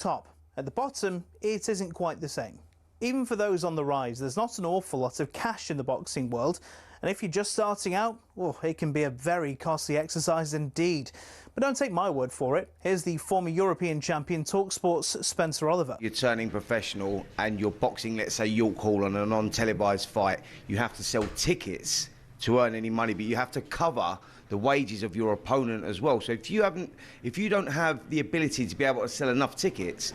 top. At the bottom, it isn't quite the same. Even for those on the rise, there's not an awful lot of cash in the boxing world, and if you're just starting out, well, it can be a very costly exercise indeed. But don't take my word for it. Here's the former European champion, talkSPORT's Spencer Oliver. You're turning professional and you're boxing, let's say, York Hall on a non-televised fight. You have to sell tickets to earn any money, but you have to cover the wages of your opponent as well. So if you don't have the ability to be able to sell enough tickets,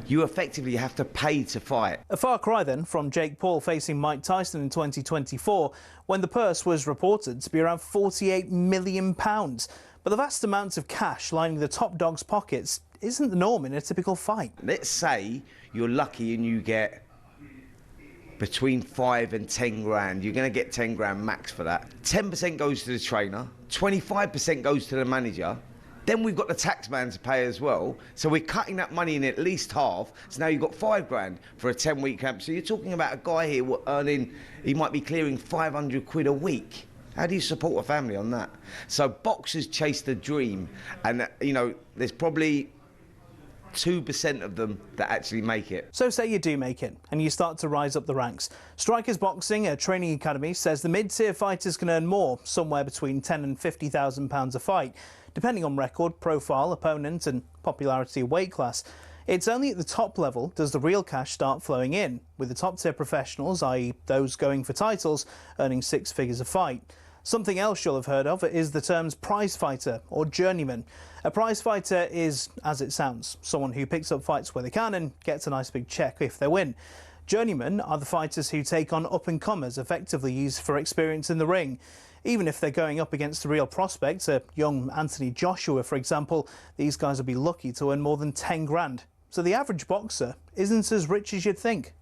you effectively have to pay to fight. A far cry then from Jake Paul facing Mike Tyson in 2024, when the purse was reported to be around £48 million. But the vast amounts of cash lining the top dog's pockets isn't the norm in a typical fight. Let's say you're lucky and you get between 5 and 10 grand. You're going to get 10 grand max for that. 10% goes to the trainer, 25% goes to the manager. Then we've got the tax man to pay as well. So we're cutting that money in at least half. So now you've got 5 grand for a 10-week camp. So you're talking about a guy here earning, he might be clearing 500 quid a week. How do you support a family on that? So boxers chase the dream. And, you know, there's probably 2% of them that actually make it. So say you do make it and you start to rise up the ranks. Strikers Boxing, a training academy, says the mid-tier fighters can earn more, somewhere between £10,000 and £50,000 a fight, depending on record, profile, opponent and popularity of weight class. It's only at the top level does the real cash start flowing in, with the top-tier professionals, i.e. those going for titles, earning 6 figures a fight. Something else you'll have heard of is the terms prize fighter or journeyman. A prize fighter is, as it sounds, someone who picks up fights where they can and gets a nice big check if they win. Journeymen are the fighters who take on up-and-comers, effectively used for experience in the ring. Even if they're going up against a real prospect, a young Anthony Joshua, for example, these guys will be lucky to earn more than 10 grand. So the average boxer isn't as rich as you'd think.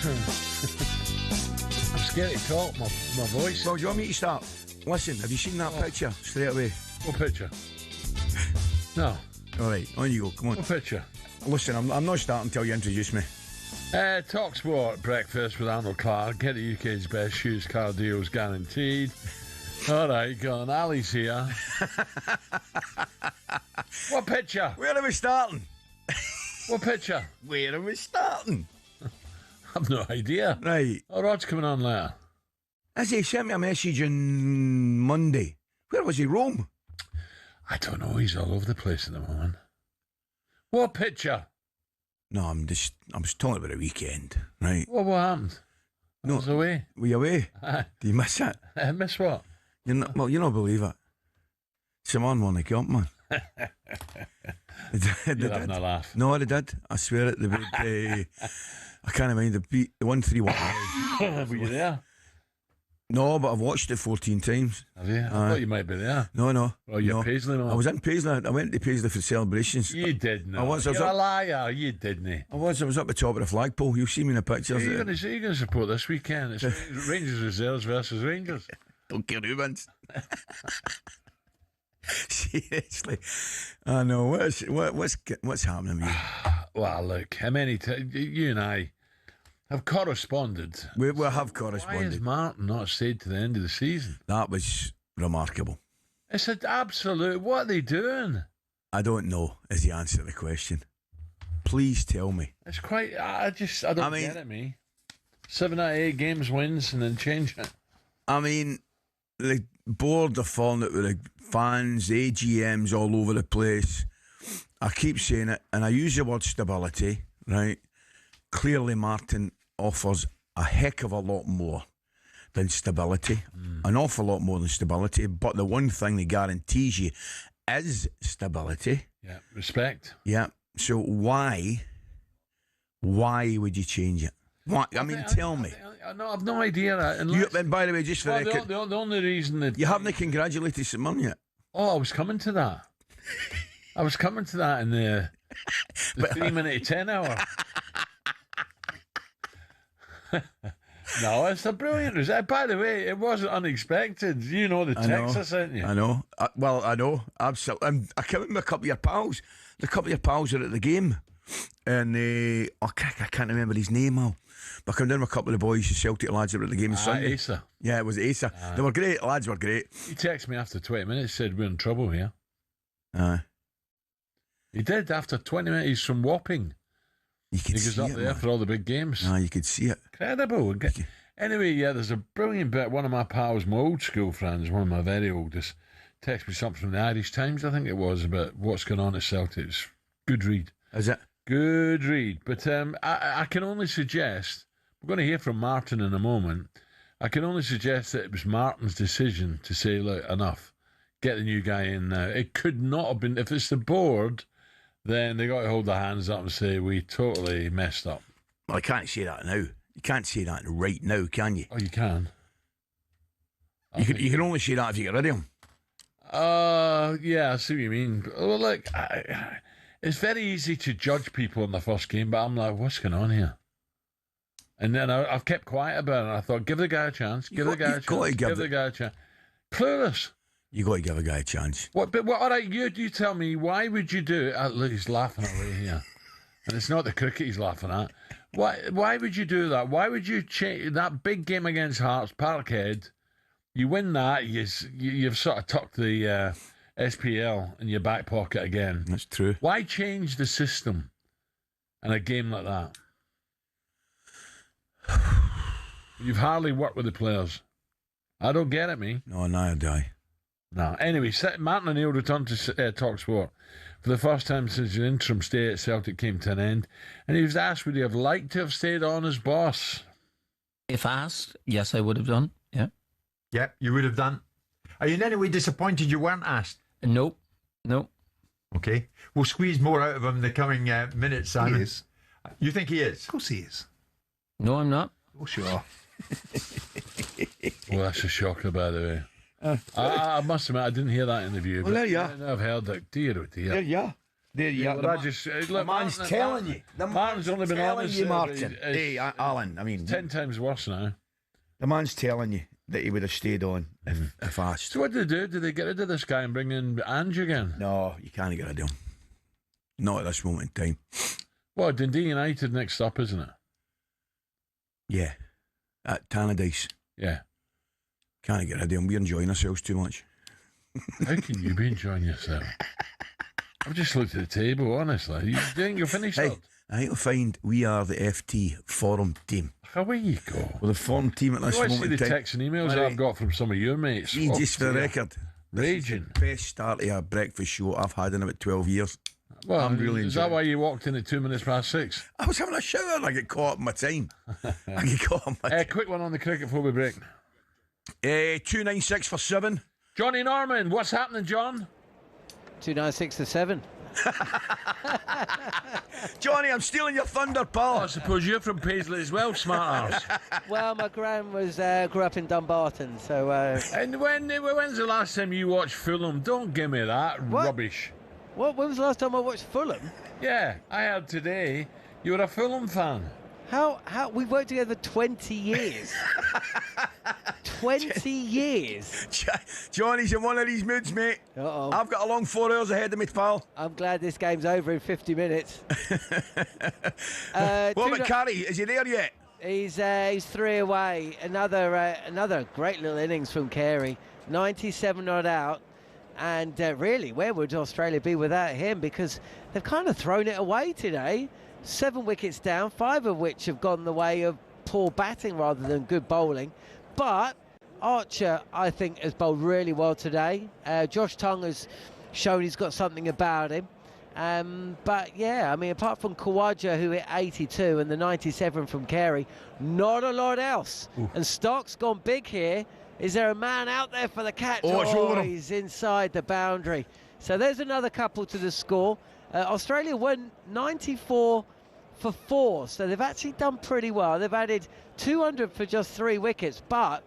I'm scared to talk, my voice. Well, do you want me to start? Listen, have you seen that picture straight away? What picture? No. All right, on you go. Come on. What picture? Listen, I'm not starting until you introduce me. talkSPORT breakfast with Arnold Clark. Get the UK's best shoes car deals guaranteed. All right, go on. Ali's here. What picture? Where are we starting? What picture? Where are we starting? I've no idea. Right. Oh, Rod's coming on later. As he sent me a message on Monday. Where was he? Rome? I don't know. He's all over the place at the moment. What picture? No, I was talking about a weekend, right? What happened? No. I was away. Were you away? Do you miss it? Miss what? You don't believe it. Someone won the cup, man. You're having a laugh. No, they did. I swear it. They beat, I can't mind. They beat 1-3-1. Were you there? No, but I've watched it 14 times. Have you? I thought you might be there. No. Oh, you're no. Paisley now? I was in Paisley. I went to Paisley for celebrations. You didn't. I was You're a up, liar. You didn't. I was up the top of the flagpole. You'll see me in the pictures. You're going to support this weekend. It's Rangers Reserves versus Rangers. Don't care who wins. Seriously, I know what's happening with you. Well, look, how many you and I have corresponded. We have Why is corresponded. Martin not stayed to the end of the season? That was remarkable. It's an absolute. What are they doing? I don't know is the answer to the question. Please tell me. It's quite. I don't get it, me. 7 out of 8 games wins and then change it. I mean, the board are falling out with the fans, AGMs all over the place. I keep saying it, and I use the word stability, right? Clearly, Martin offers a heck of a lot more than stability, an awful lot more than stability. But the one thing that guarantees you is stability. Yeah, respect. Yeah. So why would you change it? Why? I mean, tell me. I've no idea. And by the way, just for the only reason that you haven't congratulated someone yet. Oh, I was coming to that. I was coming to that in the 3-minute 10 hour. No, it's a brilliant result. By the way, it wasn't unexpected. You know the text I sent you. I know. I know. Absolutely. I came with a couple of your pals. The couple of your pals are at the game. And I can't remember his name now. But I came down with a couple of the boys, the Celtic lads that were at the game on Sunday. Asa. Yeah, it was Asa. They were great. Lads were great. He texted me after 20 minutes, said we're in trouble here. He did after 20 minutes. He's from Wapping. You could he goes see up it, there man. for all the big games. You could see it. Incredible. Anyway, yeah, there's a brilliant bit. One of my pals, my old school friends, one of my very oldest, texted me something from the Irish Times, I think it was, about what's going on at Celtic. It's good read. Is it? Good read. But I can only suggest, we're going to hear from Martin in a moment, I can only suggest that it was Martin's decision to say, look, enough. Get the new guy in now. It could not have been, if it's the board, then they got to hold their hands up and say, we totally messed up. Well, I can't say that now. You can't say that right now, can you? Oh, you can. You can only say that if you get rid of him. Yeah, I see what you mean. Well, look, it's very easy to judge people in the first game, but I'm like, what's going on here? And then I've kept quiet about it. And I thought, give the guy a chance. Give the guy a chance. Clueless. You got to give a guy a chance. What? All right, you tell me. Why would you do it? Look, he's laughing away here, and it's not the cricket he's laughing at. Why would you do that? Why would you change that big game against Hearts, Parkhead? You win that, you've sort of tucked the SPL in your back pocket again. That's true. Why change the system in a game like that? You've hardly worked with the players. I don't get it, me. No, neither do I. No. Anyway, Martin O'Neill returned to talkSPORT for the first time since the interim stay at Celtic came to an end, and he was asked would he have liked to have stayed on as boss. If asked, yes, I would have done. Yeah. Yeah, you would have done. Are you in any way disappointed you weren't asked? Nope. Okay. We'll squeeze more out of him in the coming minutes, Simon. He is. You think he is? Of course he is. No, I'm not. Oh, sure. Well, that's a shocker, by the way. I must admit, I didn't hear that interview. Well, there you are. I've heard that. Dear, oh dear. There you are. There you are. Well, the man's telling you. The Martin's only been telling honest. you, Martin. Hey, Alan, I mean... 10 times worse now. The man's telling you that he would have stayed on if asked. So what did they do? Did they get rid of this guy and bring in Ange again? No, you can't get rid of him. Not at this moment in time. Well, Dundee United next up, isn't it? Yeah. At Tannadice. Yeah. Can't get rid of him. We're enjoying ourselves too much. How can you be enjoying yourself? I've just looked at the table, honestly. You think you're finished up? I think you'll find we are the FT forum team. Away you go. We're the forum team at this You moment see in the time. texts and emails I've got from some of your mates. See, just for the record, Raging. this is the best start to a breakfast show I've had in about 12 years. Well, I'm really is that enjoying why you walked in at 2 minutes past 6? I was having a shower and I get caught up in my time. I get caught up in my time. Quick one on the cricket before we break. 296 for 7. Johnny Norman, what's happening, John? 296 to 7. Johnny, I'm stealing your thunder, pal. I suppose you're from Paisley as well, smart ass. Well, my gran was grew up in Dumbarton, so. And when's the last time you watched Fulham? Don't give me that What? rubbish. When was the last time I watched Fulham? Yeah, I heard today you were a Fulham fan. How we worked together 20 years. 20 years. Johnny's in one of these moods, mate. Uh-oh. I've got a long 4 hours ahead of me, pal. I'm glad this game's over in 50 minutes. What about Carey? Is he there yet? He's 3 away. Another great little innings from Carey. 97 not out. And really, where would Australia be without him? Because they've kind of thrown it away today. 7 wickets down, 5 of which have gone the way of poor batting rather than good bowling. But Archer, I think, has bowled really well today. Josh Tongue has shown he's got something about him. But yeah, I mean, apart from Khawaja, who hit 82, and the 97 from Carey, not a lot else. Ooh. And Stark's gone big here. Is there a man out there for the catch? Oh, he's inside the boundary. So there's another couple to the score. Australia won 94 for 4, so they've actually done pretty well. They've added 200 for just 3 wickets, but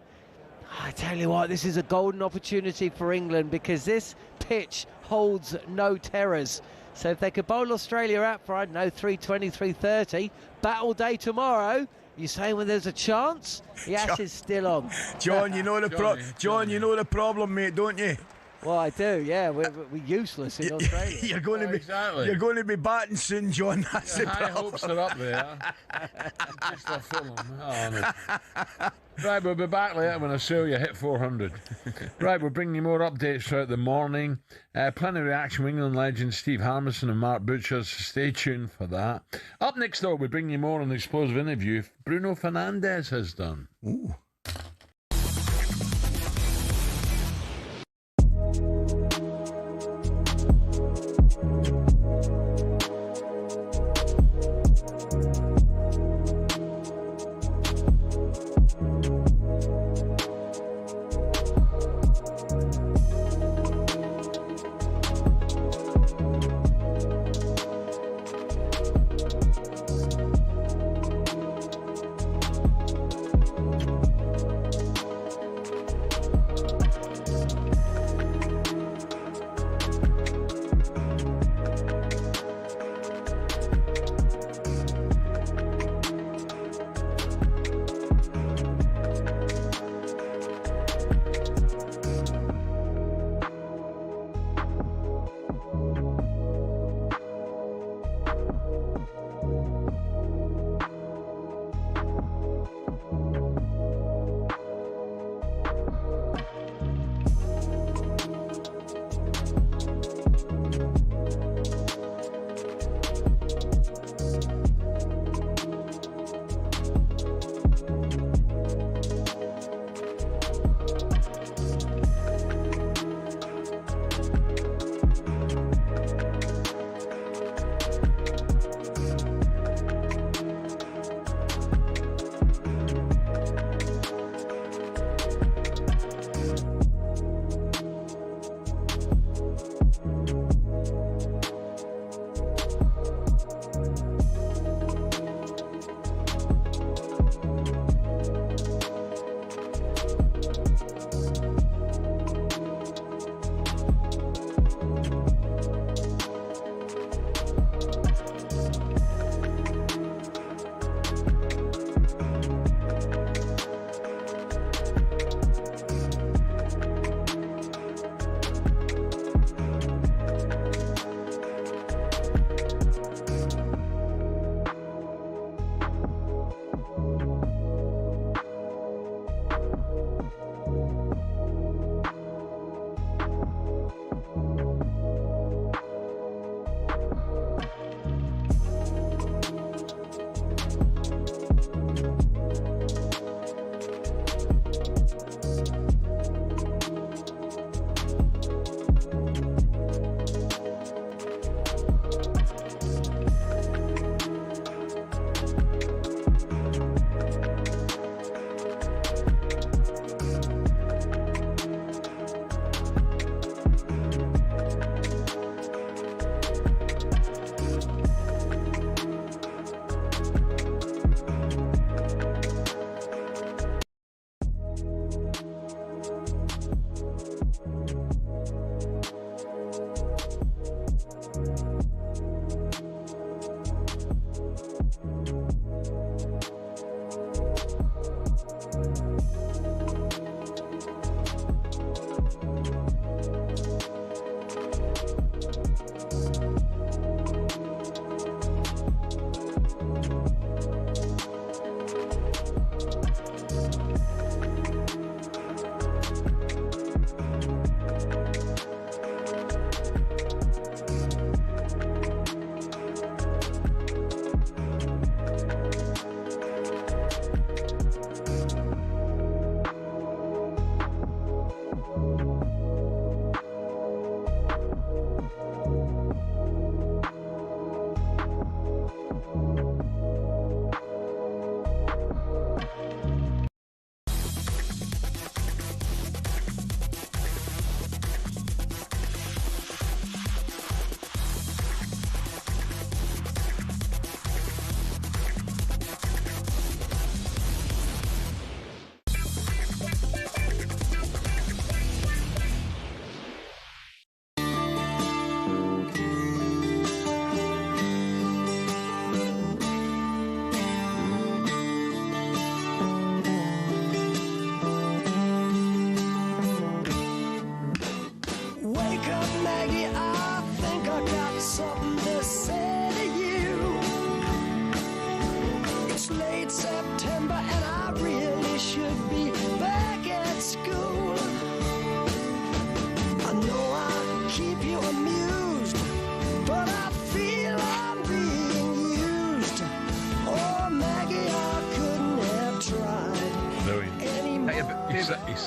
I tell you what, this is a golden opportunity for England because this pitch holds no terrors. So if they could bowl Australia out for, I don't know, 320, 330, battle day tomorrow, you saying when there's a chance? The ash is still on. John, you know John, you know the problem, mate, don't you? Well, I do, yeah. We're useless in Australia. You're going to be batting soon, John. That's the high problem. hopes are up there. Just a film. Oh, no. Right, we'll be back later when Australia hit 400. Right, we're bringing you more updates throughout the morning. Plenty of reaction from England legends Steve Harmison and Mark Butcher, so stay tuned for that. Up next, though, we bring you more on the explosive interview Bruno Fernandes has done. Ooh.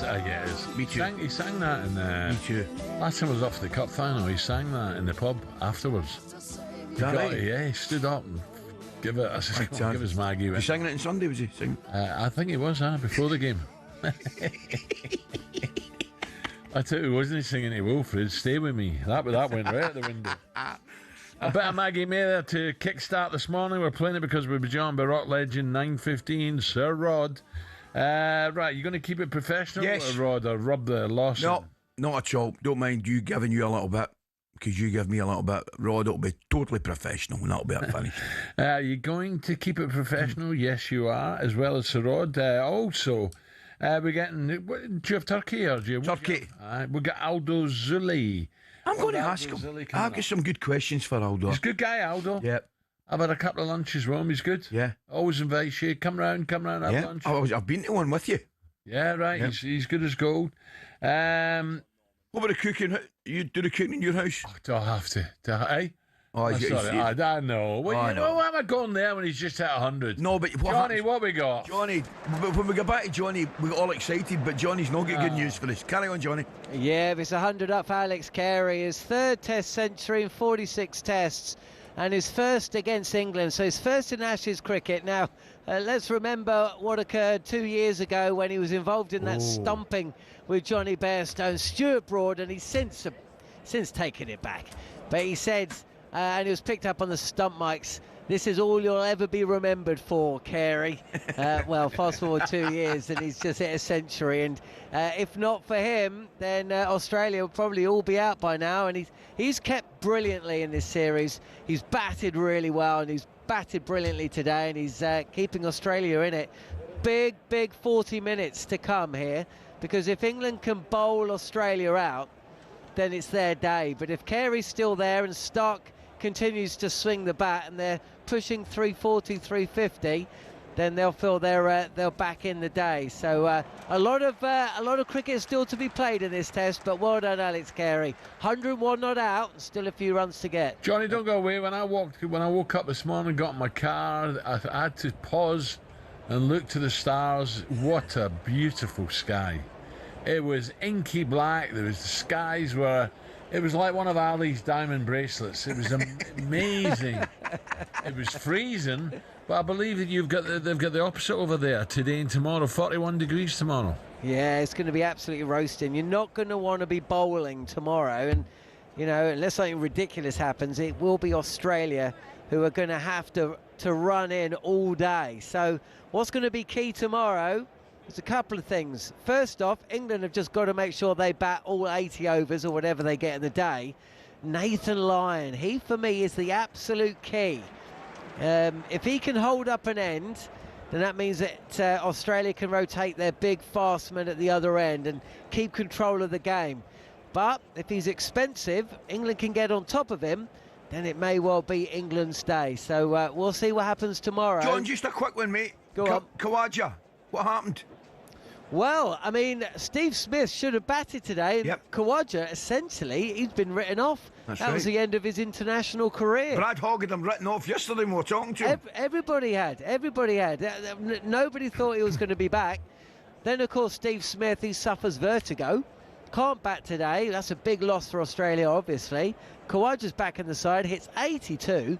Yeah, it is. Me too. He sang that in Me too. last time I was off the cup final. He sang that in the pub afterwards. Yeah, he stood up and give us Maggie. He was singing it on Sunday, was he? Singing? I think he was, before the game. I tell you, wasn't he singing to Wilfred? Stay with me. That went right out the window. A bit of Maggie May there to kickstart this morning. We're playing it because we'll be joined by rock legend 9:15, Sir Rod. Right, you going to keep it professional, Yes. Rod, or rub the loss? No, not at all. Don't mind you giving you a little bit, because you give me a little bit. Rod, it'll be totally professional, and that'll be it finished. Are you going to keep it professional? Yes, you are, as well as Sir Rod. Also, we're getting... Do you have Turkey, or do you... Turkey. We got Aldo Zulli. I'm going to ask him. I've got some good questions for Aldo. He's a good guy, Aldo. Yep. I've had a couple of lunches with him. He's good. Yeah. Always invites you. Come round, have lunch. I've been to one with you. Yeah, right. Yep. He's good as gold. What about the cooking? You do the cooking in your house? Do I have to? Oh, Sorry, I know. Well, I know. Why am I going there when he's just at 100? No, but Johnny, what we got? Johnny, when we go back to Johnny, we got all excited, but Johnny's not got good news for us. Carry on, Johnny. Yeah, it's 100 up for Alex Carey. His third Test century in 46 Tests, and his first against England. So his first in Ashes cricket. Now, let's remember what occurred 2 years ago when he was involved in that stumping with Johnny Bairstow, Stuart Broad, and he's since taken it back. But he said, and he was picked up on the stump mics, "This is all you'll ever be remembered for, Carey." Well, fast forward 2 years and he's just hit a century, and if not for him, then Australia will probably all be out by now. And he's kept brilliantly in this series. He's batted really well, and he's batted brilliantly today, and he's keeping Australia in it. Big 40 minutes to come here, because if England can bowl Australia out, then it's their day. But if Carey's still there and Stark continues to swing the bat and they're pushing 340, 350, then they'll feel they're back in the day. So a lot of cricket still to be played in this Test, but well done, Alex Carey. 101 not out, and still a few runs to get. Johnny, don't go away. When I woke up this morning, got in my car, I had to pause and look to the stars. What a beautiful sky. It was inky black. There was the skies were... It was like one of Ali's diamond bracelets. It was amazing. It was freezing, but I believe that they've got the opposite over there today and tomorrow. 41 degrees tomorrow. Yeah, it's going to be absolutely roasting. You're not going to want to be bowling tomorrow, and unless something ridiculous happens, it will be Australia who are going to have to run in all day. So what's going to be key tomorrow? There's a couple of things. First off, England have just got to make sure they bat all 80 overs or whatever they get in the day. Nathan Lyon, he for me is the absolute key. If he can hold up an end, then that means that Australia can rotate their big fast man at the other end and keep control of the game. But if he's expensive, England can get on top of him, then it may well be England's day. So we'll see what happens tomorrow. John, just a quick one, mate. Go on. Khawaja, what happened? Well, I mean, Steve Smith should have batted today. And Yep. Khawaja, essentially, he's been written off. That's that was right. the end of his international career. Brad Hogg had him written off yesterday when we were talking to him. Everybody had. Nobody thought he was going to be back. Then, of course, Steve Smith, he suffers vertigo. Can't bat today. That's a big loss for Australia, obviously. Khawaja's back in the side, hits 82.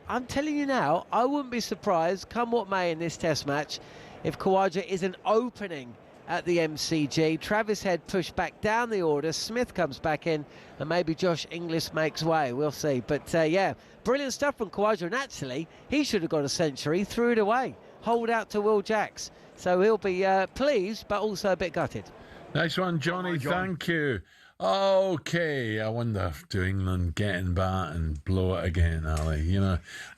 I'm telling you now, I wouldn't be surprised, come what may in this Test match, if Khawaja isn't opening at the MCG. Travis Head pushed back down the order, Smith comes back in, and maybe Josh Inglis makes way. We'll see. But yeah, brilliant stuff from Khawaja, and actually he should have got a century, threw it away. Hold out to Will Jacks. So he'll be pleased, but also a bit gutted. Nice one, Johnny. Thank you. Okay, I wonder if do England get in bat and blow it again, Ali?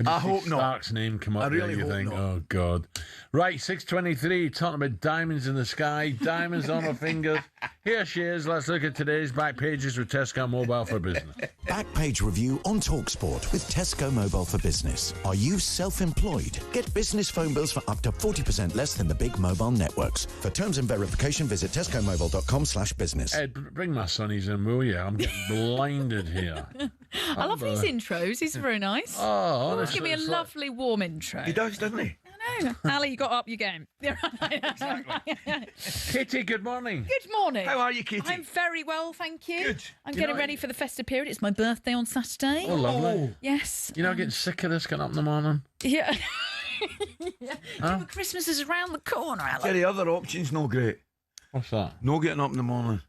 I hope not. Stark's name come up I really there, you hope think, not. oh God. Right, 6:23, talking about diamonds in the sky, diamonds on her fingers. Here she is. Let's look at today's back pages with Tesco Mobile for Business. Backpage review on talkSPORT with Tesco Mobile for Business. Are you self-employed? Get business phone bills for up to 40% less than the big mobile networks. For terms and verification, visit tescomobile.com/business. Ed, bring my sonnies in, will you? I'm getting blinded here. I love these intros. These are very nice. Oh, honestly. Give me a lovely warm intro. He does, doesn't he? I know. Ali, you got up your game. Katie, good morning. Good morning. How are you, Katie? I'm very well, thank you. Good. I'm You getting know- ready for the festive period. It's my birthday on Saturday. Oh, lovely. Yes. You're not getting sick of this getting up in the morning? Yeah. Christmas is around the corner, Alan. Yeah, the other option's no great. What's that? No getting up in the morning.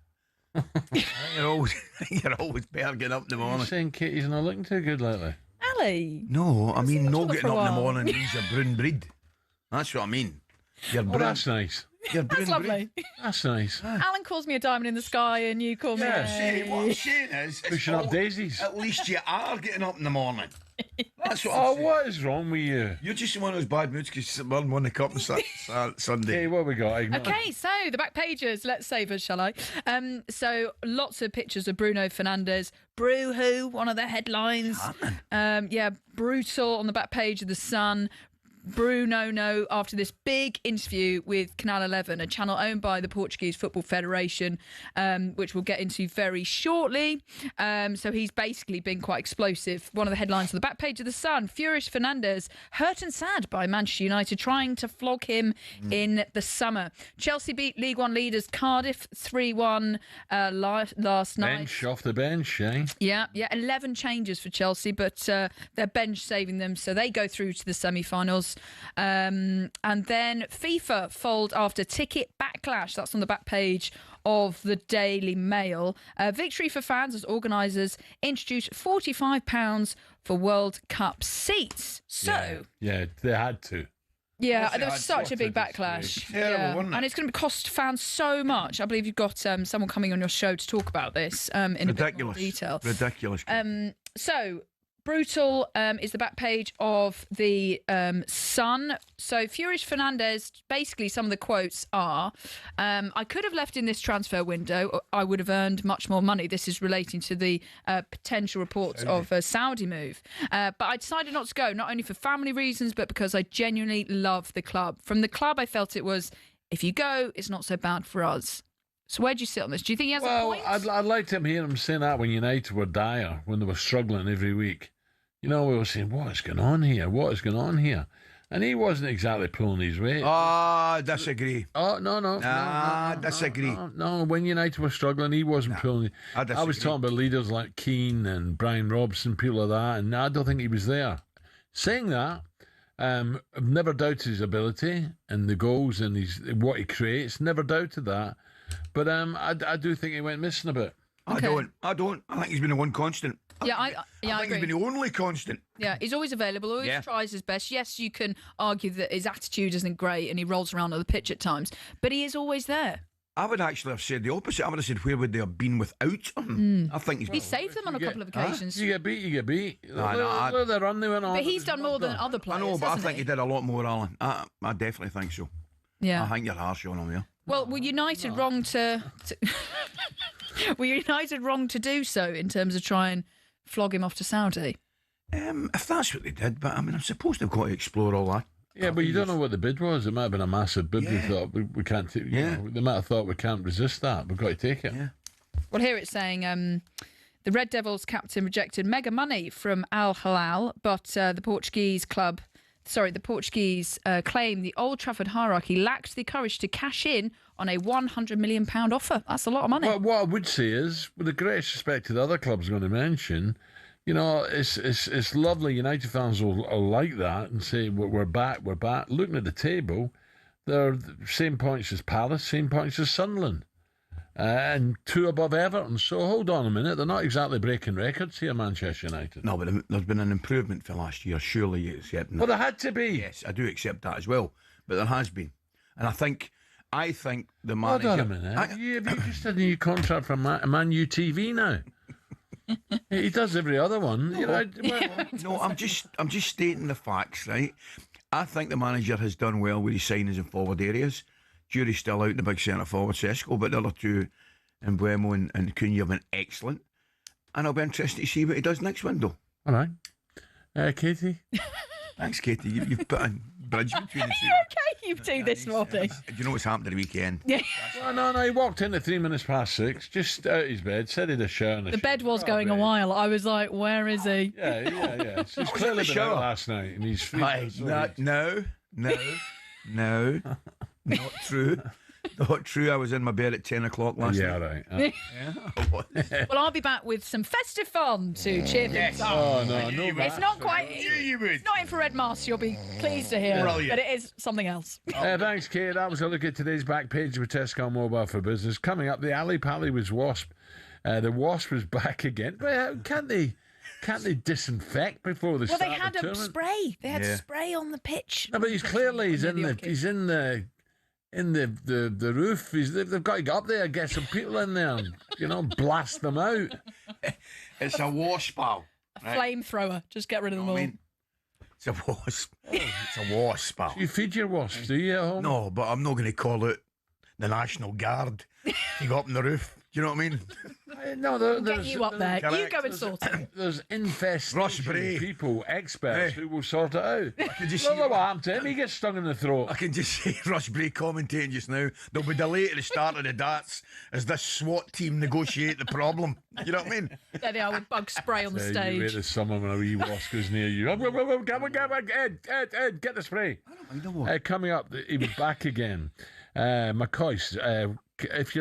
you're always better getting up in the You're morning. saying Katie's not looking too good lately? Ali. No, I mean, seen no each other getting for a up in the while. morning means you're brune breed. That's what I mean. You're Oh, brune. that's nice. You're That's brune lovely. breed. That's nice. Alan calls me a diamond in the sky and you call me See, what I'm saying is, Pushing up daisies. at least you are getting up in the morning. That's what Oh, I'm saying. what is wrong with you? You're just in one of those bad moods because you won the cup on Sunday. Hey, what we got? Okay, so the back pages, let's save us, shall I? So lots of pictures of Bruno Fernandes. Bru-hoo, one of the headlines. Brutal on the back page of The Sun. Bruno after this big interview with Canal 11, a channel owned by the Portuguese Football Federation, which we'll get into very shortly. So he's basically been quite explosive. One of the headlines on the back page of The Sun, Furious Fernandes hurt and sad by Manchester United trying to flog him in the summer. Chelsea beat League One leaders Cardiff 3-1 last night. Bench off the bench, eh? Yeah, 11 changes for Chelsea, but their bench saving them, so they go through to the semi-finals. And then FIFA fold after ticket backlash. That's on the back page of the Daily Mail. Victory for fans as organisers introduced £45 for World Cup seats. So, Yeah, they had to. yeah, They there was had such a to. big backlash. Terrible, wasn't it? And it's going to cost fans so much. I believe you've got someone coming on your show to talk about this in a bit more detail. Ridiculous. So, brutal is the back page of the Sun. So, Furious Fernandes, basically some of the quotes are, I could have left in this transfer window. I would have earned much more money. This is relating to the potential reports of a Saudi move. But I decided not to go, not only for family reasons, but because I genuinely love the club. From the club, I felt it was, if you go, it's not so bad for us. So where do you sit on this? Do you think he has a Well, point? I'd like to hear him say that when United were dire, when they were struggling every week. You know, we were saying, what is going on here? What is going on here? And he wasn't exactly pulling his weight. Disagree. Oh, no. Disagree. No, when United were struggling, he wasn't pulling. I I was disagree. talking about leaders like Keane and Brian Robson, people like that, and I don't think he was there. Saying that, I've never doubted his ability and the goals and what he creates. Never doubted that. But I do think he went missing a bit. I don't. I think he's been the one constant. I I think agree. he's been the only constant. Yeah, he's always available, always Yeah. tries his best. Yes, you can argue that his attitude isn't great and he rolls around on the pitch at times, but he is always there. I would actually have said the opposite. I would have said, where would they have been without him? I think he's He saved them on a couple of occasions. You get beat, you get beat. no, Look at the run they went on. But he's done more than other I players. know, but I hasn't think he did a lot more, Alan. I definitely think so. Yeah. I think you're harsh on him, yeah. Well, were United wrong to were United wrong to do so in terms of try and flog him off to Saudi? If that's what they did, but I mean, I'm supposed to have got to explore all that. Yeah, but you don't know what the bid was. It might have been a massive bid. They thought we can't. They might have thought we can't resist that. We've got to take it. Yeah. Well, here it's saying the Red Devils captain rejected mega money from Al Hilal, but the Portuguese claim the Old Trafford hierarchy lacked the courage to cash in on a £100 million offer. That's a lot of money. Well, what I would say is, with the greatest respect to the other clubs I'm going to mention, you know, it's lovely. United fans will like that and say, we're back. Looking at the table, they're the same points as Palace, same points as Sunderland, and 2 above Everton. So hold on a minute. They're not exactly breaking records here, Manchester United. No, but there's been an improvement for last year. Surely you accept that. Well, there had to be. Yes, I do accept that as well. But there has been. And I think the manager... Hold on a minute. You just had a new contract from Man U TV now. He does every other one. You know, No, I'm just stating the facts, right? I think the manager has done well with his signings in forward areas. Jury's still out in the big centre forward, Sesko, but the other two, Mbuemo and Cunha, have been excellent. And I'll be interested to see what he does next window. All right. Katie? Thanks, Katie. You've put a bridge between the two. Okay, you do this morning. Do you know what's happened at the weekend? Yeah. Well, no, he walked in at 6:03, just out his bed, said he'd a shower. The bed was going a while. I was like, where is he? Yeah. He's clearly been out last night, and he's free. No. No, not true. Not true. I was in my bed at 10 o'clock last night. Right. Well, I'll be back with some festive fun to cheer things up. Oh, no. It's not quite. It's not infrared mask. You'll be pleased to hear, Brilliant. but it is something else. Thanks, Kate. That was a look at today's back page with Tesco Mobile for Business. Coming up, the Ali Pally was Wasp. The Wasp was back again. Well, can't they disinfect before the Well, start they had of the a tournament? spray. They had spray on the pitch. No, but he's in the roof. They've got to get up there, get some people in there, and, blast them out. It's a wasp, pal. Flamethrower. Just get rid of them all. It's a wasp. It's a wasp, pal. You feed your wasps, do you, at home? No, but I'm not going to call it the National Guard. You go up on the roof. Do you know what I mean? No, Get you up there. You go and sort it. There's infestation Bray. people, experts, who will sort it out. I can just Look see, what happened to him. He gets stung in the throat. I can just see Russ Bray commentating just now. There'll be delay at the start of the darts as this SWAT team negotiate the problem. You know what I mean? There they are with bug spray on the You wait stage. this summer when a wee wasp goes near you. Come on, Ed, get the spray. Coming up, he was back again. McCoist, if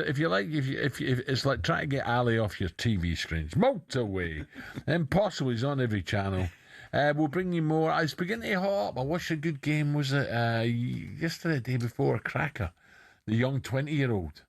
it's like trying to get Ali off your TV screens, motorway, impossible. He's on every channel. We'll bring you more. I was beginning to hot up. I watched a good game. Was it yesterday, day before? A cracker. The young 20-year-old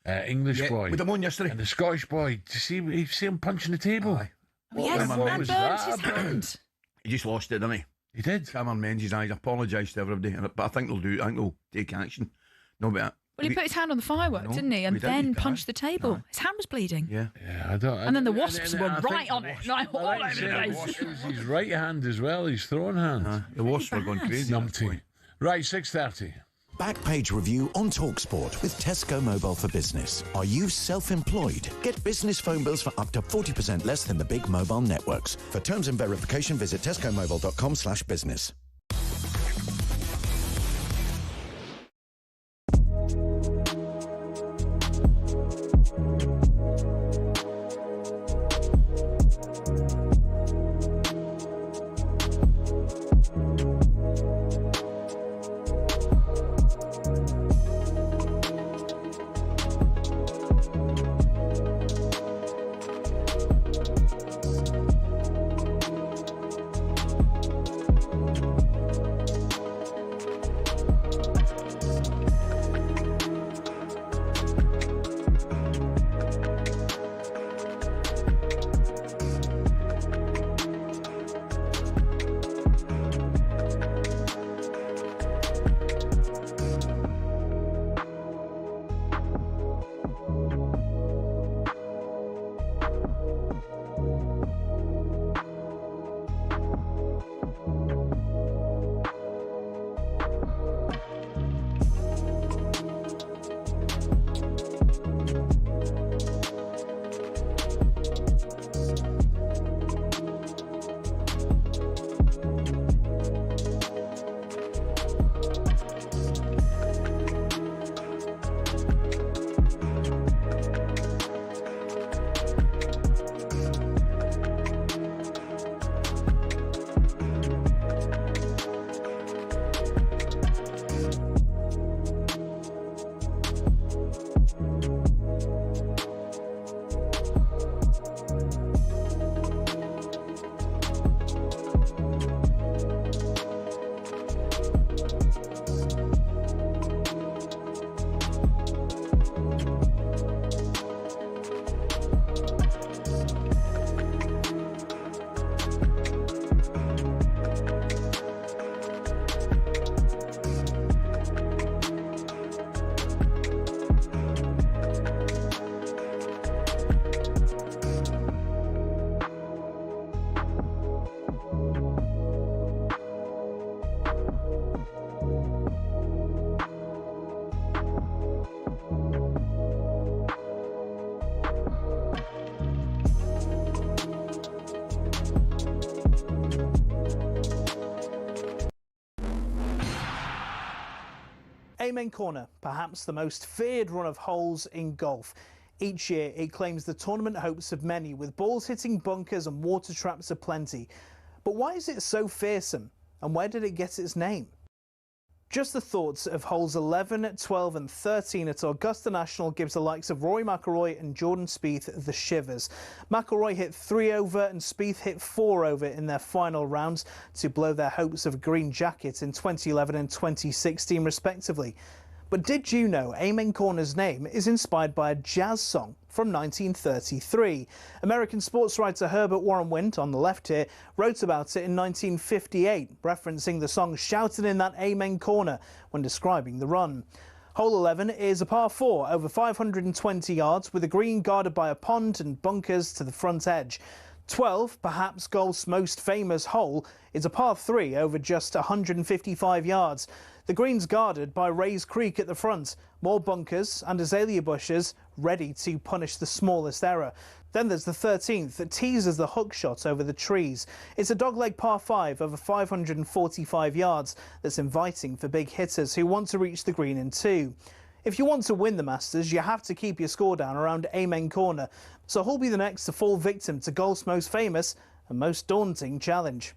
English boy with him on yesterday, and the Scottish boy. Did you see him punching the table? Aye. Yes, what man was burnt that his about? hand. He just lost it, didn't he? He did. Cameron Menzies, I apologise to everybody, but I think they'll do. I think they'll take action. No, but Well, he put his hand on the fireworks, know, didn't he? And we did, then he punched the died. table. Aye. His hand was bleeding. yeah. Yeah, I don't. And then the wasps were I right think on it, like all over the place. It was his right hand as well. His throwing hand. The wasps were going crazy. Numpty. Right, 6:30. Backpage review on talkSPORT with Tesco Mobile for Business. Are you self-employed? Get business phone bills for up to 40% less than the big mobile networks. For terms and verification, visit tescomobile.com/business. Amen Corner, perhaps the most feared run of holes in golf. Each year it claims the tournament hopes of many, with balls hitting bunkers and water traps aplenty. But why is it so fearsome, and where did it get its name? Just the thoughts of holes 11, 12 and 13 at Augusta National gives the likes of Rory McIlroy and Jordan Spieth the shivers. McIlroy hit 3 over and Spieth hit 4 over in their final rounds to blow their hopes of a green jacket in 2011 and 2016 respectively. But did you know Amen Corner's name is inspired by a jazz song from 1933? American sports writer Herbert Warren Wint, on the left here, wrote about it in 1958, referencing the song shouted in that Amen Corner when describing the run. Hole 11 is a par 4 over 520 yards with a green guarded by a pond and bunkers to the front edge. 12, perhaps golf's most famous hole, is a par 3 over just 155 yards. The green's guarded by Rays Creek at the front, more bunkers and azalea bushes ready to punish the smallest error. Then there's the 13th that teases the hook shot over the trees. It's a dogleg par 5 over 545 yards that's inviting for big hitters who want to reach the green in 2. If you want to win the Masters, you have to keep your score down around Amen Corner. So who'll be the next to fall victim to golf's most famous and most daunting challenge?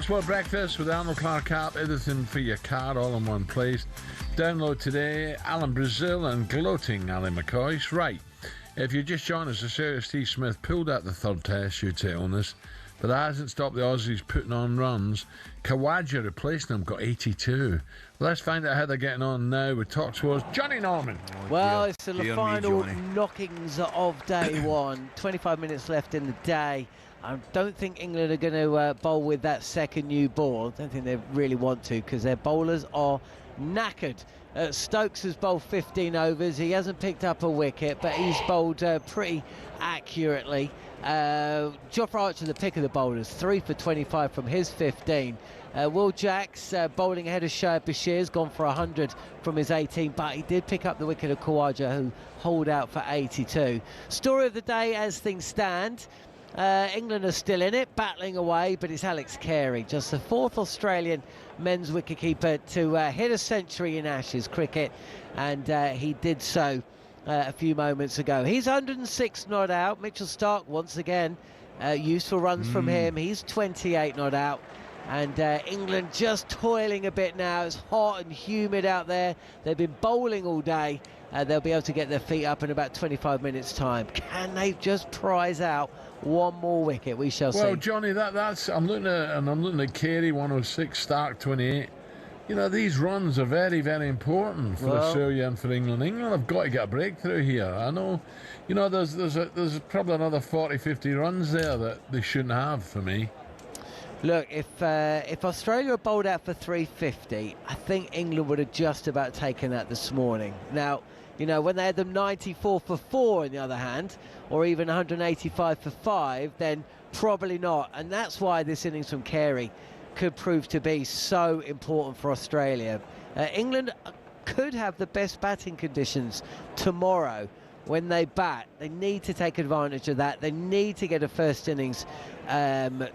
talkSPORT Breakfast with Arnold Clark App, everything for your car, all in one place. Download today, Alan Brazil and gloating Ally McCoist. Right, if you just joined us, the Sarah Steve Smith pulled out the third test, you'd say, on this, but that hasn't stopped the Aussies putting on runs. Kawaja replacing them, got 82. Let's find out how they're getting on now with talkSPORT's Johnny Norman. Well, it's the final knockings of day one. 25 minutes left in the day. I don't think England are going to bowl with that second new ball. I don't think they really want to because their bowlers are knackered. Stokes has bowled 15 overs. He hasn't picked up a wicket, but he's bowled pretty accurately. Jofra Archer, the pick of the bowlers, 3 for 25 from his 15. Will Jacks bowling ahead of Shoaib Bashir's gone for 100 from his 18, but he did pick up the wicket of Khawaja, who holed out for 82. Story of the day as things stand. England are still in it, battling away, but it's Alex Carey, just the 4th Australian men's wicketkeeper to hit a century in Ashes cricket, and he did so a few moments ago. He's 106 not out. Mitchell Starc once again, useful runs from him. He's 28 not out. And England just toiling a bit now. It's hot and humid out there. They've been bowling all day. They'll be able to get their feet up in about 25 minutes' time. Can they just prize out one more wicket? We shall see. Well, Johnny, that's I'm looking at Carey 106, Starc 28. You know, these runs are very, very important for Australia and for England. England have got to get a breakthrough here. I know, you know, there's probably another 40, 50 runs there that they shouldn't have for me. Look, if Australia had bowled out for 350, I think England would have just about taken that this morning. Now, you know, when they had them 94 for 4 on the other hand, or even 185 for 5, then probably not. And that's why this innings from Carey could prove to be so important for Australia. England could have the best batting conditions tomorrow when they bat. They need to take advantage of that. They need to get a first innings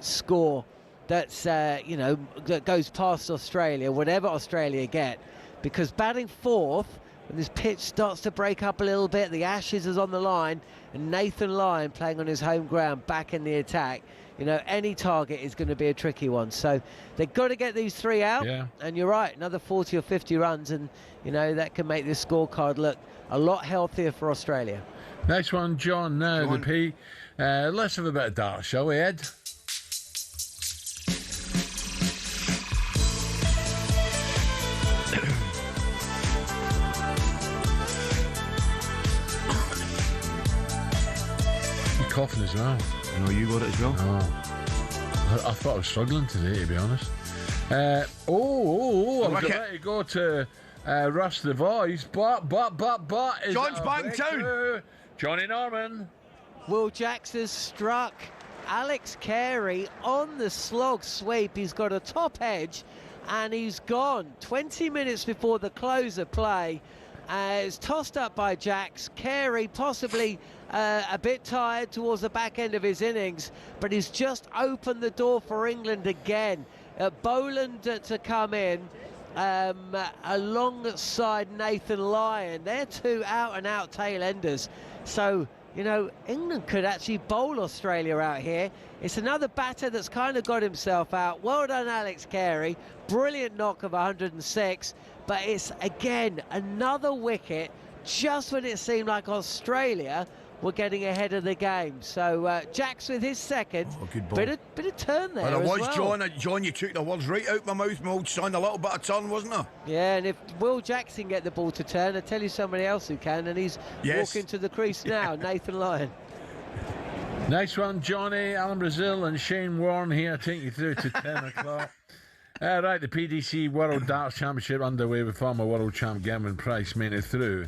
score that's, you know, that goes past Australia, whatever Australia get, because batting 4th when this pitch starts to break up a little bit, the Ashes is on the line, and Nathan Lyon playing on his home ground back in the attack. You know, any target is going to be a tricky one. So they've got to get these 3 out. Yeah. And you're right, another 40 or 50 runs, and, you know, that can make this scorecard look a lot healthier for Australia. Next one, John, now the P. Let's have a bit of darts, shall we, Ed? You're coughing as well. I know you got it as well. Oh. I thought I was struggling today, to be honest. I was about to go to Russ the Voice, but. Is John's back in town. Johnny Norman. Will Jacks has struck Alex Carey on the slog sweep. He's got a top edge and he's gone 20 minutes before the close of play. It's tossed up by Jacks. Carey possibly a bit tired towards the back end of his innings, but he's just opened the door for England again. Boland to come in alongside Nathan Lyon. They're two out-and-out tail-enders. So, you know, England could actually bowl Australia out here. It's another batter that's kind of got himself out. Well done, Alex Carey. Brilliant knock of 106. But it's, again, another wicket just when it seemed like Australia were getting ahead of the game. So Jacks with his second. Good ball. Bit of turn there Well, as was well. John, you took the words right out my mouth, my old son. A little bit of turn, wasn't there? Yeah, and if Will Jackson get the ball to turn, I tell you somebody else who can, and he's walking to the crease now, Nathan Lyon. Nice one, Johnny. Alan Brazil and Shane Warne here take you through to 10 o'clock. Right, the PDC World Darts Championship underway with former world champ Gavin Price made it through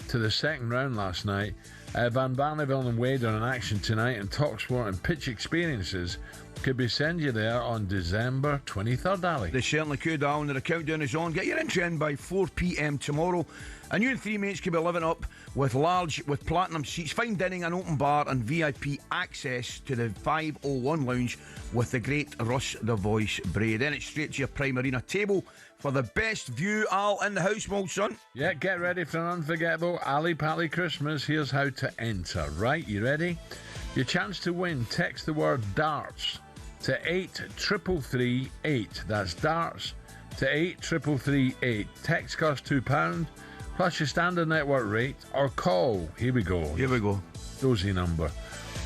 to the second round last night. Van Barneveld and Wade are in action tonight, and talkSPORT and Pitch Experiences could be sending you there on December 23rd, Ali. They certainly could, Alan. The countdown is on. Get your entry in by 4 p.m. tomorrow. And you and three mates could be living up with platinum seats, fine dining, an open bar and VIP access to the 501 lounge with the great Russ the Voice Bray. Then it's straight to your Prime Arena table for the best view, Al, in the house, my old son. Yeah, get ready for an unforgettable Ali Pally Christmas. Here's how to enter. Right, you ready? Your chance to win, text the word darts to 83338. That's darts to 83338. Text costs £2 plus your standard network rate, or call. Here we go. Dozy number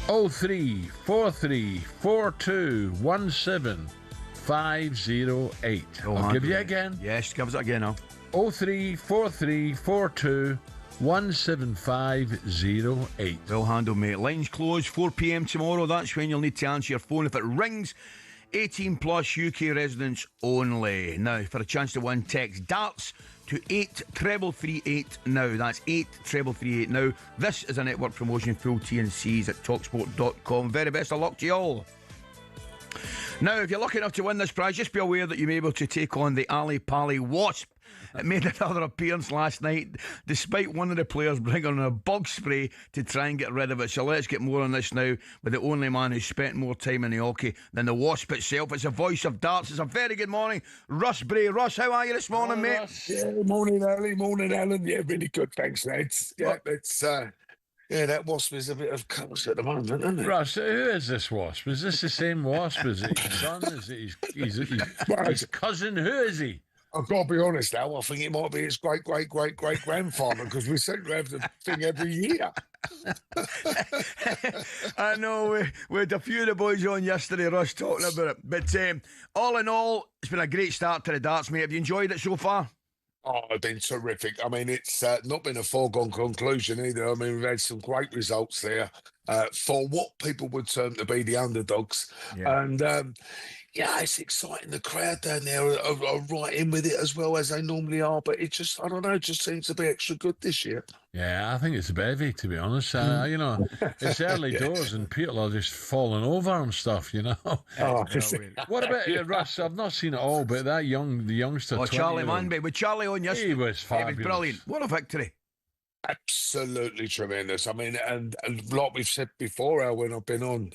0343421758. I'll give you again. Yes, give us it again now. 0343421758. Well handled, mate. Lines closed 4 p.m. tomorrow. That's when you'll need to answer your phone. If it rings, 18 plus UK residents only. Now, for a chance to win, text darts to 83338 now. That's 83338 now. This is a network promotion. Full T&Cs at talksport.com. Very best of luck to you all. Now, if you're lucky enough to win this prize, just be aware that you'll be able to take on the Ali Pally Wasp. It made another appearance last night, despite one of the players bringing on a bug spray to try and get rid of it. So let's get more on this now with the only man who's spent more time in the hockey than the Wasp itself. It's the voice of darts. It's a very good morning, Russ Bray. Russ, how are you this morning, mate? Russ. Yeah, morning, Ali. Morning, Alan. Yeah, really good. Thanks, lads. Yeah, it's yeah, that Wasp is a bit of chaos at the moment, isn't it? Russ, who is this Wasp? Is this the same Wasp? Is it his son? Is it his cousin? Who is he? I've got to be honest now, I think it might be his great-great-great-great-grandfather, because we seem to have the thing every year. I know, we had a few of the boys on yesterday, Russ, talking about it. But all in all, it's been a great start to the darts, mate. Have you enjoyed it so far? Oh, it's been terrific. I mean, it's not been a foregone conclusion either. I mean, we've had some great results there for what people would term to be the underdogs. Yeah. And, yeah, it's exciting. The crowd down there are right in with it as well as they normally are. But it just, I don't know, it just seems to be extra good this year. Yeah, I think it's a bevy, to be honest. You know, it's early doors and people are just falling over and stuff, you know. Oh, what about Russ? I've not seen it all, but the youngster. Oh, Charlie Manby. With Charlie on yesterday. He was fabulous. He was brilliant. What a victory. Absolutely tremendous. I mean, and like we've said before, when I've been on,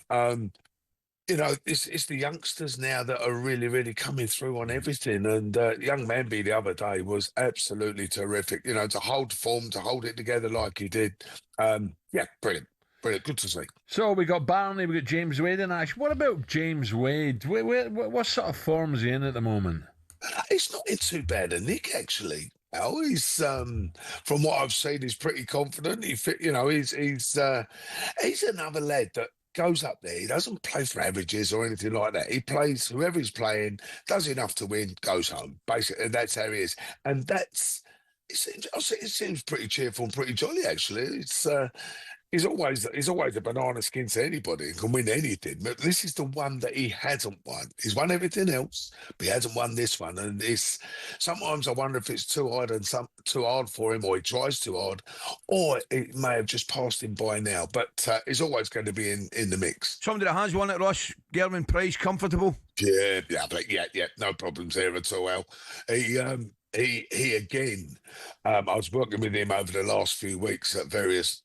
it's the youngsters now that are really, really coming through on everything. And young Manby the other day was absolutely terrific. To hold form, to hold it together like he did. Brilliant. Brilliant. Good to see. So we got Barney, we got James Wade and Ash. What about James Wade? What sort of form is he in at the moment? He's not in too bad a nick, actually. He's from what I've seen, he's pretty confident. He's another lad that goes up there. He doesn't play for averages or anything like that. He plays whoever he's playing, does enough to win, goes home. Basically, that's how he is, and it seems pretty cheerful and pretty jolly. Actually, he's always a banana skin to anybody and can win anything. But this is the one that he hasn't won. He's won everything else, but he hasn't won this one. And sometimes I wonder if it's too hard for him, or he tries too hard, or it may have just passed him by now. But he's always going to be in the mix. Somebody that has won it, Ross, German Price, comfortable? Yeah, no problems there at all, Al. He again, I was working with him over the last few weeks at various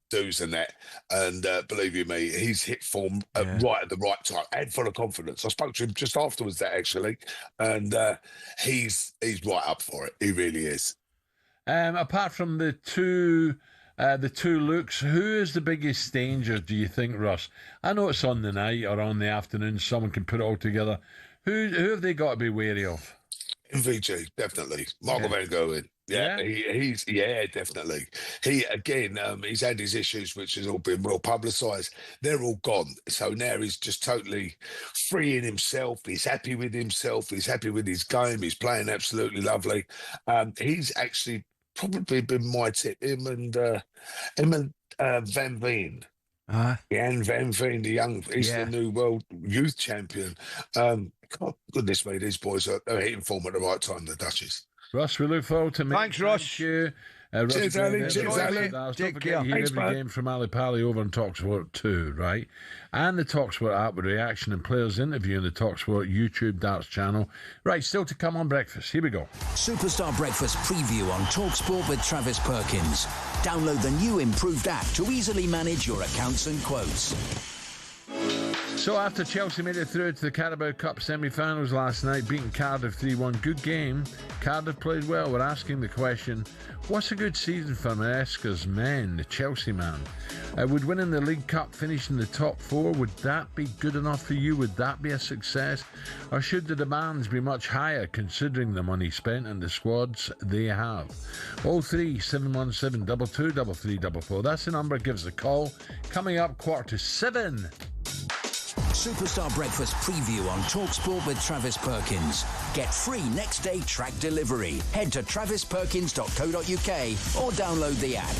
do's and that, and believe you me, he's hit form right at the right time and full of confidence. I spoke to him just afterwards, that actually, and he's right up for it. He really is. Apart from the two looks, who is the biggest danger, do you think, Russ? I know it's on the night or on the afternoon, someone can put it all together. Who have they got to be wary of? MVG, definitely. Michael Van Gogh. Yeah, he's definitely. He again, he's had his issues, which has all been well publicised. They're all gone, so now he's just totally free in himself. He's happy with himself. He's happy with his game. He's playing absolutely lovely. He's actually probably been my tip. Him and Van Veen. Jan Van Veen, he's the new world youth champion. God, goodness me, these boys are hitting form at the right time. The Dutchies. Russ, we look forward to meeting. Thanks, Ross. Thank you. Cheers, Ali. Cheers, Ali. Take care. Hear every game from Ali Pally over on talkSPORT 2, right? And the talkSPORT app with reaction and players interview on the talkSPORT YouTube Darts channel. Right, still to come on breakfast. Here we go. Superstar Breakfast preview on talkSPORT with Travis Perkins. Download the new improved app to easily manage your accounts and quotes. So after Chelsea made it through to the Carabao Cup semi-finals last night, beating Cardiff 3-1, good game. Cardiff played well. We're asking the question, what's a good season for Maresca's men, the Chelsea man? Would winning the League Cup, finishing the top four, would that be good enough for you? Would that be a success? Or should the demands be much higher, considering the money spent and the squads they have? 03717 22 3344. That's the number. Give us a call. Coming up, 6:45. Superstar Breakfast preview on talkSPORT with Travis Perkins. Get free next day track delivery. Head to travisperkins.co.uk or download the app.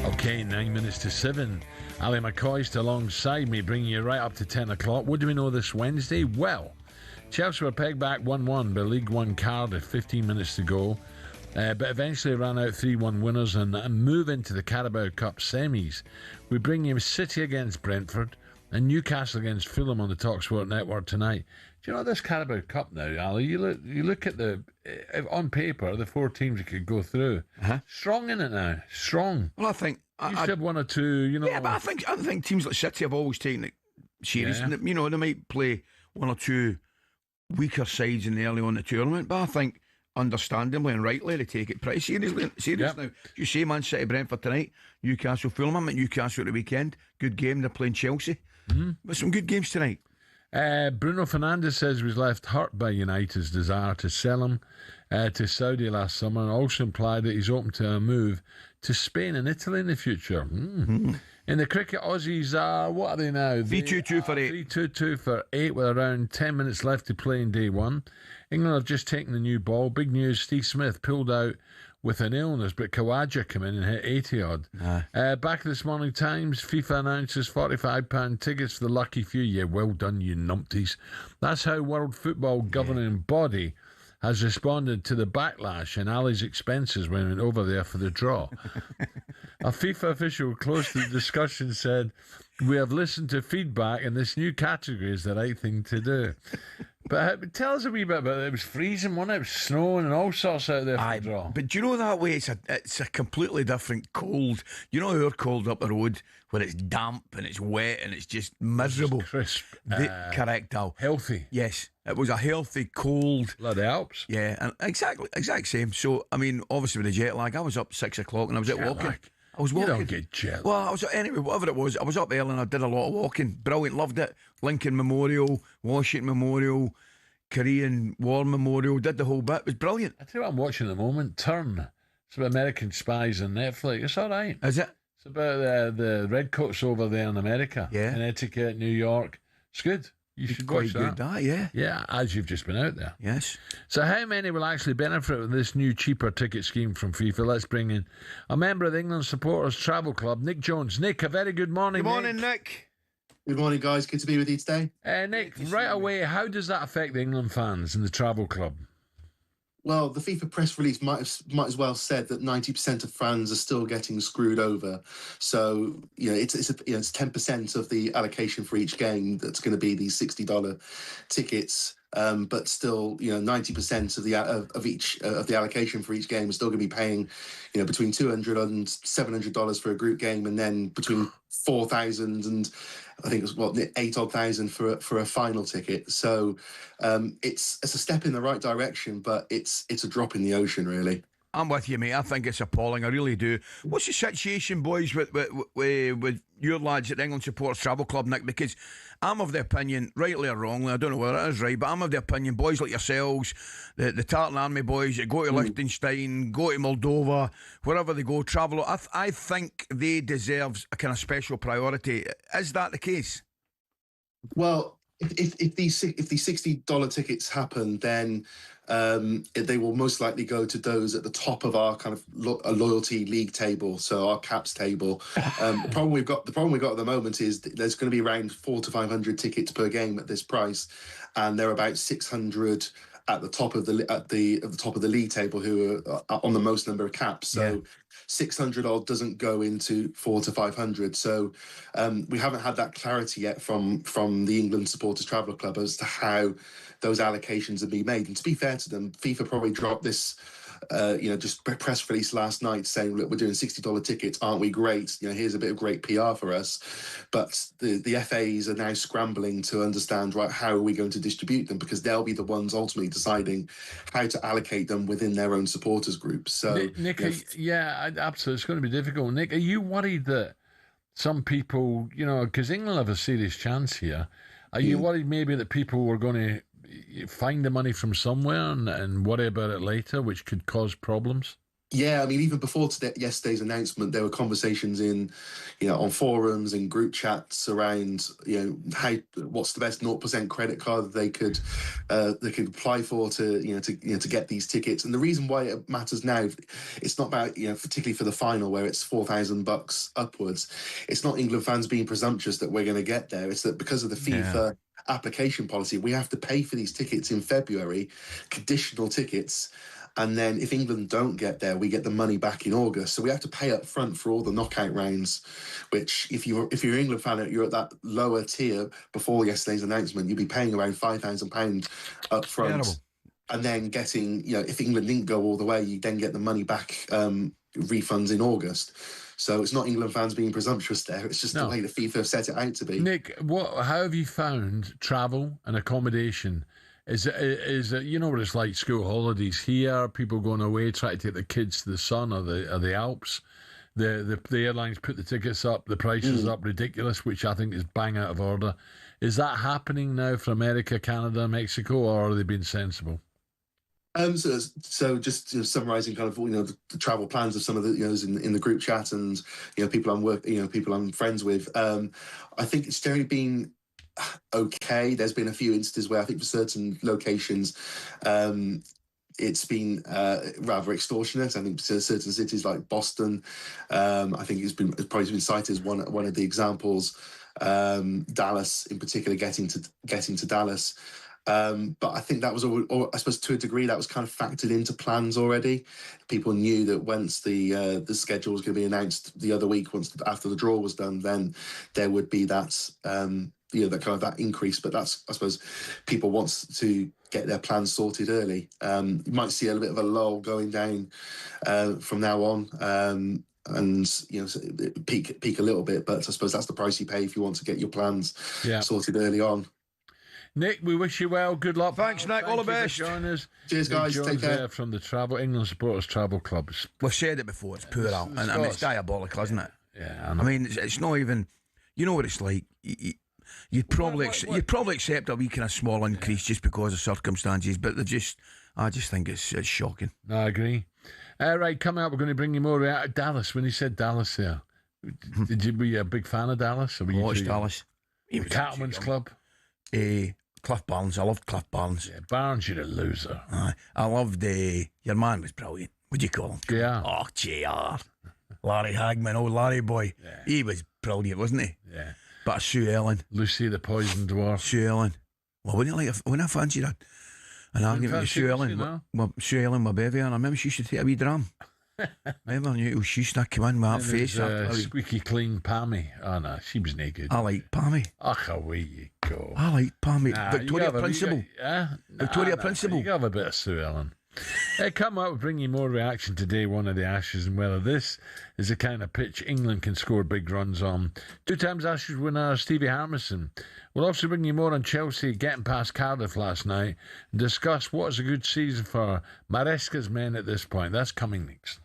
Okay, 9 minutes to 7. Ally McCoist alongside me, bringing you right up to 10 o'clock. What do we know this Wednesday? Well, Chelsea were pegged back 1-1 by League One Cardiff, 15 minutes to go. But eventually ran out 3-1 winners and move into the Carabao Cup semis. We bring you City against Brentford and Newcastle against Fulham on the talkSPORT network tonight. Do you know this Carabao Cup now, Ali? You look at on paper, the 4 teams that could go through. Strong in it now. Strong. Well, I think you should have 1 or 2, you know. Yeah, but I think teams like City have always taken it serious. Yeah. You know, they might play 1 or 2 weaker sides in the early on in the tournament, but I think understandably and rightly they take it pretty seriously now. You say Man City Brentford tonight, Newcastle Fulham. I'm at Newcastle at the weekend. Good game. They're playing Chelsea. But some good games tonight. Bruno Fernandes says he was left hurt by United's desire to sell him to Saudi last summer, and also implied that he's open to a move to Spain and Italy in the future. In the cricket, Aussies are, what are they now? 3-2-2 for 8. 3-2-2 for 8 with around 10 minutes left to play in day 1. England have just taken the new ball. Big news, Steve Smith pulled out with an illness, but Khawaja came in and hit 80-odd. Back at this morning Times, FIFA announces £45 tickets for the lucky few. Yeah, well done, you numpties. That's how World Football governing body has responded to the backlash and Ali's expenses when he went over there for the draw. A FIFA official close to the discussion said, "We have listened to feedback and this new category is the right thing to do." But tell us a wee bit about it. It was freezing, wasn't it? It was snowing and all sorts out there for the draw. But do you know that way? It's a completely different cold. You know our cold up the road where it's damp and it's wet and it's just miserable. It's crisp. Correct, Al. Healthy. Yes, it was a healthy cold. Like the Alps. Yeah, and exact same. So I mean, obviously with the jet lag, I was up 6 o'clock and I was out walking. I was walking. You don't get jet lag. Well, I was anyway. Whatever it was, I was up early and I did a lot of walking. Brilliant, loved it. Lincoln Memorial, Washington Memorial, Korean War Memorial. Did the whole bit. It was brilliant. I tell you what I'm watching at the moment. Turn. It's about American spies on Netflix. It's all right. Is it? It's about the redcoats over there in America. Yeah. Connecticut, New York. It's good. You should watch quite that. good, yeah. Yeah, as you've just been out there. Yes. So how many will actually benefit from this new cheaper ticket scheme from FIFA? Let's bring in a member of the England Supporters Travel Club, Nick Jones. Nick, a very good morning. Good morning, Nick. Good morning, guys. Good to be with you today. Nick, right away, how does that affect the England fans and the Travel Club? Well, the FIFA press release might as well said that 90% of fans are still getting screwed over. So it's 10% of the allocation for each game that's going to be these $60 tickets. But still, 90% of the allocation for each game is still going to be paying, between $200 and $700 for a group game, and then between $4,000 and I think it was 8,000 for a final ticket. So it's a step in the right direction, but it's a drop in the ocean, really. I'm with you, mate. I think it's appalling. I really do. What's the situation, boys, with your lads at the England Supporters Travel Club, Nick? Because I'm of the opinion, rightly or wrongly, I don't know whether it is right, but I'm of the opinion, boys like yourselves, the Tartan Army boys that go to Liechtenstein, go to Moldova, wherever they go, travel. I think they deserve a kind of special priority. Is that the case? Well, if these $60 tickets happen, then they will most likely go to those at the top of our kind of loyalty league table, so our caps table. The problem we've got at the moment is there's going to be around 400 to 500 tickets per game at this price, and there are about 600 at the top of the league table who are on the most number of caps. So 600 odd doesn't go into 400 to 500. So we haven't had that clarity yet from the England Supporters Traveller Club as to how those allocations have been made. And to be fair to them, FIFA probably dropped this just press release last night saying, look, we're doing $60 tickets, aren't we great? Here's a bit of great PR for us. But the FAs are now scrambling to understand, right, how are we going to distribute them? Because they'll be the ones ultimately deciding how to allocate them within their own supporters groups. So, Nick, absolutely, it's going to be difficult. Nick, are you worried that some people, because England have a serious chance here, are you worried maybe that people were going to find the money from somewhere and worry about it later, which could cause problems? Yeah, I mean, even before yesterday's announcement, there were conversations on forums and group chats around, what's the best 0% credit card they could apply for to get these tickets. And the reason why it matters now, it's not about, particularly for the final where it's $4,000 upwards. It's not England fans being presumptuous that we're going to get there. It's that because of the FIFA application policy, we have to pay for these tickets in February, conditional tickets. And then if England don't get there, we get the money back in August. So we have to pay up front for all the knockout rounds, which if you're an England fan, you're at that lower tier before yesterday's announcement, you'd be paying around £5,000 up front. Terrible. And then getting, if England didn't go all the way, you then get the money back, refunds in August. So it's not England fans being presumptuous there. It's just the way that FIFA have set it out to be. Nick, how have you found travel and accommodation? Is it what it's like, school holidays here, people going away, trying to take the kids to the sun or the Alps. The airlines put the tickets up, the prices up ridiculous, which I think is bang out of order. Is that happening now for America, Canada, Mexico, or are they being sensible? So just summarising kind of the travel plans of some of the in the group chat and people I'm friends with. I think it's generally been okay. There's been a few instances where I think for certain locations it's been rather extortionate. I think certain cities like Boston, I think it's probably been cited as one of the examples. Dallas in particular, getting to Dallas. But I think that was, I suppose, to a degree, that was kind of factored into plans already. People knew that once the schedule was going to be announced the other week, after the draw was done, then there would be that that increase. But that's, I suppose, people want to get their plans sorted early. You might see a little bit of a lull going down from now on. And peak a little bit, but I suppose that's the price you pay if you want to get your plans sorted early on. Nick, we wish you well. Good luck. Thanks, Nick. All the best. Join us. Cheers, guys. Take care. From the England Supporters Travel Club. We've said it before. It's poor out, and it's diabolical, isn't it? Yeah. I mean, it's not even. You know what it's like. You'd probably accept a wee kind of small increase just because of circumstances, but I just think it's shocking. No, I agree. Right, coming up, we're going to bring you more out of Dallas. When you said Dallas there, did you be a big fan of Dallas? Or watched Dallas. Cattleman's Club? Cliff Barnes. I loved Cliff Barnes. Yeah, Barnes, you're a loser. I loved your man was brilliant. What'd you call him? JR. Oh, JR. Larry Hagman, old Larry boy. Yeah. He was brilliant, wasn't he? Yeah. But Sue Ellen. Lucy the Poison Dwarf. Sue Ellen. Well, when I fancied an argument with Sue Ellen. Sue Ellen, my baby, and I remember she used to take a wee dram. Remember, she used to come in with that face. Squeaky clean Pammy. Oh, no, she was naked. I like Pammy. Away you go. I like Pammy. Victoria Principal. Victoria Principal. You got a bit of Sue Ellen. Come up, bring you more reaction to day one of the Ashes and whether this is the kind of pitch England can score big runs on. 2 times Ashes winner Stevie Harmison. We'll also bring you more on Chelsea getting past Cardiff last night and discuss what is a good season for Maresca's men at this point. That's coming next.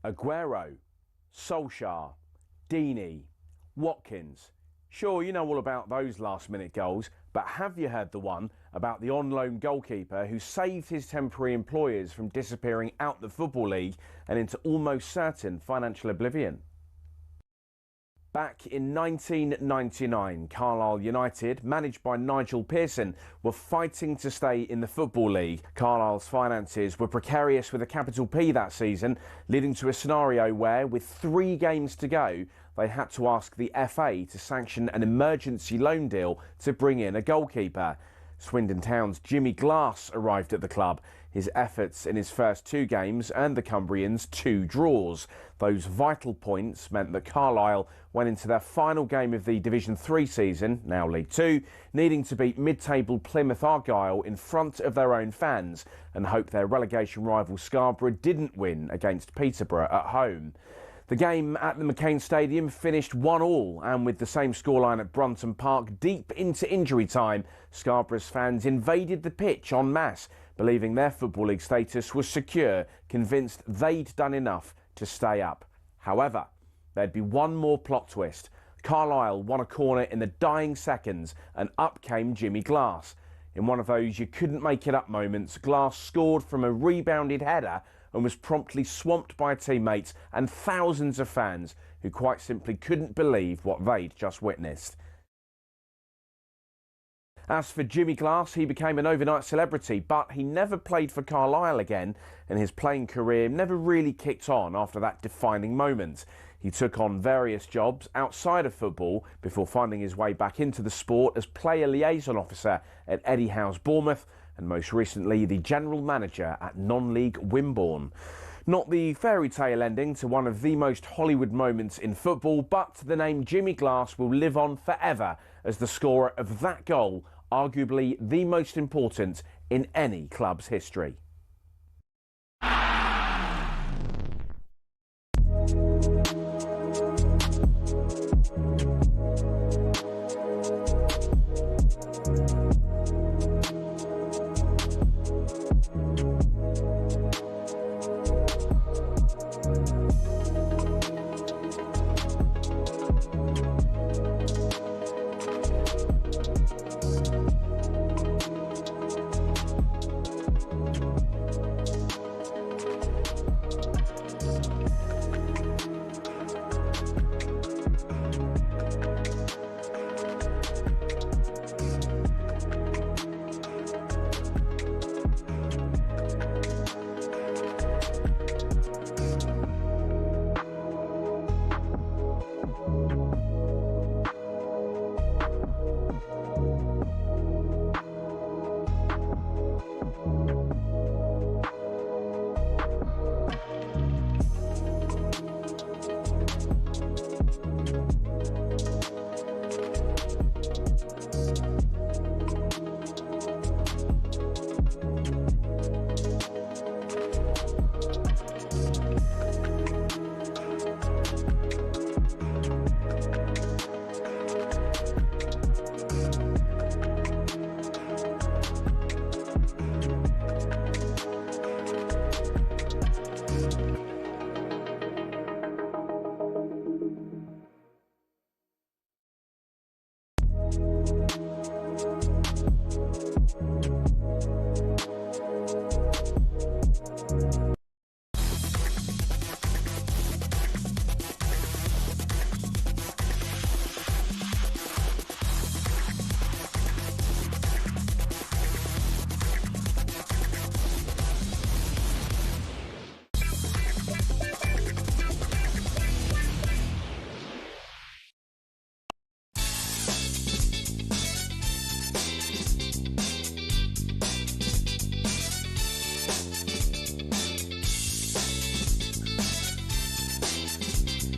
Aguero, Solskjaer, Deeney, Watkins. Sure, you know all about those last-minute goals, but have you heard the one about the on-loan goalkeeper who saved his temporary employers from disappearing out the Football League and into almost certain financial oblivion? Back in 1999, Carlisle United, managed by Nigel Pearson, were fighting to stay in the Football League. Carlisle's finances were precarious with a capital P that season, leading to a scenario where, with 3 games to go, they had to ask the FA to sanction an emergency loan deal to bring in a goalkeeper. Swindon Town's Jimmy Glass arrived at the club. His efforts in his first 2 games earned the Cumbrians 2 draws. Those vital points meant that Carlisle went into their final game of the Division 3 season, now League 2, needing to beat mid-table Plymouth Argyle in front of their own fans and hope their relegation rival Scarborough didn't win against Peterborough at home. The game at the McCain Stadium finished 1-1, and with the same scoreline at Brunton Park deep into injury time, Scarborough's fans invaded the pitch en masse, believing their Football League status was secure, convinced they'd done enough to stay up. However, there'd be one more plot twist. Carlisle won a corner in the dying seconds, and up came Jimmy Glass. In one of those you couldn't make it up moments, Glass scored from a rebounded header and was promptly swamped by teammates and thousands of fans who quite simply couldn't believe what they'd just witnessed. As for Jimmy Glass, he became an overnight celebrity, but he never played for Carlisle again, and his playing career never really kicked on after that defining moment. He took on various jobs outside of football before finding his way back into the sport as player liaison officer at Eddie Howe's Bournemouth, and most recently the general manager at non-league Wimborne. Not the fairy tale ending to one of the most Hollywood moments in football, but the name Jimmy Glass will live on forever as the scorer of that goal arguably the most important in any club's history.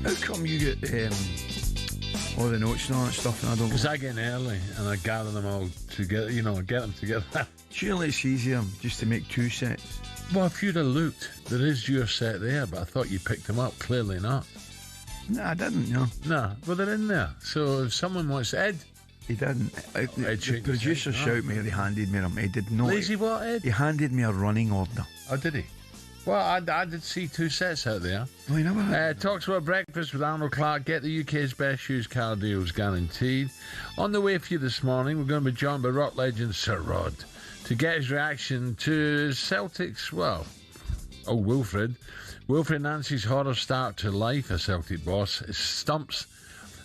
How come you get all the notes and all that stuff and I don't? Because I get in early and I gather them all together, get them together. Surely it's easier just to make 2 sets. Well, if you'd have looked, there is your set there, but I thought you picked them up. Clearly not. No, I didn't, no. No, well, they're in there. So if someone wants Ed... He didn't. The producer shouted me, he handed me them. He did not. Lazy what, Ed? He handed me a running order. Oh, did he? Well, I did see 2 sets out there. Oh, you never Talks about breakfast with Arnold Clark. Get the UK's best used car deals guaranteed. On the way for you this morning, we're going to be joined by rock legend Sir Rod to get his reaction to Celtic's, Wilfred. Wilfred Nancy's horror start to life, a Celtic boss, stumps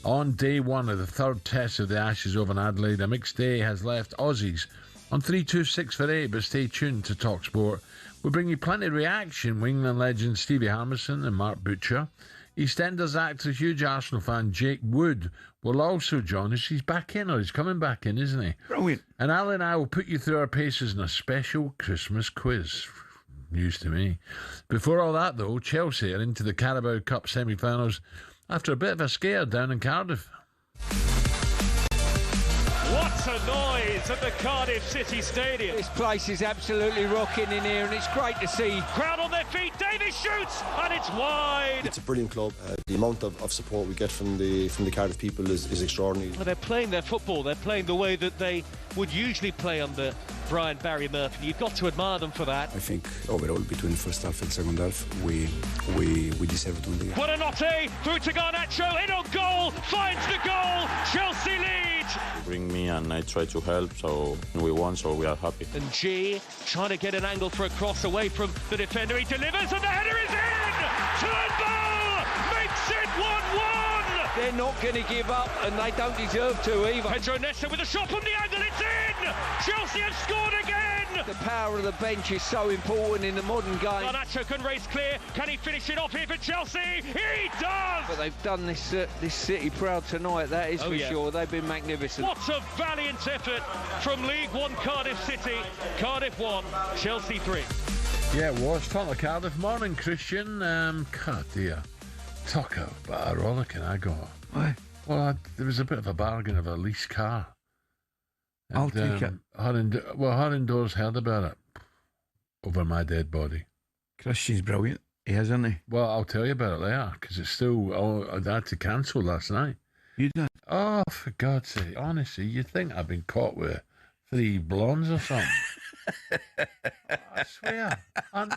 on day 1 of the 3rd test of the Ashes over in Adelaide. A mixed day has left Aussies on 3-2-6 for 8, but stay tuned to talkSPORT. We'll bring you plenty of reaction with England legends Stevie Harmison and Mark Butcher. EastEnders actor, huge Arsenal fan Jake Wood will also join us. He's back in, or he's coming back in, isn't he? Brilliant. And Alan and I will put you through our paces in a special Christmas quiz. News to me. Before all that, though, Chelsea are into the Carabao Cup semi-finals after a bit of a scare down in Cardiff. What a noise at the Cardiff City Stadium. This place is absolutely rocking in here and it's great to see. Crowd on their feet, Davies shoots and it's wide. It's a brilliant club. The amount of support we get from the Cardiff people is extraordinary. Well, they're playing their football, they're playing the way that they would usually play under Brian Barry Murphy. You've got to admire them for that. I think overall between the first half and second half we deserve to win. Buonanotte through to Garnacho, in on goal, finds the goal, Chelsea lead. They bring me and I try to help, so we won, so we are happy. And G trying to get an angle for a cross away from the defender, he delivers and the header is in! Turnbull makes it 1-1! They're not going to give up and they don't deserve to either. Pedro Neto with a shot from the angle, it's in! Chelsea have scored again! The power of the bench is so important in the modern game. Garnacho can race clear, can he finish it off here for Chelsea? He does! But they've done this city proud tonight, that is for sure. They've been magnificent. What a valiant effort from League One Cardiff City. Cardiff 1, Chelsea 3. Yeah, it was. Talk of Cardiff. Morning, Christian. God, dear. Talk about a rollicking I got. Why? Well, there was a bit of a bargain of a lease car. I'll take it. Harrendoor's heard about it over my dead body. Christian's brilliant. He is, isn't he? Well, I'll tell you about it later, because it's still... I had to cancel last night. You did? Oh, for God's sake. Honestly, you think I've been caught with 3 blondes or something? I swear.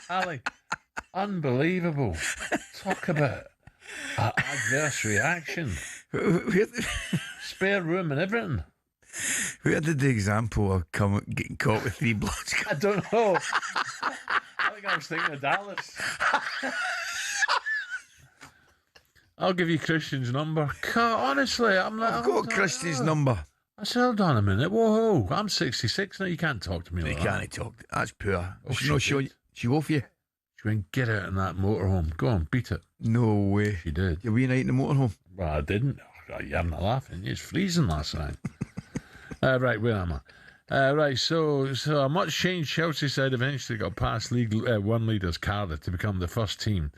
Ali, unbelievable. Talk about adverse reaction. Spare room and everything. Where did the example of getting caught with 3 blondes? I don't know. I think I was thinking of Dallas. I'll give you Christian's number. Honestly, I'm like... I've got Christian's number. I said, hold on a minute. Whoa, I'm 66 now. You can't talk to me like that. You can't talk. That's poor. She go for you. She went, get out in that motorhome. Go on, beat it. No way. She did. You were night in the motorhome? Well, I didn't. You're having a laughing. It's freezing last night. Right, where am I? Right, so a much changed Chelsea side eventually got past League One leaders Cardiff to become the first team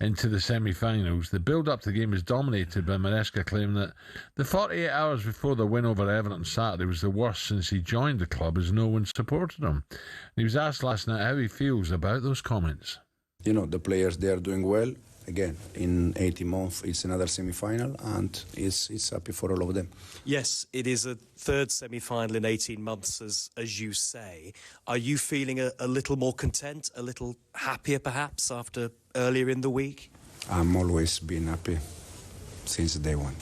into the semi-finals. The build-up to the game was dominated by Maresca claiming that the 48 hours before the win over Everton Saturday was the worst since he joined the club, as no one supported him. And he was asked last night how he feels about those comments. You know, the players, they are doing well. Again, in 18 months, it's another semi-final, and it's happy for all of them. Yes, it is a third semi-final in 18 months, as you say. Are you feeling a little more content, a little happier, perhaps, after earlier in the week? I'm always been happy since day one.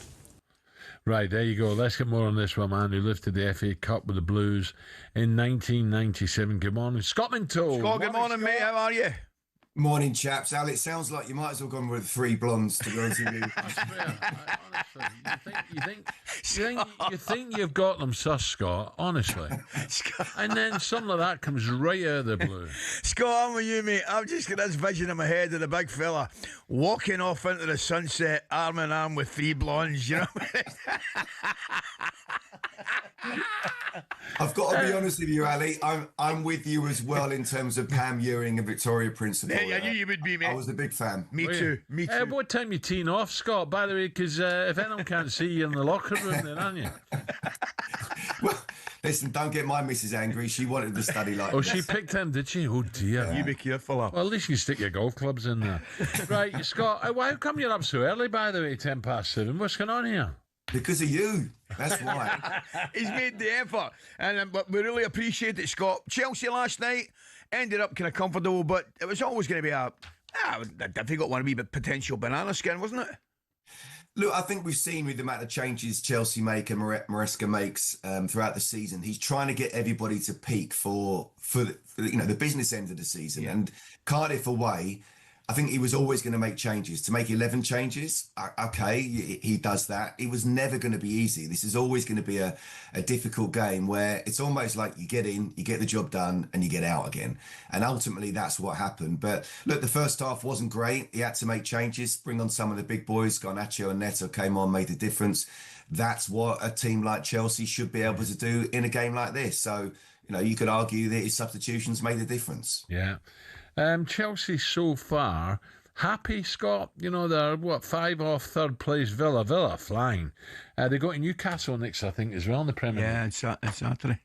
Right, there you go. Let's get more on this one, man, who lifted the FA Cup with the Blues in 1997. Good morning, Scott Minto. Scott, good morning, mate. How are you? Morning, chaps. Al, it sounds like you might as well gone with 3 blondes, to be honest with you. You think you've got them sus, Scott, honestly. And then something like that comes right out of the blue. Scott, I'm with you, mate. I've just got this vision in my head of the big fella walking off into the sunset, arm in arm with 3 blondes, you know what I mean? I've got to be honest with you, Ali. I'm with you as well in terms of Pam Ewing and Victoria Principal. Yeah, I knew you would be, mate. I was a big fan. Me too. What time you teeing off, Scott, by the way? Because if anyone can't see you in the locker room, then aren't you? Well, listen, don't get my missus angry. She wanted to study like Oh, this. she picked him, did she? Oh, dear. Yeah. You be careful. Well, at least you can stick your golf clubs in there. Right, Scott, how come you're up so early, by the way, 7:10? What's going on here? Because of you. That's why. He's made the effort, and but we really appreciate it, Scott. Chelsea last night ended up kind of comfortable, but it was always going to be a difficult one, a wee bit potential banana skin, wasn't it? Look, I think we've seen with the amount of changes Chelsea make and Maresca makes throughout the season, he's trying to get everybody to peak for the business end of the season. Yeah. And Cardiff away, I think he was always going to make changes. To make 11 changes, okay, he does that. It was never going to be easy. This is always going to be a difficult game where it's almost like you get in, you get the job done, and you get out again. And ultimately, that's what happened. But look, the first half wasn't great. He had to make changes, bring on some of the big boys. Garnacho and Neto came on, made a difference. That's what a team like Chelsea should be able to do in a game like this. So, you could argue that his substitutions made a difference. Yeah. Chelsea so far, happy, Scott? They're, 5 off third place Villa flying. They go to Newcastle next, I think, as well in the Premier League. Yeah, it's Saturday.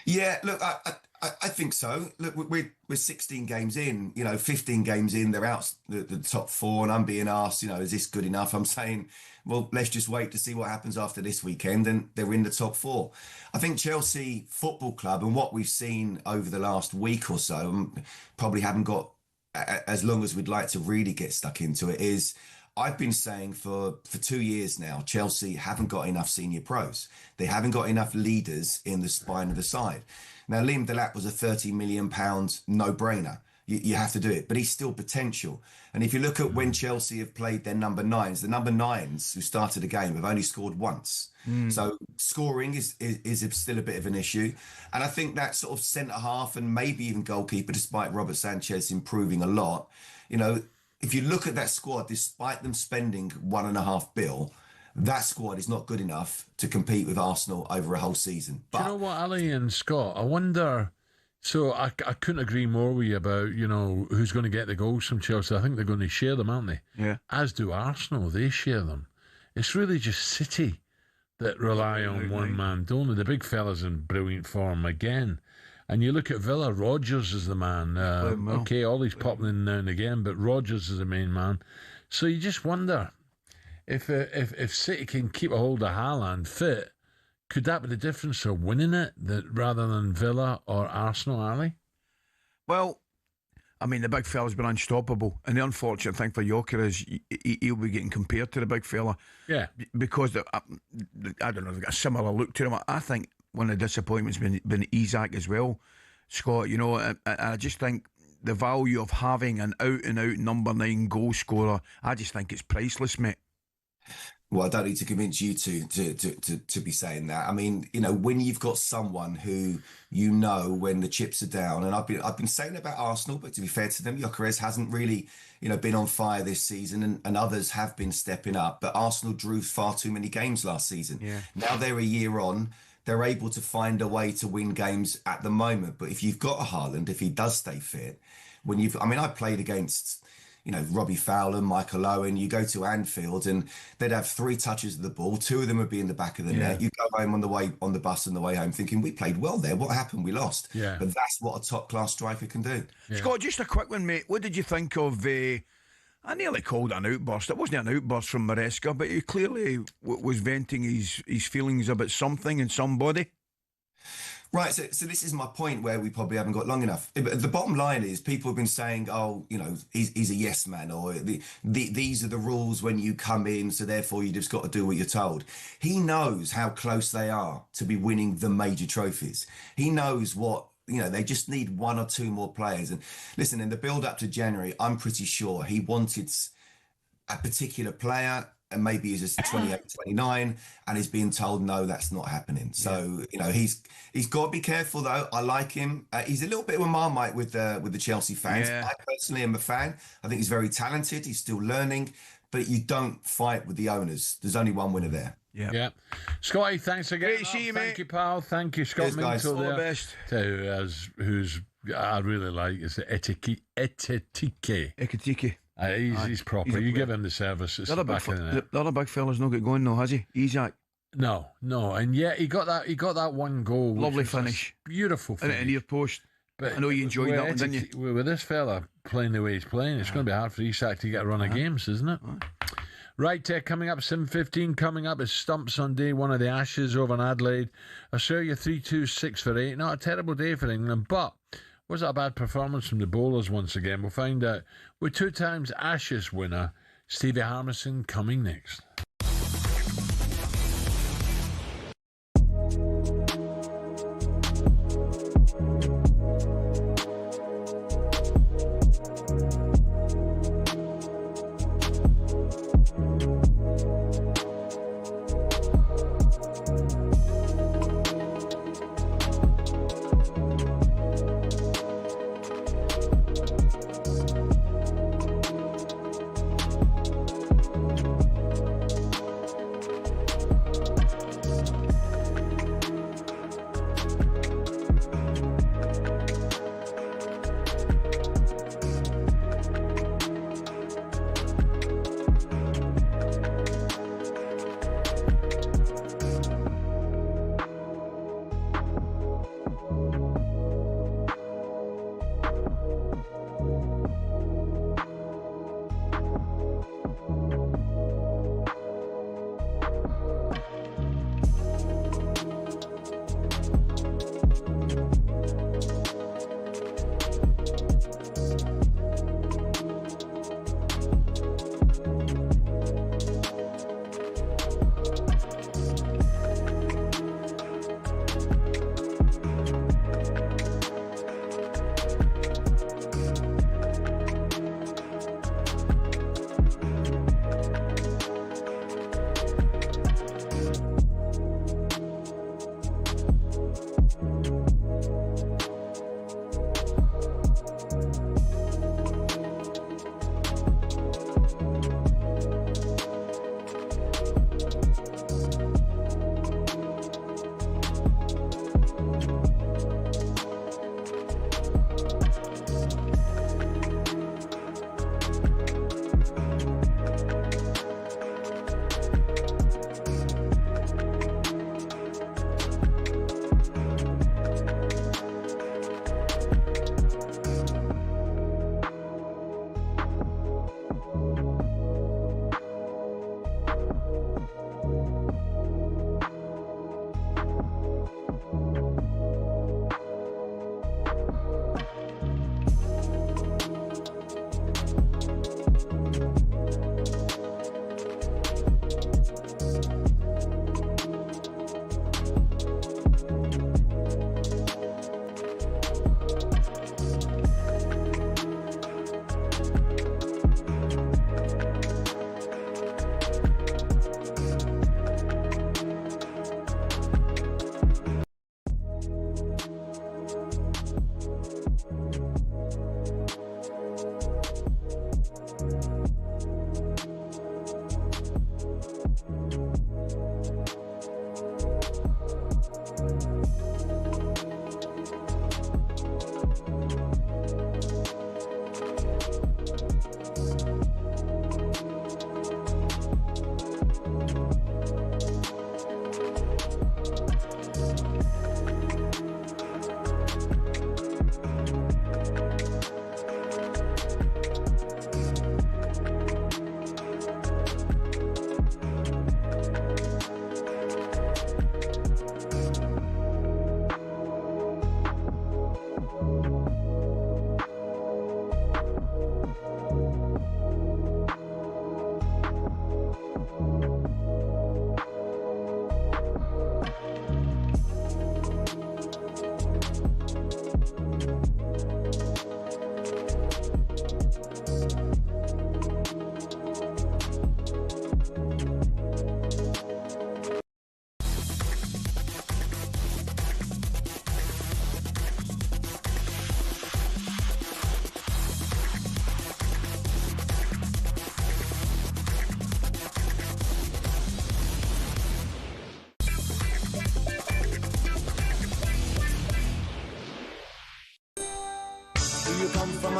Yeah, look, I think so. Look, we're 16 games in, 15 games in, they're out the top 4, and I'm being asked, is this good enough? I'm saying, well, let's just wait to see what happens after this weekend, and they're in the top 4. I think Chelsea Football Club and what we've seen over the last week or so, probably haven't got as long as we'd like to really get stuck into it, is I've been saying for 2 years now, Chelsea haven't got enough senior pros. They haven't got enough leaders in the spine of the side. Now, Liam Delap was a £30 million no-brainer. You have to do it, but he's still potential. And if you look at when Chelsea have played their number 9s, the number 9s who started the game have only scored once. So scoring is still a bit of an issue. And I think that sort of centre-half and maybe even goalkeeper, despite Robert Sanchez improving a lot, if you look at that squad, despite them spending $1.5 billion, that squad is not good enough to compete with Arsenal over a whole season. But do you know what, Ali and Scott? I wonder... So I couldn't agree more with you about, who's going to get the goals from Chelsea. I think they're going to share them, aren't they? Yeah. As do Arsenal. They share them. It's really just City that rely on one man, don't they? The big fella's in brilliant form again. And you look at Villa, Rodgers is the man. Okay, Ollie's popping in now and again, but Rodgers is the main man. So you just wonder if City can keep a hold of Haaland fit, could that be the difference of winning it rather than Villa or Arsenal, Ali? Well, I mean, the big fella's been unstoppable, and the unfortunate thing for Yoker is he'll be getting compared to the big fella. Yeah. Because, I don't know, they've got a similar look to him. I think one of the disappointments been Isak as well, Scott, you know, and I just think the value of having an out-and-out number 9 goal scorer, I just think it's priceless, mate. Well, I don't need to convince you to be saying that. I mean, you know, when you've got someone who you know when the chips are down, and I've been saying about Arsenal, but to be fair to them, Gyökeres hasn't really, you know, been on fire this season, and others have been stepping up. But Arsenal drew far too many games last season. Yeah. Now they're a year on. They're able to find a way to win games at the moment. But if you've got a Haaland, if he does stay fit, I played against, you know, Robbie Fowler, Michael Owen. You go to Anfield and they'd have 3 touches of the ball. 2 of them would be in the back of the net. You go home on the bus on the way home thinking, we played well there. What happened? We lost. Yeah. But that's what a top-class striker can do. Yeah. Scott, just a quick one, mate. What did you think of... I nearly called it an outburst. It wasn't an outburst from Maresca, but he clearly was venting his feelings about something and somebody. Right, so this is my point where we probably haven't got long enough. But the bottom line is people have been saying, oh, you know, he's a yes man, or these are the rules when you come in, so therefore you just got to do what you're told. He knows how close they are to be winning the major trophies. He knows what, you know, they just need 1 or 2 more players. And listen, in the build up to January, I'm pretty sure he wanted a particular player, and maybe he's just 28, 29, and he's being told, no, that's not happening. So, you know, he's got to be careful, though. I like him. He's a little bit of a Marmite with the Chelsea fans. Yeah. I personally am a fan. I think he's very talented. He's still learning, but you don't fight with the owners. There's only one winner there. Yeah. Scotty, thanks again. Great to see you, mate. Thank you, pal. Thank you, Scott. Cheers, guys. All the best. Who's I really like is the Ekitike. He's proper. You give him the service. It's the other big fella's not got going though, has he? Isak. No, and yet he got that one goal. Lovely finish. Beautiful finish. In an near post. But I know you enjoyed that one, didn't you? With this fella playing the way he's playing, it's going to be hard for Isak to get a run of games, isn't it? Right, coming up, 7:15, coming up is Stump Sunday, one of the Ashes over in Adelaide. Australia 3-2-6 for 8. Not a terrible day for England, but was it a bad performance from the bowlers once again? We'll find out with 2 times Ashes winner Stevie Harmison coming next.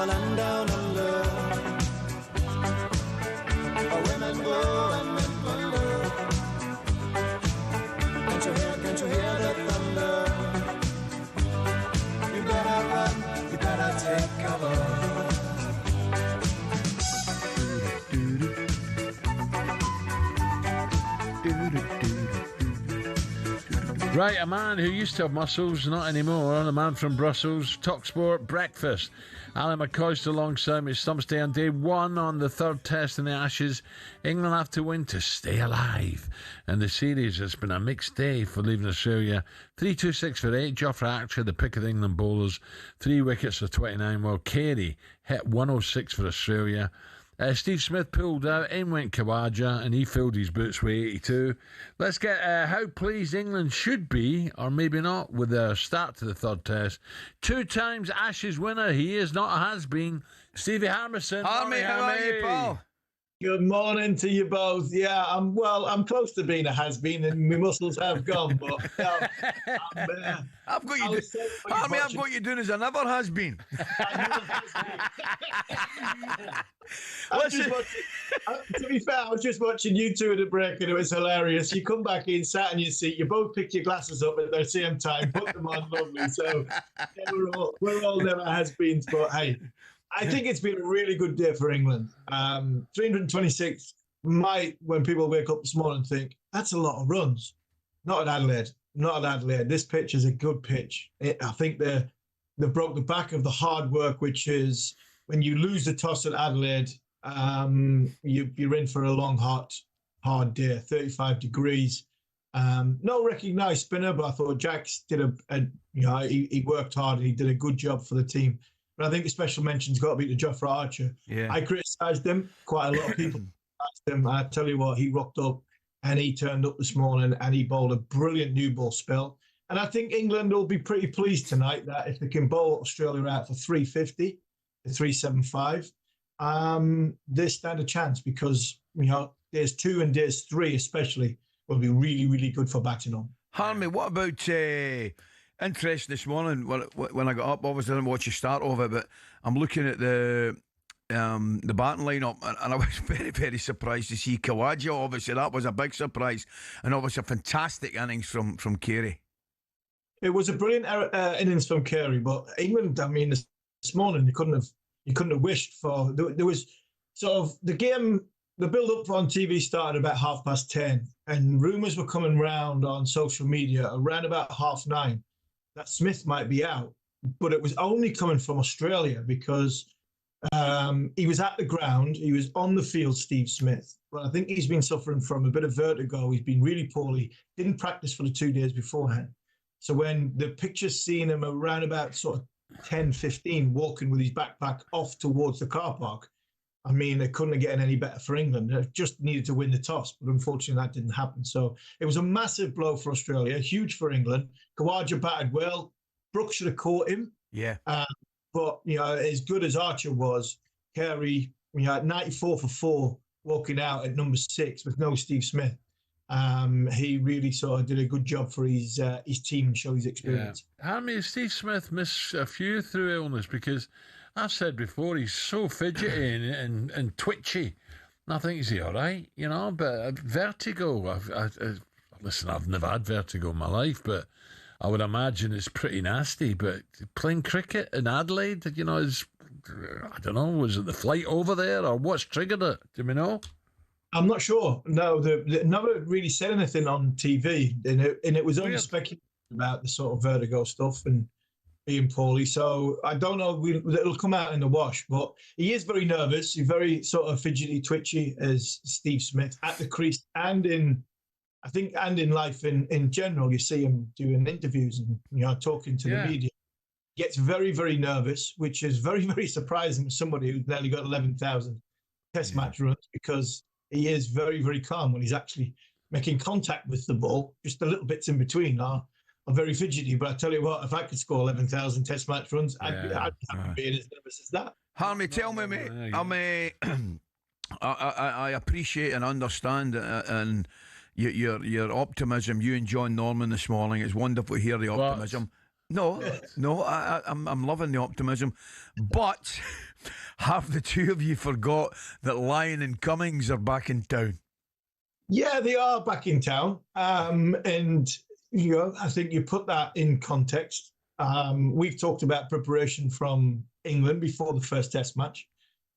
a land down under. Women go and men wonder. Can't you hear the thunder? You better run, you better take cover. Right, a man who used to have muscles, not anymore. The man from Brussels, talkSPORT breakfast. Alan McCoist alongside me. Stumps Day on day one on the third test in the Ashes. England have to win to stay alive. And the series has been a mixed day for leaving Australia. 3-2-6 for 8. Jofra Archer, the pick of the England bowlers. 3 wickets for 29. While Carey hit 106 for Australia. Steve Smith pulled out, in went Khawaja, and he filled his boots with 82. Let's get how pleased England should be, or maybe not, with their start to the third test. 2 times Ashes winner, he is not a has-been. Stevie Harmison. Harmy, how are you, Paul? Good morning to you both. Yeah, I'm close to being a has-been, and my muscles have gone. But I've got you. Harmy, I've got you doing as I never has been. To be fair, I was just watching you two at the break, and it was hilarious. You come back in, sat in your seat, you both pick your glasses up at the same time, put them on, lovely. So yeah, we're all never has-beens, but hey. I think it's been a really good day for England. 326 might, when people wake up this morning, think, that's a lot of runs. Not at Adelaide. Not at Adelaide. This pitch is a good pitch. I think they broke the back of the hard work, which is when you lose the toss at Adelaide, you're in for a long, hard day, 35 degrees. No recognised spinner, but I thought Jax did he worked hard and he did a good job for the team. But I think a special mention's got to be to Jofra Archer. Yeah. I criticised him. Quite a lot of people criticised him. I tell you what, he rocked up and he turned up this morning and he bowled a brilliant new ball spell. And I think England will be pretty pleased tonight that if they can bowl Australia out for 350 to 375, they stand a chance because, days 2 and days 3 especially will be really, really good for batting on. Harmy, what about... interest this morning when I got up. Obviously, I didn't watch you start of it, but I'm looking at the batting lineup, and I was very, very surprised to see Khawaja. Obviously, that was a big surprise, and obviously a fantastic innings from Carey. It was a brilliant innings from Carey, but England, this morning you couldn't have wished for. There was sort of the game. The build-up on TV started about 10:30, and rumours were coming round on social media around about 9:30. That Smith might be out, but it was only coming from Australia because he was at the ground, he was on the field, Steve Smith. But I think he's been suffering from a bit of vertigo. He's been really poorly, didn't practice for the 2 days beforehand. So when the picture's seen him around about sort of 10:15 walking with his backpack off towards the car park, they couldn't have gotten any better for England. They just needed to win the toss, but unfortunately that didn't happen. So it was a massive blow for Australia, huge for England. Khawaja batted well. Brooks should have caught him. Yeah. But, as good as Archer was, Carey, 94 for 4, walking out at number 6 with no Steve Smith. He really sort of did a good job for his team and show his experience. Yeah. How many Steve Smith missed a few through illness? Because I've said before, he's so fidgety and twitchy. And I think, is he all right? But vertigo. Listen, I've never had vertigo in my life, but I would imagine it's pretty nasty. But playing cricket in Adelaide, I don't know, was it the flight over there or what's triggered it? Do we know? I'm not sure. No, they never really said anything on TV, and it was only speculated about the sort of vertigo stuff and being poorly. So I don't know. It'll come out in the wash, but he is very nervous. He's very sort of fidgety, twitchy as Steve Smith at the crease and in life in general. You see him doing interviews and talking to the media. He gets very, very nervous, which is very, very surprising for somebody who's nearly got 11,000 test match runs, because he is very, very calm when he's actually making contact with the ball. Just the little bits in between are very fidgety. But I tell you what, if I could score 11,000 test match runs, I'd be being as nervous as that. Harmy, tell me, mate, I appreciate and understand and your optimism. You and John Norman this morning. It's wonderful to hear the optimism. No. I'm loving the optimism, but have the two of you forgot that Lyon and Cummings are back in town? Yeah, they are back in town, and I think you put that in context. We've talked about preparation from England before the first Test match.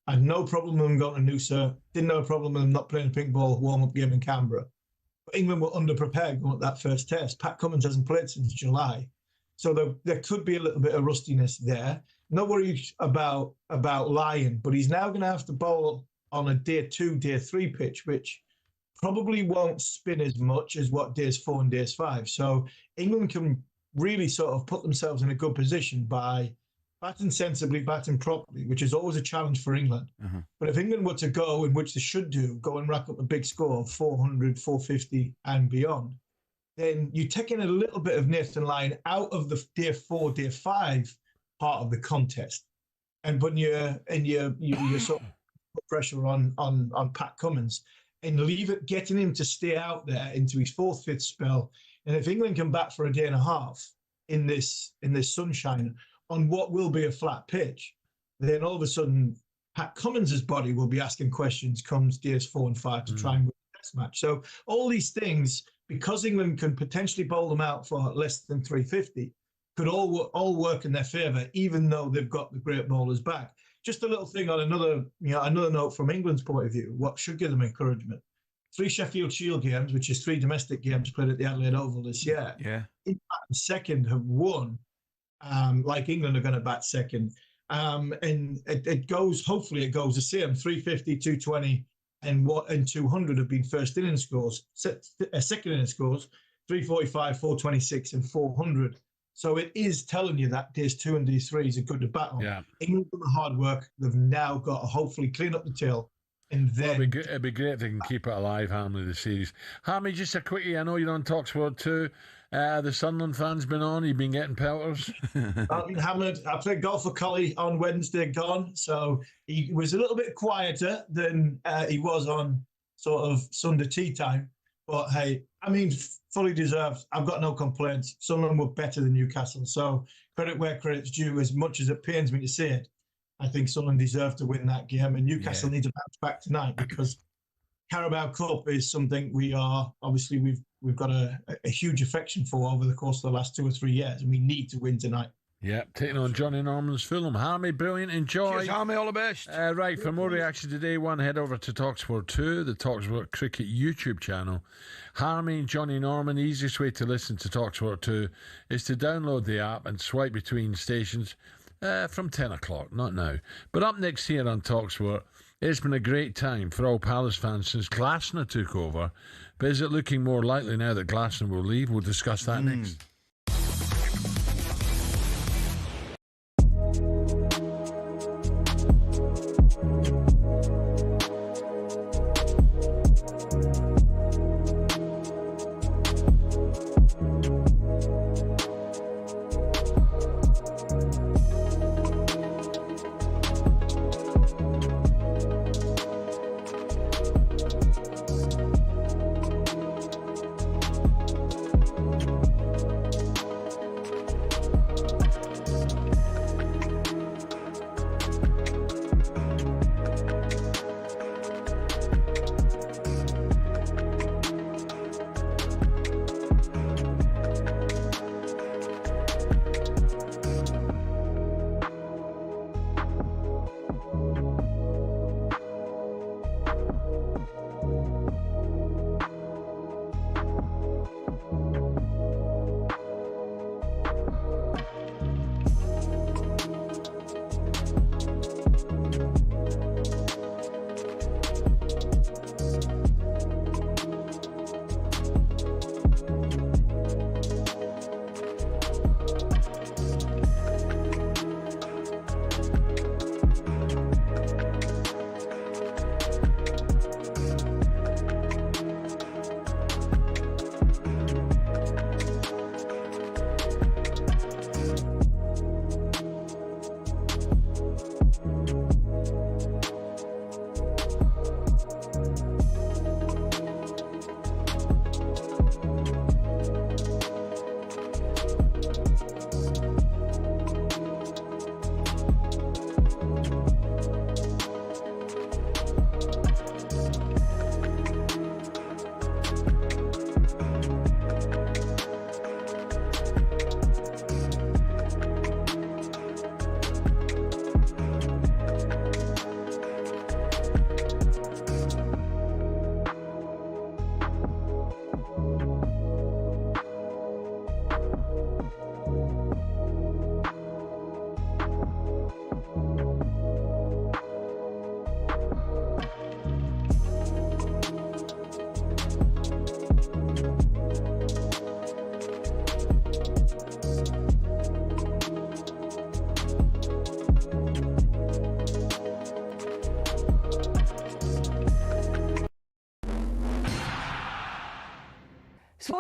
I had no problem with them going to Noosa. Didn't have a problem with them not playing a pink ball warm-up game in Canberra. But England were underprepared going at that first Test. Pat Cummins hasn't played since July. So there could be a little bit of rustiness there. No worries about Lyon, but he's now going to have to bowl on a Day 2, Day 3 pitch, which probably won't spin as much as what Days 4 and Days 5. So England can really sort of put themselves in a good position by batting sensibly, batting properly, which is always a challenge for England. But if England were to go, in which they should do, go and rack up a big score of 400, 450 and beyond, then you're taking a little bit of Nathan Lyon out of the Day 4, Day 5 part of the contest. And when you sort of put pressure on Pat Cummins and getting him to stay out there into his 4th, 5th spell. And if England can bat for a day and a half in this sunshine on what will be a flat pitch, then all of a sudden Pat Cummins' body will be asking questions comes Days 4 and 5 to try and win the Test match. So all these things, because England can potentially bowl them out for less than 350, could all work in their favour, even though they've got the great bowlers back. Just a little thing on another note from England's point of view, what should give them encouragement. 3 Sheffield Shield games, which is 3 domestic games played at the Adelaide Oval this year. Yeah. In second have won, like England are going to bat second. And it goes, hopefully it goes the same. 350, 220 and 200 have been first inning scores. Second inning scores, 345, 426 and 400. So it is telling you that Days 2 and Days 3 is a good to bat on. Yeah. England done the hard work. They've now got to hopefully clean up the tail. And then it'd be great if they can keep it alive, Harmy, the series. Harmy, just a quickie. I know you're on talkSPORT too. The Sunderland fans been on. You've been getting pelters. I've been hammered. I played golf for Collie on Wednesday gone, so he was a little bit quieter than he was on sort of Sunday tea time. But hey, I mean, fully deserved. I've got no complaints. Sunderland were better than Newcastle, so credit where credit's due. As much as it pains me to say it, I think Sunderland deserved to win that game, and Newcastle need to bounce back tonight because Carabao Cup is something we've got a huge affection for over the course of the last 2 or 3 years, and we need to win tonight. Yeah, taking on Johnny Norman's Fulham. Harmy, brilliant. Enjoy. Cheers, Harmy. All the best. Right, for more reaction today, head over to talkSPORT 2, the talkSPORT Cricket YouTube channel. Harmy and Johnny Norman, the easiest way to listen to talkSPORT 2 is to download the app and swipe between stations from 10 o'clock, not now. But up next here on talkSPORT, it's been a great time for all Palace fans since Glasner took over. But is it looking more likely now that Glasner will leave? We'll discuss that next.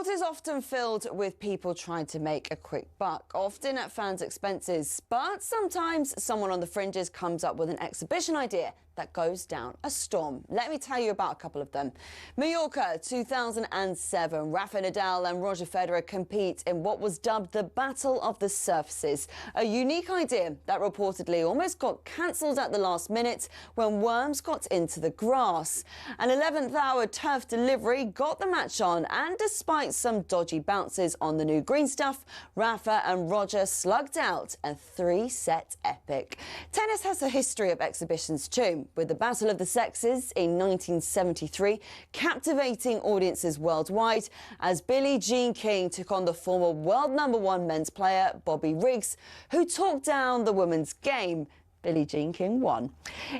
Sport is often filled with people trying to make a quick buck, often at fans' expenses. But sometimes someone on the fringes comes up with an exhibition idea that goes down a storm. Let me tell you about a couple of them. Mallorca 2007. Rafa Nadal and Roger Federer compete in what was dubbed the Battle of the Surfaces, a unique idea that reportedly almost got cancelled at the last minute when worms got into the grass. An 11th hour turf delivery got the match on, and despite some dodgy bounces on the new green stuff, Rafa and Roger slugged out a 3-set epic. Tennis has a history of exhibitions too, with the Battle of the Sexes in 1973 captivating audiences worldwide as Billie Jean King took on the former world #1 men's player Bobby Riggs, who talked down the women's game. Billie Jean King won.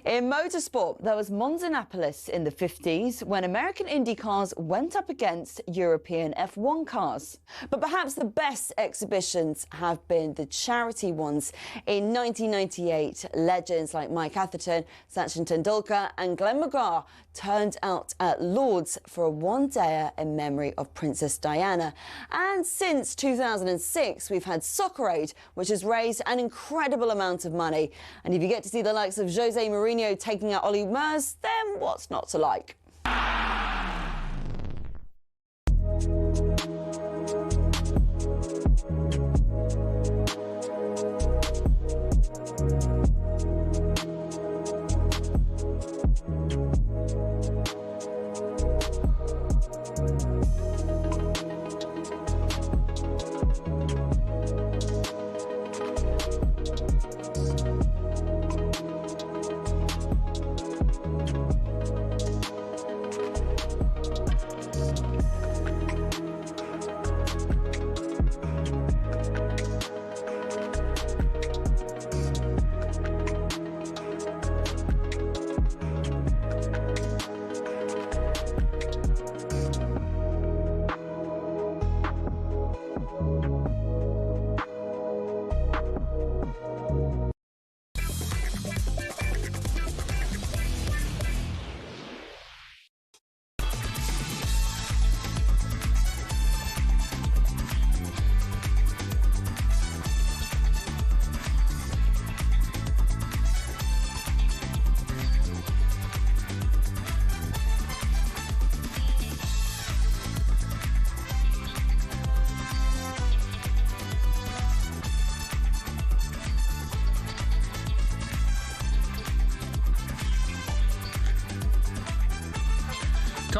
In motorsport, there was Monzanapolis in the 50s when American Indy cars went up against European F1 cars. But perhaps the best exhibitions have been the charity ones. In 1998, legends like Mike Atherton, Sachin Tendulkar and Glenn McGrath turned out at Lord's for a one-dayer in memory of Princess Diana. And since 2006, we've had Soccer Aid, which has raised an incredible amount of money. And if you get to see the likes of Jose Mourinho taking out Ollie Mers, then what's not to like?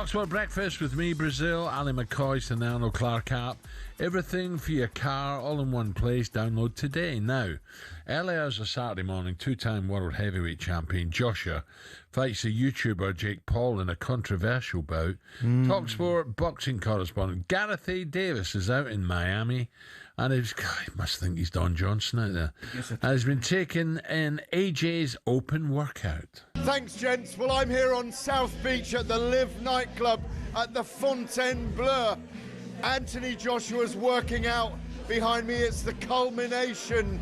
talkSPORT Breakfast with me, Brazil, Ally McCoist and the Arnold Clark app. Everything for your car, all in one place. Download today. Now, early hours of Saturday morning, two-time world heavyweight champion Joshua fights the YouTuber Jake Paul in a controversial bout. talkSPORT boxing correspondent Gareth A. Davis is out in Miami, and he must think he's Don Johnson out there. And has been taking in AJ's open workout. Thanks, gents. Well, I'm here on South Beach at the Live nightclub at the Fontainebleau. Anthony Joshua's working out behind me. It's the culmination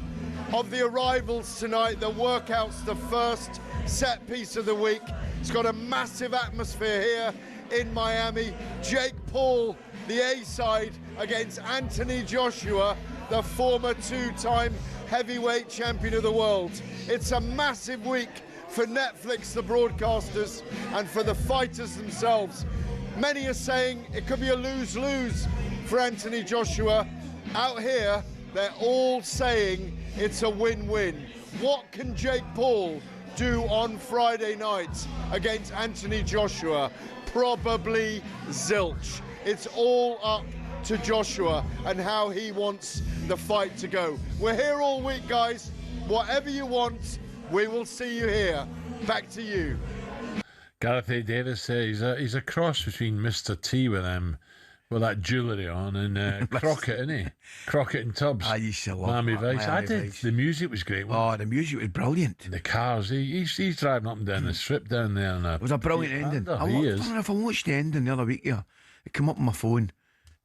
of the arrivals tonight. The workout's the first set piece of the week. It's got a massive atmosphere here in Miami. Jake Paul, the A-side, against Anthony Joshua, the former two-time heavyweight champion of the world. It's a massive week for Netflix, the broadcasters, and for the fighters themselves. Many are saying it could be a lose-lose for Anthony Joshua. Out here, they're all saying it's a win-win. What can Jake Paul do on Friday night against Anthony Joshua? Probably zilch. It's all up to Joshua and how he wants the fight to go. We're here all week, guys. Whatever you want, we will see you here. Back to you. Gareth A. Davis says he's a cross between Mr. T with that jewellery on and Crockett, isn't he? Crockett and Tubbs. I used to love Miami Miami Vice. I did. Vice. The music was great. Oh, the music was brilliant. The cars. He's driving up and down the strip down there. And It was a brilliant ending. If I watched the ending the other week here, it came up on my phone.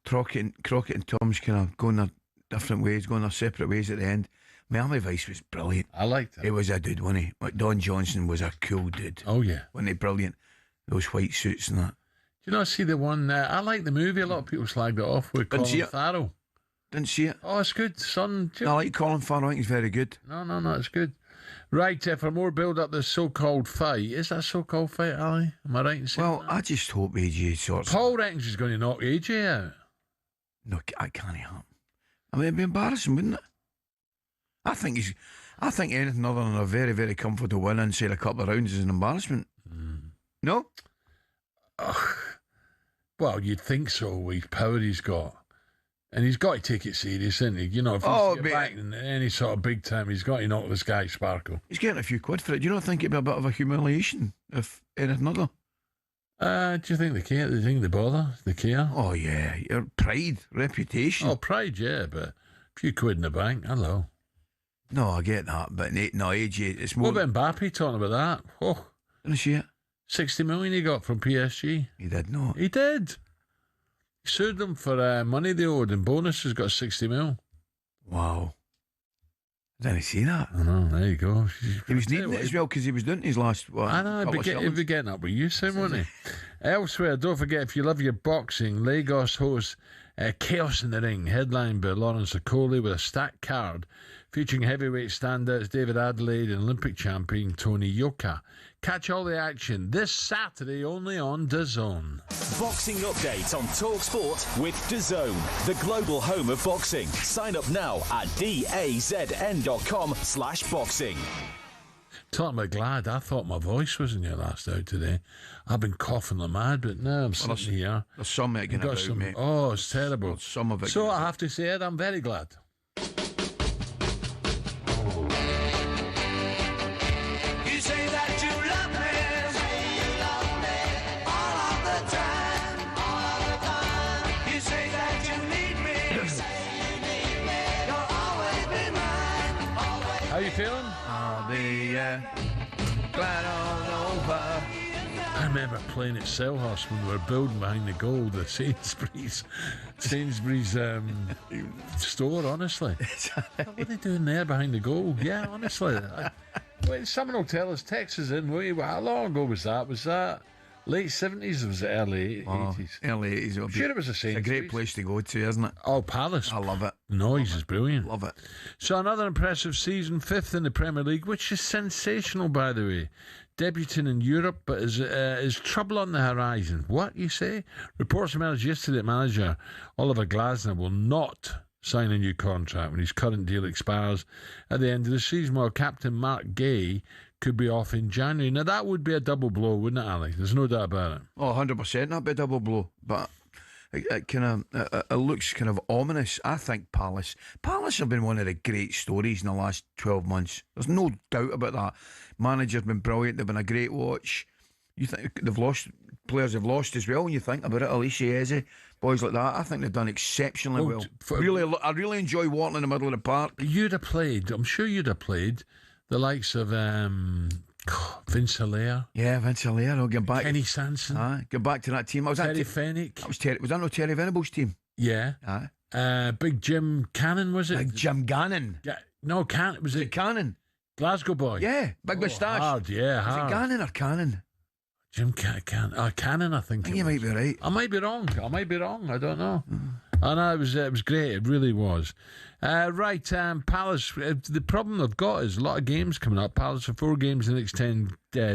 Crockett and Tom's kind of going their different ways, going their separate ways at the end. Miami Vice was brilliant. I liked it. He was a dude, wasn't he? Like Don Johnson was a cool dude. Oh, yeah. Wasn't he brilliant? Those white suits and that. you not see the one? I like the movie. A lot of people slagged it off with Didn't see Colin it. Farrell. Didn't see it. Oh, it's good, son. I like Colin Farrell. I think he's very good. No, it's good. Right, for more build up the so-called fight. Is that so-called fight, Ali? Am I right in saying that? I just hope AJ sorts. Paul reckons he's going to knock AJ out. No, I can't happen. I mean, it'd be embarrassing, wouldn't it? I think anything other than a very, very comfortable win inside a couple of rounds is an embarrassment. No? Well, you'd think so with power he's got. And he's got to take it serious, isn't he? You know, if he's to get back in any sort of big time, he's got to knock this guy sparkle. He's getting a few quid for it. Do you not think it'd be a bit of a humiliation if anything other? Do you think they care? Do you think they bother? They care? Oh, yeah. Your pride, reputation. Oh, pride, yeah, but a few quid in the bank, hello. No, I get that, but no, AJ, it's more... What about Mbappe talking about that? Oh. Didn't see it. 60 million he got from PSG. He did not. He did. He sued them for money they owed, and bonuses got 60 mil. Wow. Didn't see that. I know, there you go. He was needing it as well because he was doing his last. I know, he'd be getting up with you soon, wouldn't he? Elsewhere, don't forget, if you love your boxing, Lagos hosts Chaos in the Ring, headlined by Lawrence Okoli with a stacked card featuring heavyweight standouts David Adelaide and Olympic champion Tony Yoka. Catch all the action this Saturday only on DAZN. Boxing update on talkSPORT with DAZN, the global home of boxing. Sign up now at dazn.com/boxing. Talking about glad, I thought my voice was in your last out today. I've been coughing like mad, but now I'm sitting here. There's some of it getting about, mate. Oh, it's terrible. Some of it. So I have to say it, I'm very glad. How you feeling? I'll be glad all over. I remember playing at Selhurst when we were building behind the goal, the Sainsbury's store, honestly. What are they doing there behind the goal? Yeah, honestly. Someone will tell us, text us in, how long ago was that? Was that late 70s or was it early 80s? Early 80s. I'm sure it was a Sainsbury's. It's a great place to go to, isn't it? Oh, Palace. I love it. Noise is brilliant. Love it. So another impressive season, 5th in the Premier League, which is sensational, by the way. Debuting in Europe, but is trouble on the horizon. What, you say? Reports emerged yesterday that manager Oliver Glasner will not sign a new contract when his current deal expires at the end of the season, while captain Mark Gay could be off in January. Now, that would be a double blow, wouldn't it, Ali? There's no doubt about it. Oh, 100%, that'd be a double blow. But it looks kind of ominous. I think Palace have been one of the great stories in the last 12 months. There's no doubt about that. Manager's been brilliant. They've been a great watch. You think players have lost as well when you think about it. Alicia Eze, boys like that. I think they've done exceptionally well. I really enjoy walking in the middle of the park. I'm sure you'd have played the likes of Vince Hilaire. Yeah, Vince Hilaire. I'll get back. Kenny Sanson. Get back to that team. Terry Fenwick. Was that no Terry Venable's team? Yeah. Big Jim Cannon, was it? Big Jim Gannon. No, Cannon. Was it Cannon? Glasgow boy. Yeah, big moustache. Hard, yeah, hard. Is it Gannon or Cannon? Jim Cannon, I think you might be right. I might be wrong. I don't know. I know it was great. It really was. Right, Palace. The problem they've got is a lot of games coming up. Palace have 4 games in the next 10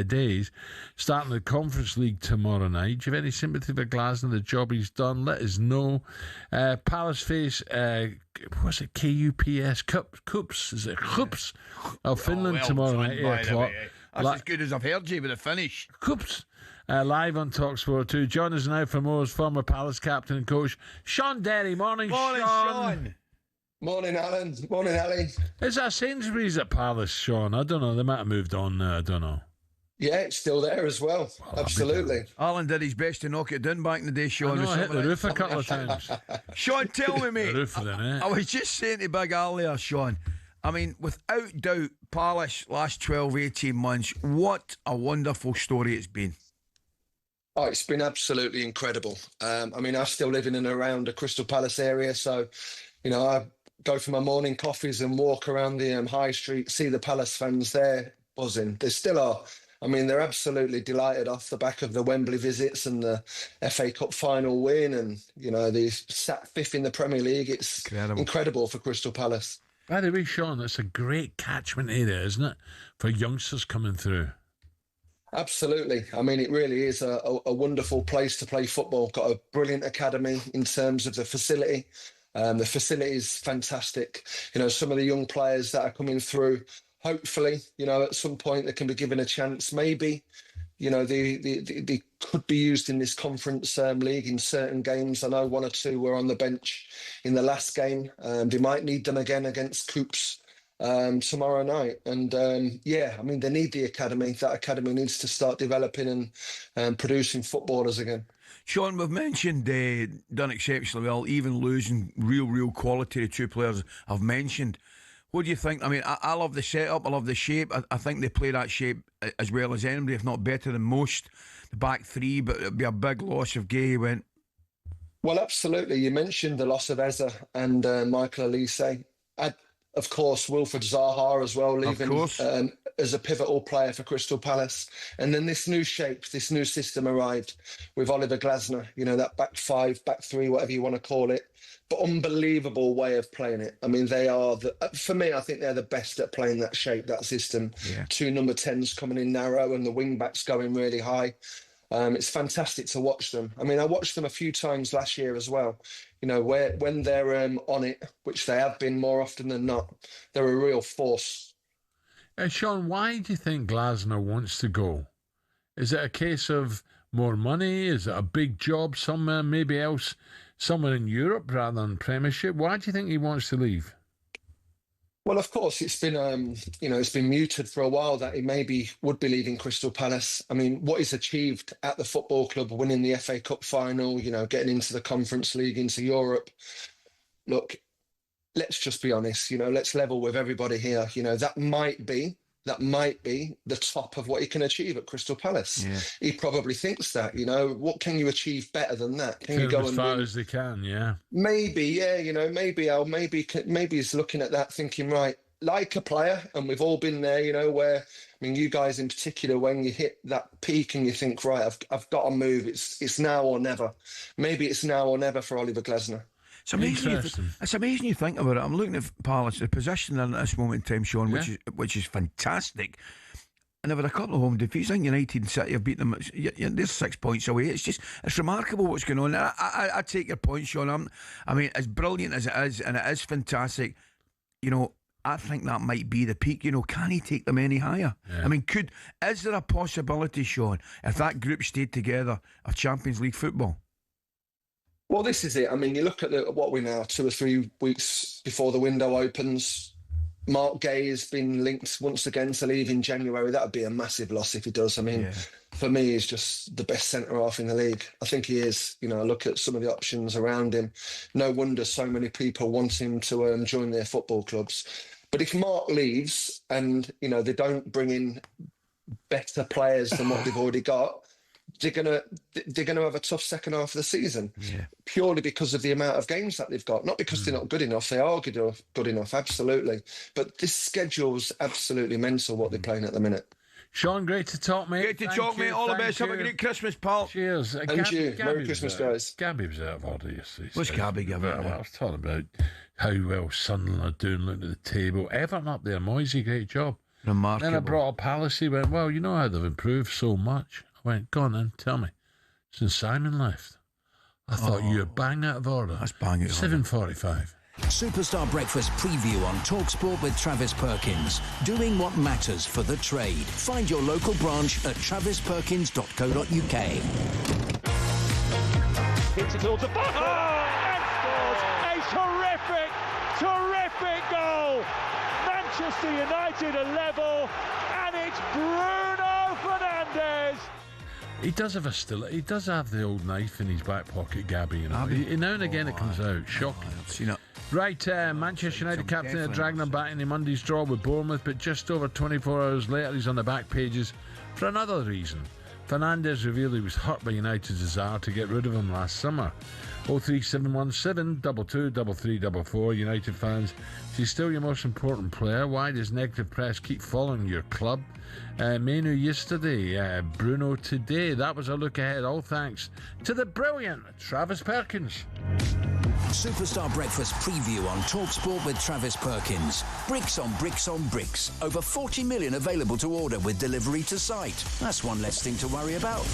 days, starting the Conference League tomorrow night. Do you have any sympathy for Glasner? The job he's done, let us know. Palace face, what's it? KUPS Cups? Is it Cups? of Finland tomorrow night, 8 o'clock. That's as good as I've heard you with the finish. Cups. Live on talkSPORT 2. John is now from Moore's former Palace captain and coach, Sean Derry. Morning, Sean. Morning, Alan. Morning, Ali. Is that Sainsbury's at Palace, Sean? I don't know. They might have moved on now. I don't know. Yeah, it's still there as well. Absolutely. Alan did his best to knock it down back in the day, Sean. I hit the roof a couple of times. Sean, tell me, mate. The roof of the net. I was just saying to Big Al there, Sean. I mean, without doubt, Palace last 12, 18 months, what a wonderful story it's been. Oh, it's been absolutely incredible. I mean, I'm still living in and around the Crystal Palace area, so, I go for my morning coffees and walk around the high street, see the Palace fans there buzzing. There still are I mean, they're absolutely delighted off the back of the Wembley visits and the FA Cup final win, and they sat 5th in the Premier League. It's incredible for Crystal Palace. By the way, Sean, it's a great catchment area, isn't it, for youngsters coming through? Absolutely. I mean, it really is a wonderful place to play football. Got a brilliant academy in terms of the facility. The facility is fantastic. Some of the young players that are coming through, hopefully, at some point they can be given a chance. Maybe, they could be used in this conference league in certain games. I know 1 or 2 were on the bench in the last game. They might need them again against Coops tomorrow night. And I mean, they need the academy. That academy needs to start developing and producing footballers again. Sean, we've mentioned done exceptionally well, even losing real quality to 2 players I've mentioned. What do you think? I mean, I love the setup, I love the shape. I think they play that shape as well as anybody, if not better than most. The back 3, but it'd be a big loss if Gay went. Well, absolutely. You mentioned the loss of Eza and Michael Elise. Of course, Wilfred Zaha as well, leaving as a pivotal player for Crystal Palace. And then this new shape, this new system arrived with Oliver Glasner, that back 5, back 3, whatever you want to call it. But unbelievable way of playing it. I mean, they are, for me, I think they're the best at playing that shape, that system. Yeah. 2 number 10s coming in narrow and the wing backs going really high. It's fantastic to watch them. I mean, I watched them a few times last year as well. When they're on it, which they have been more often than not, they're a real force. Sean, why do you think Glasner wants to go? Is it a case of more money? Is it a big job somewhere, maybe else, somewhere in Europe rather than Premiership? Why do you think he wants to leave? Well, of course, it's been, it's been muted for a while that he maybe would be leaving Crystal Palace. I mean, what he's achieved at the football club, winning the FA Cup final, getting into the Conference League, into Europe. Look, let's just be honest, let's level with everybody here. That might be the top of what he can achieve at Crystal Palace. Yeah. He probably thinks that, what can you achieve better than that? Can you go as far as they can, yeah. Maybe, maybe he's looking at that thinking, right, like a player, and we've all been there, where, I mean, you guys in particular, when you hit that peak and you think, right, I've got to move, it's now or never. Maybe it's now or never for Oliver Glasner. It's amazing you think about it. I'm looking at Palace, the position at this moment in time, Sean, which is fantastic. And they've had a couple of home defeats. I think United and City have beaten them. They're 6 points away. It's remarkable what's going on. I take your point, Sean. I mean, as brilliant as it is, and it is fantastic, I think that might be the peak. Can he take them any higher? Yeah. I mean, is there a possibility, Sean, if that group stayed together, of Champions League football? Well, this is it. I mean, you look at what we're now 2 or 3 weeks before the window opens. Mark Gay has been linked once again to leave in January. That would be a massive loss if he does. I mean, for me, he's just the best centre-half in the league. I think he is. I look at some of the options around him. No wonder so many people want him to join their football clubs. But if Mark leaves and, they don't bring in better players than what they've already got, they're gonna have a tough second half of the season, purely because of the amount of games that they've got. Not because they're not good enough; they are good enough, absolutely. But this schedule's absolutely mental what they're playing at the minute. Sean, great to talk, mate. Great to talk, mate. All the best. Have a great Christmas, pal. Cheers. And you. Merry Christmas, guys. Gabby was out of order yesterday. What's Gabby giving? I was talking about how well Sunderland are doing, looking at the table. Everton up there, Moisey, great job. Remarkable. Then I brought up Palace. He went, well, you know how they've improved so much. I went, go on then, tell me. Since Simon left, I thought you were bang out of order. That's bang out of order. 7:45. Superstar Breakfast preview on talkSPORT with Travis Perkins. Doing what matters for the trade. Find your local branch at travisperkins.co.uk. Hits it towards the back. And scores a terrific goal. Manchester United are level, and it's Bruno Fernandes. He does have the old knife in his back pocket, Gabby. Now and again it comes out. Shocking. I've seen it. Right, Manchester United captain are dragging them back in the Monday's draw with Bournemouth, but just over 24 hours later he's on the back pages for another reason. Fernandes revealed he was hurt by United's desire to get rid of him last summer. 03717 22 3344. United fans, is he still your most important player? Why does negative press keep following your club? Menu yesterday, Bruno today. That was a look ahead, all thanks to the brilliant Travis Perkins. Superstar Breakfast preview on talkSPORT with Travis Perkins. Bricks on bricks on bricks. Over 40 million available to order with delivery to site. That's one less thing to worry about.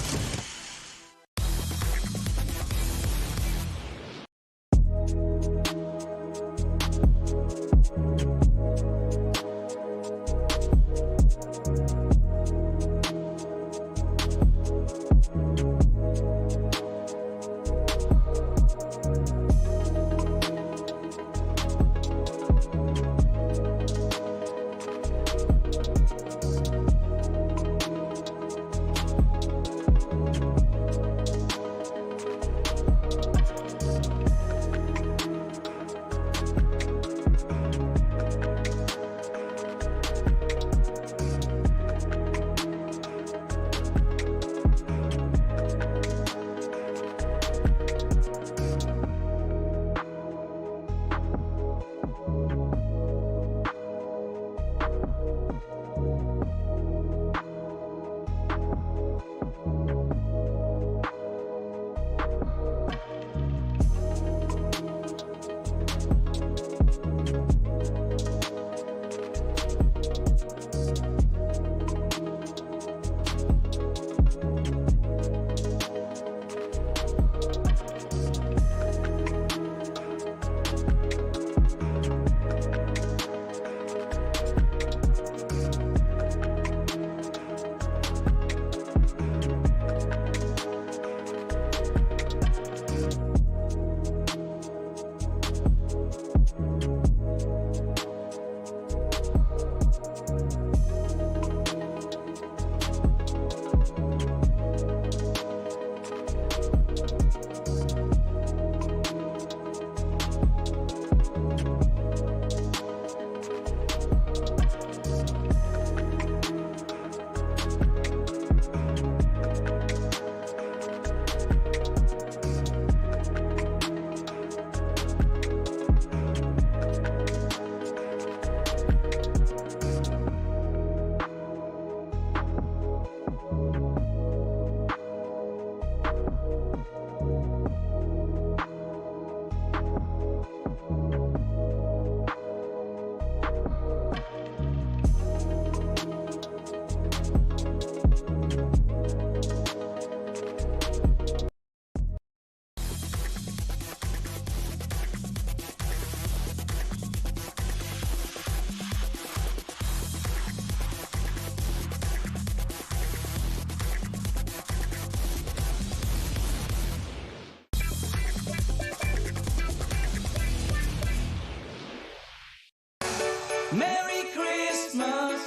Merry Christmas,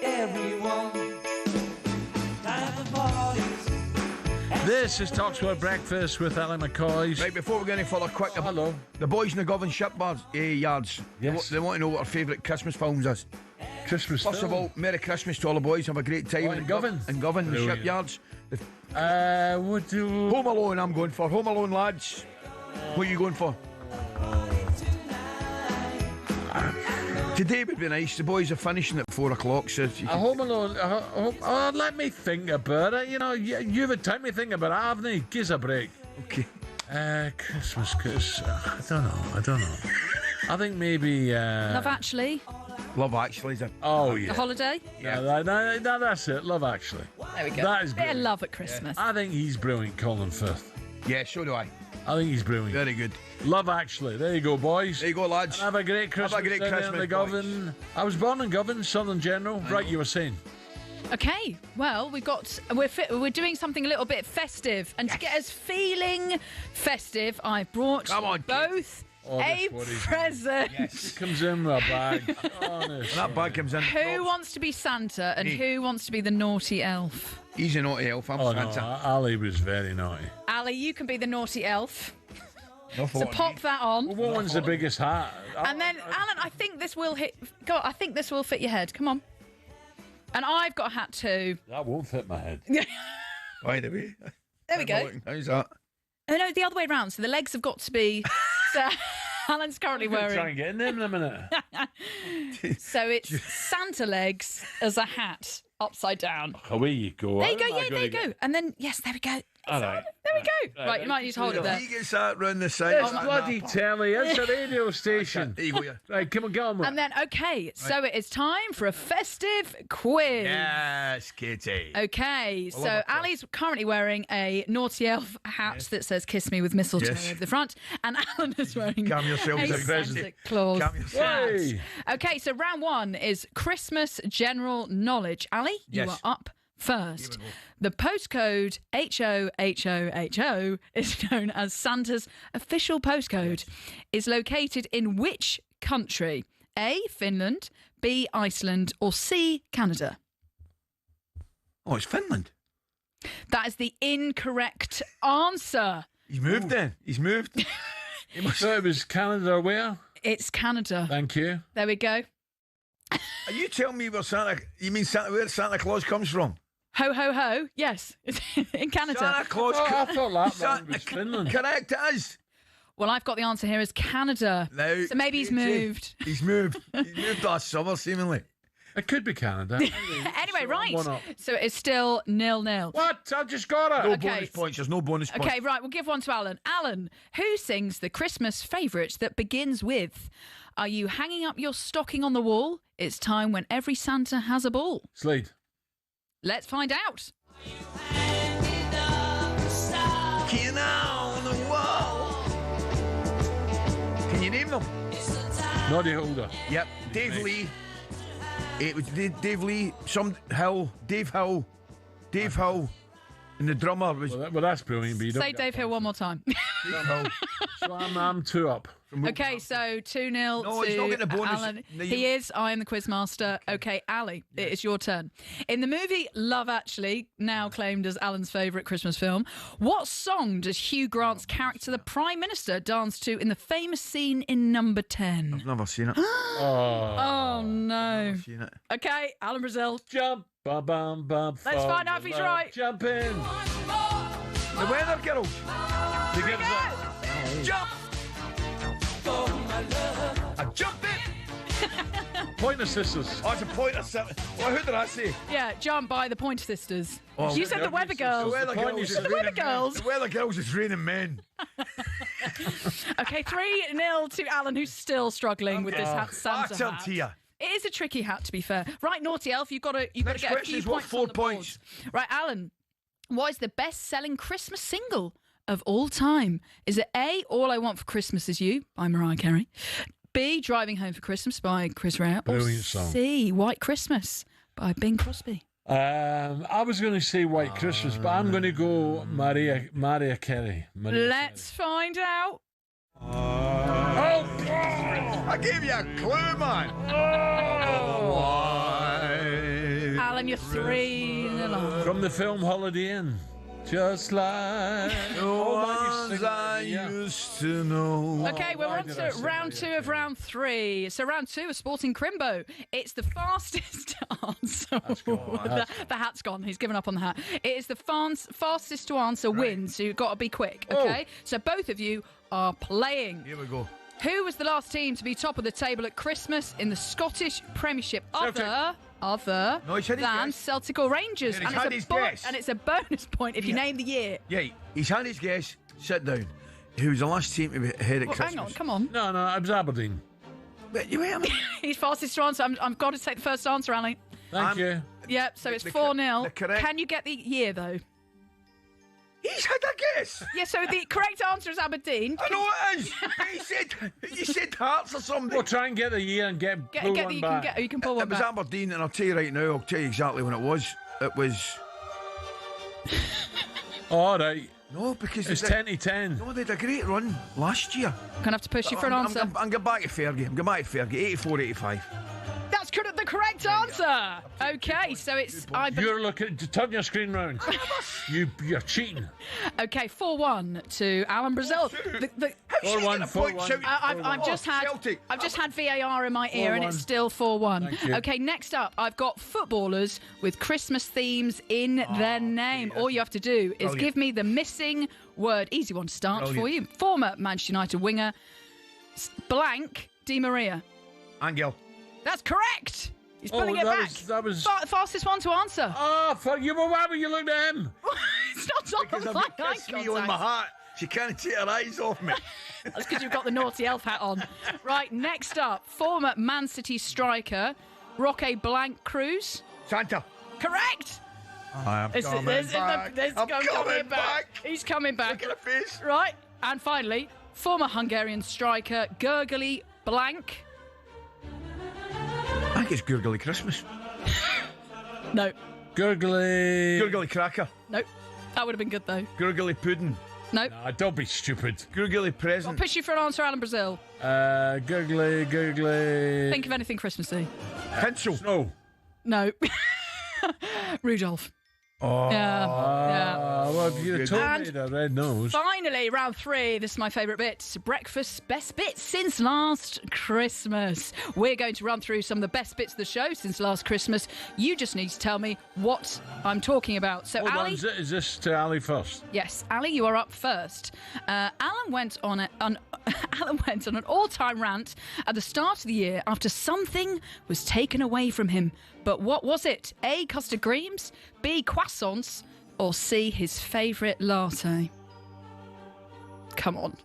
everyone. Time for parties. This is talkSPORT Breakfast with Alan McCoist. Right, before we go any further, quick. Hello. The boys in the Govan shipyards, yards. Yes. They want to know what our favourite Christmas films is. Christmas First film? of all, Merry Christmas to all the boys. Have a great time. In Govan? In Govan, the Brilliant. shipyards. What do... Home Alone, I'm going for. Home Alone, lads. What are you going for? Today would be nice. The boys are finishing at 4 o'clock. So if you can... Home Alone. Let me think about it. You know, you've had time to think about it, haven't you? Give us a break. Okay. Christmas. I don't know. I think maybe. Love Actually. Love Actually is a. Oh yeah. The Holiday. Yeah, no, that's it. Love Actually. There we go. That is bit of brilliant. love at Christmas. I think he's brilliant, Colin Firth. Yeah, so do I. I think he's brilliant. Very good. Love Actually. There you go, boys. There you go, lads. And have a great Christmas. Have a great down there in Christmas, the Govan. I was born in Govan, Southern General. Right, you were saying. Okay, well, we're doing something a little bit festive, and to get us feeling festive, I brought both a present. Yes, comes in with a bag. Honestly. That bag comes in. Who wants to be Santa and who wants to be the naughty elf? He's a naughty elf. I'm Santa. No, Ali was very naughty. Ali, you can be the naughty elf. No, So pop that on. Well, what one's the biggest hat? And then, Alan, I think this will I think this will fit your head. Come on. And I've got a hat too. That won't fit my head. By the way. There we go. How's that? Oh, no, the other way around. So the legs have got to be... So Alan's currently wearing... Try and get in there in a minute. So it's Santa legs as a hat upside down. Away you go. There you go, yeah, there you go. And then, yes, there we go. All right. There we go. Right, you might need to hold it there. He gets that round the side. It's bloody telly. It's a radio station. There you go, yeah. Right, come on, get on with it. And then, okay, so it is time for a festive quiz. Yes, Kitty. Okay, so Ali's currently wearing a naughty elf hat that says "Kiss me with mistletoe" over the front, and Alan is wearing Calm yourself a down. Santa Claus Calm yourself. hat. Okay, so round one is Christmas general knowledge. Ali, you Yes. are up first. The postcode HOHOHO is known as Santa's official postcode. Is located in which country? A, Finland, B, Iceland, or C, Canada? Oh, it's Finland. That is the incorrect answer. He's moved then. He's moved. So it was Canada or where? It's Canada. Thank you. There we go. Are you telling me where where Santa Claus comes from? Ho, ho, ho. Yes, it's in Canada. Santa Claus. I thought that was Finland. Correct, it is. Well, I've got the answer here as Canada. Now, So maybe he's moved. He's moved. He's moved last summer, seemingly. It could be Canada. Anyway, right. one up. So it's still 0-0. What? I just got it. No Okay. bonus points. There's no bonus points. Okay, right. We'll give one to Alan. Alan, who sings the Christmas favourite that begins with, "Are you hanging up your stocking on the wall? It's time when every Santa has a ball." Slade. Let's find out. Keen on the wall. Can you name them? Noddy Holder. Yep. Dave Lee. It was Dave Lee. Dave Hill. And the drummer was. Well, that's brilliant, but you don't Say get Dave Hill one more time. Dave Hill. So I'm 2 up. Okay, so 2-0 No, he's not to getting a bonus. Alan. No, He is. I am the quizmaster. Okay, Ali, it is your turn. In the movie Love Actually, now claimed as Alan's favourite Christmas film, what song does Hugh Grant's character, the Prime Minister, dance to in the famous scene in number 10? I've never seen it. Oh, no. I've seen it. Okay, Alan Brazil. Jump. Bum, bum, bum, Let's find out if he's right. Jump in. The Weather Girls. Jump! I jump it. Pointer Sisters. Oh, it's a Pointer Sisters. Well, who did I say? Yeah, Jump by the Pointer Sisters. Oh, You said the Weather Girls. The Weather Girls. The Weather Girls. The Weather Girls is raining men. Okay, 3-0 to Alan, who's still struggling with this Santa That's up hat. to you. It is a tricky hat, to be fair. Right, Naughty Elf, you've got to get a question few is what, points 4 on the board. points? Right, Alan, what is the best-selling Christmas single of all time? Is it A, All I Want for Christmas Is You by Mariah Carey, B, Driving Home for Christmas by Chris Rea, or Brilliant song. C, White Christmas by Bing Crosby? I was going to say White Christmas, but I'm going to go Mariah Carey. Let's find out. I gave you a clue, man. Alan, you're 3-0. From the film Holiday Inn. Just like the ones I used to know. Okay, we're on to round 2 of round 3. So round 2 of Sporting Crimbo. It's the fastest answer. The hat's gone. He's given up on the hat. It is the fastest to answer wins, so you've got to be quick, okay? So both of you are playing. Here we go. Who was the last team to be top of the table at Christmas in the Scottish Premiership other than Celtic or Rangers? Yeah, and it's a bonus point if you name the year. Yeah, he's had his guess. Sit down. Who was the last team to be ahead at Christmas? Hang on, come on. No, it was Aberdeen. But you ain't. He's fastest to answer. I've got to take the first answer, Ali. Thank you. Yep, so it's 4-0. correct- Can you get the year, though? He's had a guess. Yeah, so the correct answer is Aberdeen. I know it is. You said Hearts or something. We'll try and get the year and get You can pull one It was back. Aberdeen, and I'll tell you right now. I'll tell you exactly when it was. It was. All right. No, because it's 10-10. No, they had a great run last year. Gonna have to push you for an answer. I'm going back to Fergie. I'm going back to Fergie. 84-85. That's the correct answer. Okay, so it's... You're looking to turn your screen round. You're cheating. Okay, 4-1 to Alan Brazil. 4-1. I've just had VAR in my ear, and it's still 4-1. Okay, next up, I've got footballers with Christmas themes in their name. All you have to do is give me the missing word. Easy one to start for you. Former Manchester United winger, blank Di Maria. Angel. That's correct. He's pulling it back. That was fastest one to answer. Oh, fuck you! Why were you looking at him? It's not on my eye contact. On my heart. She can't take her eyes off me. That's because you've got the naughty elf hat on. Right, next up, former Man City striker, Roque Blanc Cruz. Santa. Correct. I'm coming back. He's coming back. Look at her face. Right, and finally, former Hungarian striker, Gurgly Blank. I think it's Gurgly Christmas. No. Gurgly Cracker. No. That would have been good, though. Gurgly Pudding. No. Nah, don't be stupid. Gurgly Present. I'll push you for an answer, Alan Brazil. Gurgly. Think of anything Christmassy. Pencil. Snow. No. Rudolph. Oh. Yeah. Well, if you told And me that red nose. Finally, round 3. This is my favourite bit. Breakfast best bits since last Christmas. We're going to run through some of the best bits of the show since last Christmas. You just need to tell me what I'm talking about. So, Hold Ali, on, is this to Ali first? Yes, Ali, you are up first. Alan went on an all-time rant at the start of the year after something was taken away from him. But what was it? A, custard creams, B, croissants, or C, his favourite latte? Come on.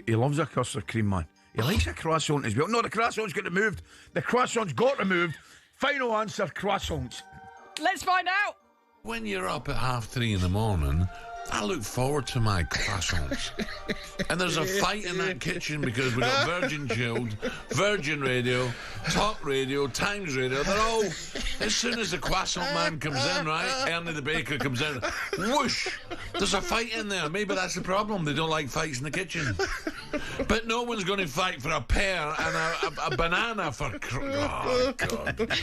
He loves a custard cream, man. He likes a croissant as well. No, the croissant's got removed. The croissant's got removed. Final answer, croissants. Let's find out. When you're up at 3:30 in the morning, I look forward to my croissants. And there's a fight in that kitchen because we've got Virgin Chilled, Virgin Radio, Talk Radio, Times Radio. They're all, as soon as the croissant man comes in, right, Ernie the baker comes in, whoosh, there's a fight in there. Maybe that's the problem. They don't like fights in the kitchen. But no one's going to fight for a pear and a banana for... Oh, God.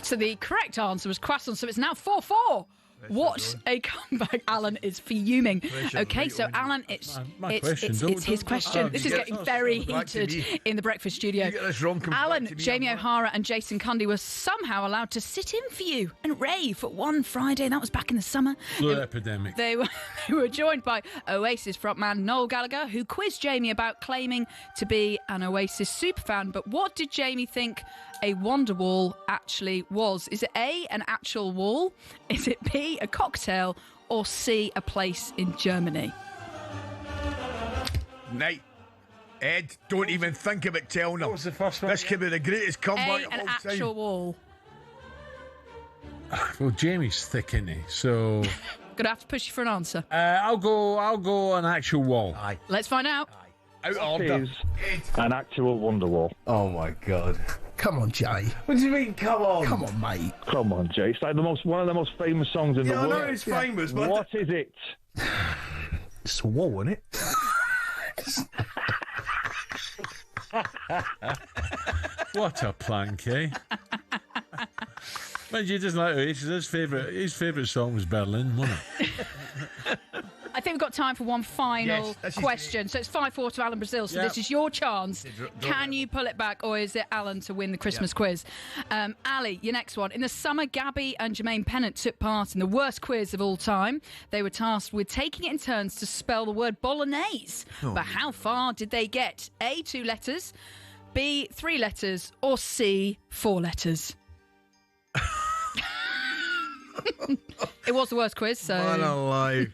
So the correct answer was croissant, so it's now 4-4. What a comeback. Alan is fuming. Okay, so Alan, it's his question. This is getting very heated in the breakfast studio. Alan, Jamie O'Hara and Jason Cundy were somehow allowed to sit in for you and rave for one Friday. That was back in the summer. Flu epidemic. They were joined by Oasis frontman Noel Gallagher, who quizzed Jamie about claiming to be an Oasis superfan. But what did Jamie think a Wonderwall actually was? Is it A, an actual wall? Is it B, a cocktail? Or C, a place in Germany? Night. Ed, don't even think about telling them. What was the first one? This could be the greatest comeback A, of an all actual time. wall. Well, Jamie's thick, isn't he? So... Gonna have to push you for an answer. I'll go an actual wall. Aye. Let's find out. Out of order. Is an actual Wonderwall. Oh my God. Come on, Jay. What do you mean, come on? Come on, mate. Come on, Jay. It's like one of the most famous songs in the world. I know it's famous, but... What is it? It's a wall, isn't it? What a plank, eh? Mind you, just like Oasis, his favourite song was Berlin, wasn't it? I think we've got time for one final question. So it's 5-4 to Alan Brazil. So this is your chance. Can you pull it back, or is it Alan to win the Christmas quiz? Ali, your next one. In the summer, Gabby and Jermaine Pennant took part in the worst quiz of all time. They were tasked with taking it in turns to spell the word bolognese. But how far did they get? A, 2 letters, B, 3 letters, or C, 4 letters? It was the worst quiz, so... Man alive.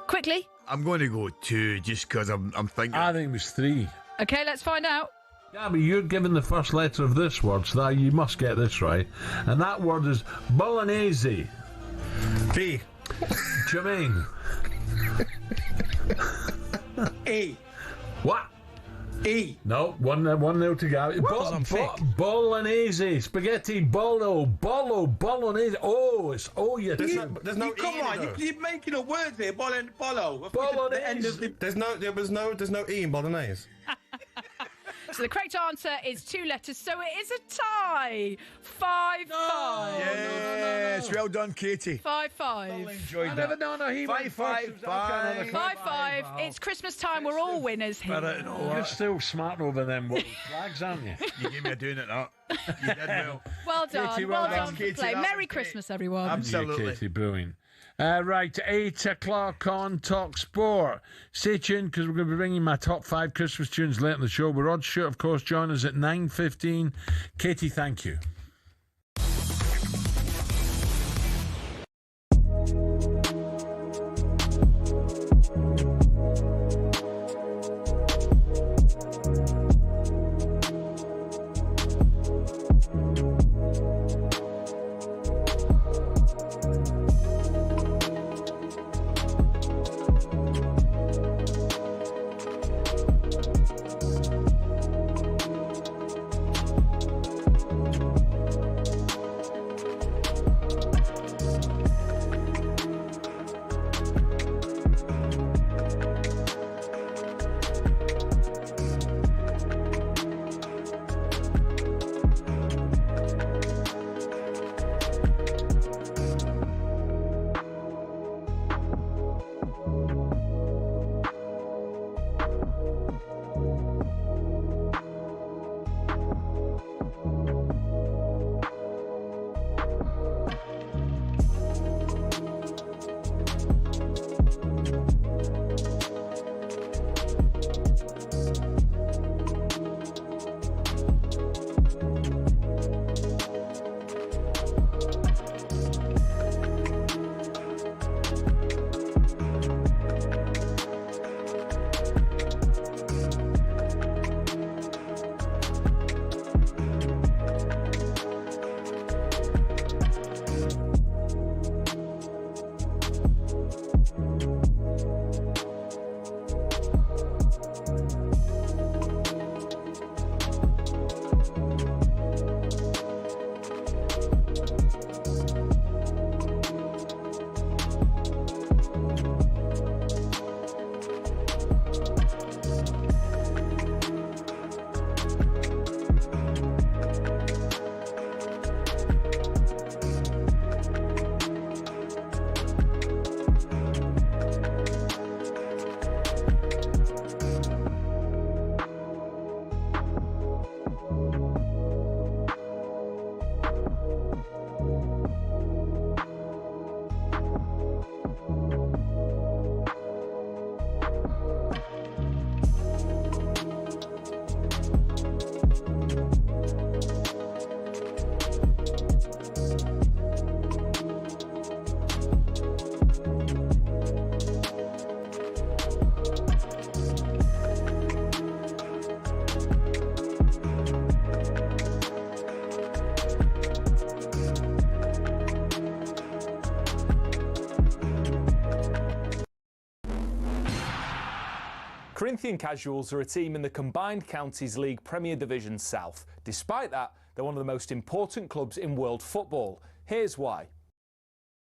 Quickly. I'm going to go 2 just because I'm thinking. I think it was 3. Okay, let's find out. Gabby, you're given the first letter of this word, so now you must get this right. And that word is bolognese. B. Jermaine. E. What? E. No, 1-0 to Gabby. Bolognese. Spaghetti bolognese. Oh, it's you. There's no come E on, you're making a word here. Bolo. Bolognese. There's no E in bolognese. So the correct answer is 2 letters, so it is a tie. 5-5. Yes, well done, Katie. 5-5. Enjoyed I never know. He went first. 5-5. It's Christmas time. We're all winners here. You're still smart over them flags, aren't you? You gave me a doing it, that. You did well. Well done. Katie, well well done done, for Katie, play. that Merry was great. Christmas, everyone. Absolutely. You, Katie, brilliant. Right, 8 o'clock on talkSPORT. Stay tuned because we're going to be bringing my top 5 Christmas tunes later in the show. But Rod Stewart, of course, join us at 9:15. Katie, thank you. Corinthian Casuals are a team in the Combined Counties League Premier Division South. Despite that, they're one of the most important clubs in world football. Here's why.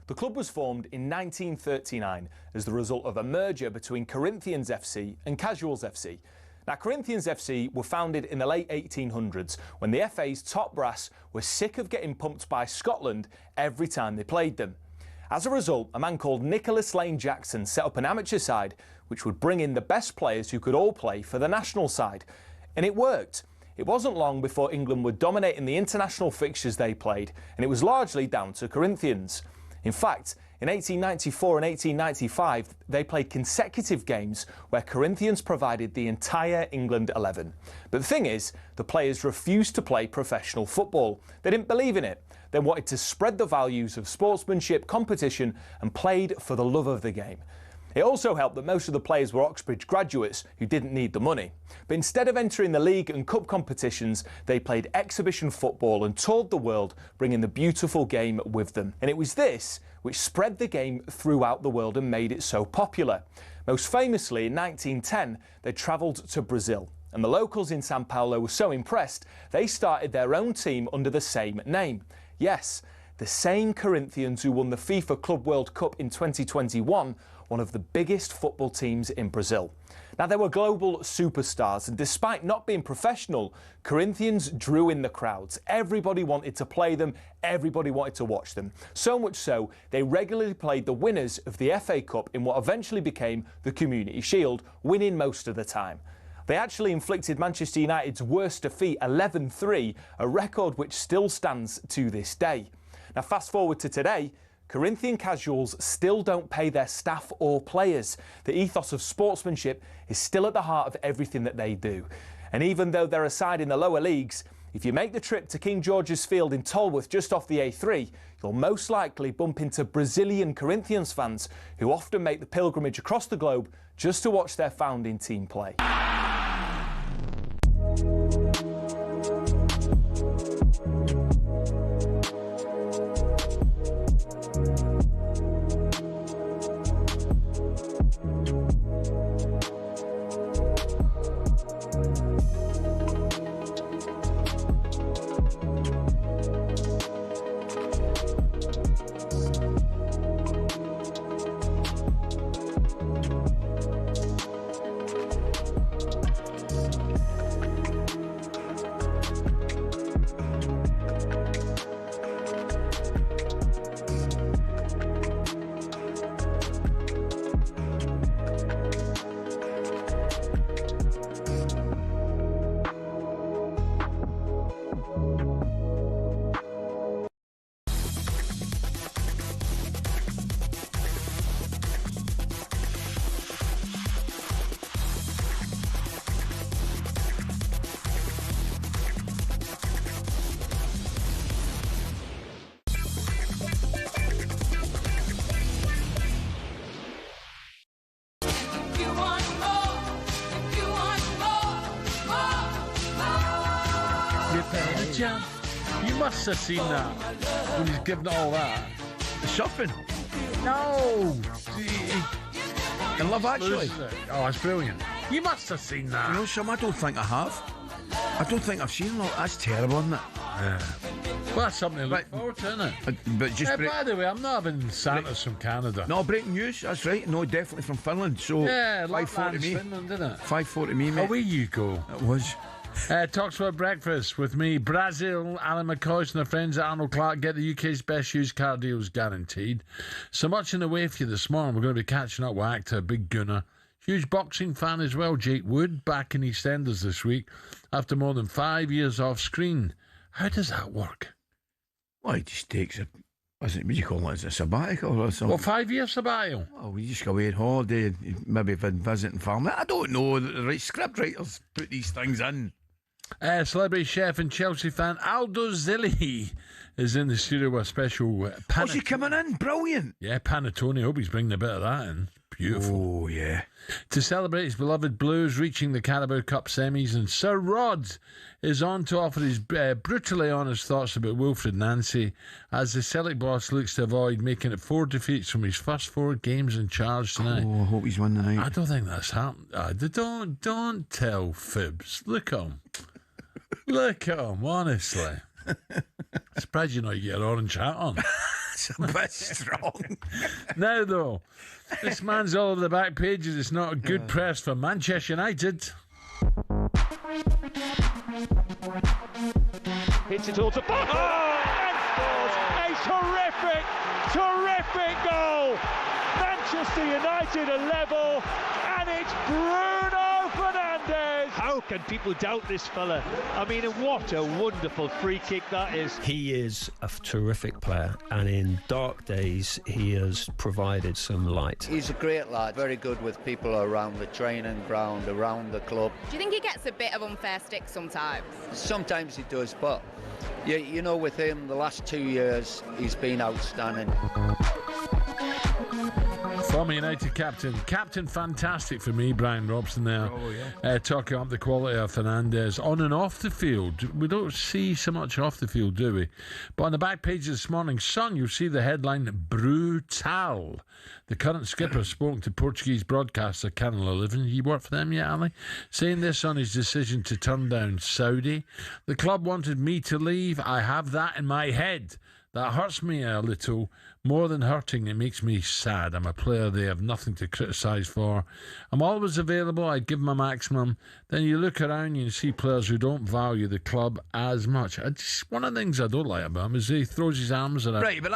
The club was formed in 1939 as the result of a merger between Corinthians FC and Casuals FC. Now, Corinthians FC were founded in the late 1800s when the FA's top brass were sick of getting pumped by Scotland every time they played them. As a result, a man called Nicholas Lane Jackson set up an amateur side which would bring in the best players who could all play for the national side. And it worked. It wasn't long before England were dominating the international fixtures they played, and it was largely down to Corinthians. In fact, in 1894 and 1895, they played consecutive games where Corinthians provided the entire England 11. But the thing is, the players refused to play professional football. They didn't believe in it. They wanted to spread the values of sportsmanship, competition, and played for the love of the game. It also helped that most of the players were Oxbridge graduates who didn't need the money. But instead of entering the league and cup competitions, they played exhibition football and toured the world, bringing the beautiful game with them. And it was this which spread the game throughout the world and made it so popular. Most famously, in 1910, they travelled to Brazil. And the locals in Sao Paulo were so impressed, they started their own team under the same name. Yes, the same Corinthians who won the FIFA Club World Cup in 2021 one of the biggest football teams in Brazil. Now, they were global superstars, and despite not being professional, Corinthians drew in the crowds. Everybody wanted to play them, everybody wanted to watch them. So much so, they regularly played the winners of the FA Cup in what eventually became the Community Shield, winning most of the time. They actually inflicted Manchester United's worst defeat, 11-3, a record which still stands to this day. Now, fast forward to today, Corinthian casuals still don't pay their staff or players. The ethos of sportsmanship is still at the heart of everything that they do. And even though they're a side in the lower leagues, if you make the trip to King George's Field in Tolworth just off the A3, you'll most likely bump into Brazilian Corinthians fans who often make the pilgrimage across the globe just to watch their founding team play. You must have seen that when he's given all that. The surfing. No. In Love Actually. Oh, it's brilliant. You must have seen that. You know, some I don't think I have. I don't think I've seen that. That's terrible, isn't it? Yeah. Well, that's something to look forward to, isn't it? But just by the way, I'm not having Santas from Canada. No, breaking news. That's right. No, definitely from Finland. So yeah, 5-4 to me. Finland, didn't it? 5-4 to me, mate. Away you go. It was. talkSPORT Breakfast with me, Brazil Ally McCoist, and our friends at Arnold Clark. Get the UK's best used car deals guaranteed. So much in the way for you this morning. We're going to be catching up with actor Big Gunner. Huge boxing fan as well, Jake Wood, back in EastEnders this week after more than 5 years off screen. How does that work? Well, he just takes a, what do you call it, as a sabbatical or something? Well, 5 year sabbatical? Oh, we just go away on holiday, maybe visiting family. I don't know. The right script writers put these things in. Celebrity chef and Chelsea fan Aldo Zilli is in the studio with a special What's he coming in? Brilliant. Yeah, panettone. I hope he's bringing a bit of that in. Beautiful. Oh, yeah. To celebrate his beloved Blues reaching the Carabao Cup semis, and Sir Rod is on to offer his brutally honest thoughts about Wilfred Nancy as the Celtic boss looks to avoid making it 4 defeats from his first 4 games in charge tonight. Oh, I hope he's won tonight. I don't think that's happened. Don't tell fibs. Look at him. Look at him, honestly. Surprised you not get an orange hat on. It's a bit strong. Now, though, this man's all over the back pages. It's not a good press for Manchester United. Hits it all to and scores a terrific goal. Manchester United are level, and it's Bruno Fernandes. How can people doubt this fella? I mean, what a wonderful free kick that is. He is a terrific player, and in dark days he has provided some light. He's a great lad, very good with people around the training ground, around the club. Do you think he gets a bit of unfair stick sometimes? Sometimes he does, but you know, with him the last 2 years he's been outstanding. Former United captain fantastic for me, Brian Robson there. Oh, yeah. Talking up the quality of Fernandes on and off the field. We don't see so much off the field, do we? But on the back page this morning's Sun, you'll see the headline, Brutal. The current skipper spoke to Portuguese broadcaster Channel 11. You work for them yet, Ali? Saying this on his decision to turn down Saudi. The club wanted me to leave. I have that in my head. That hurts me a little. More than hurting, it makes me sad. I'm a player they have nothing to criticise for. I'm always available. I give my maximum. Then you look around and you see players who don't value the club as much. One of the things I don't like about him is he throws his arms around. Right, but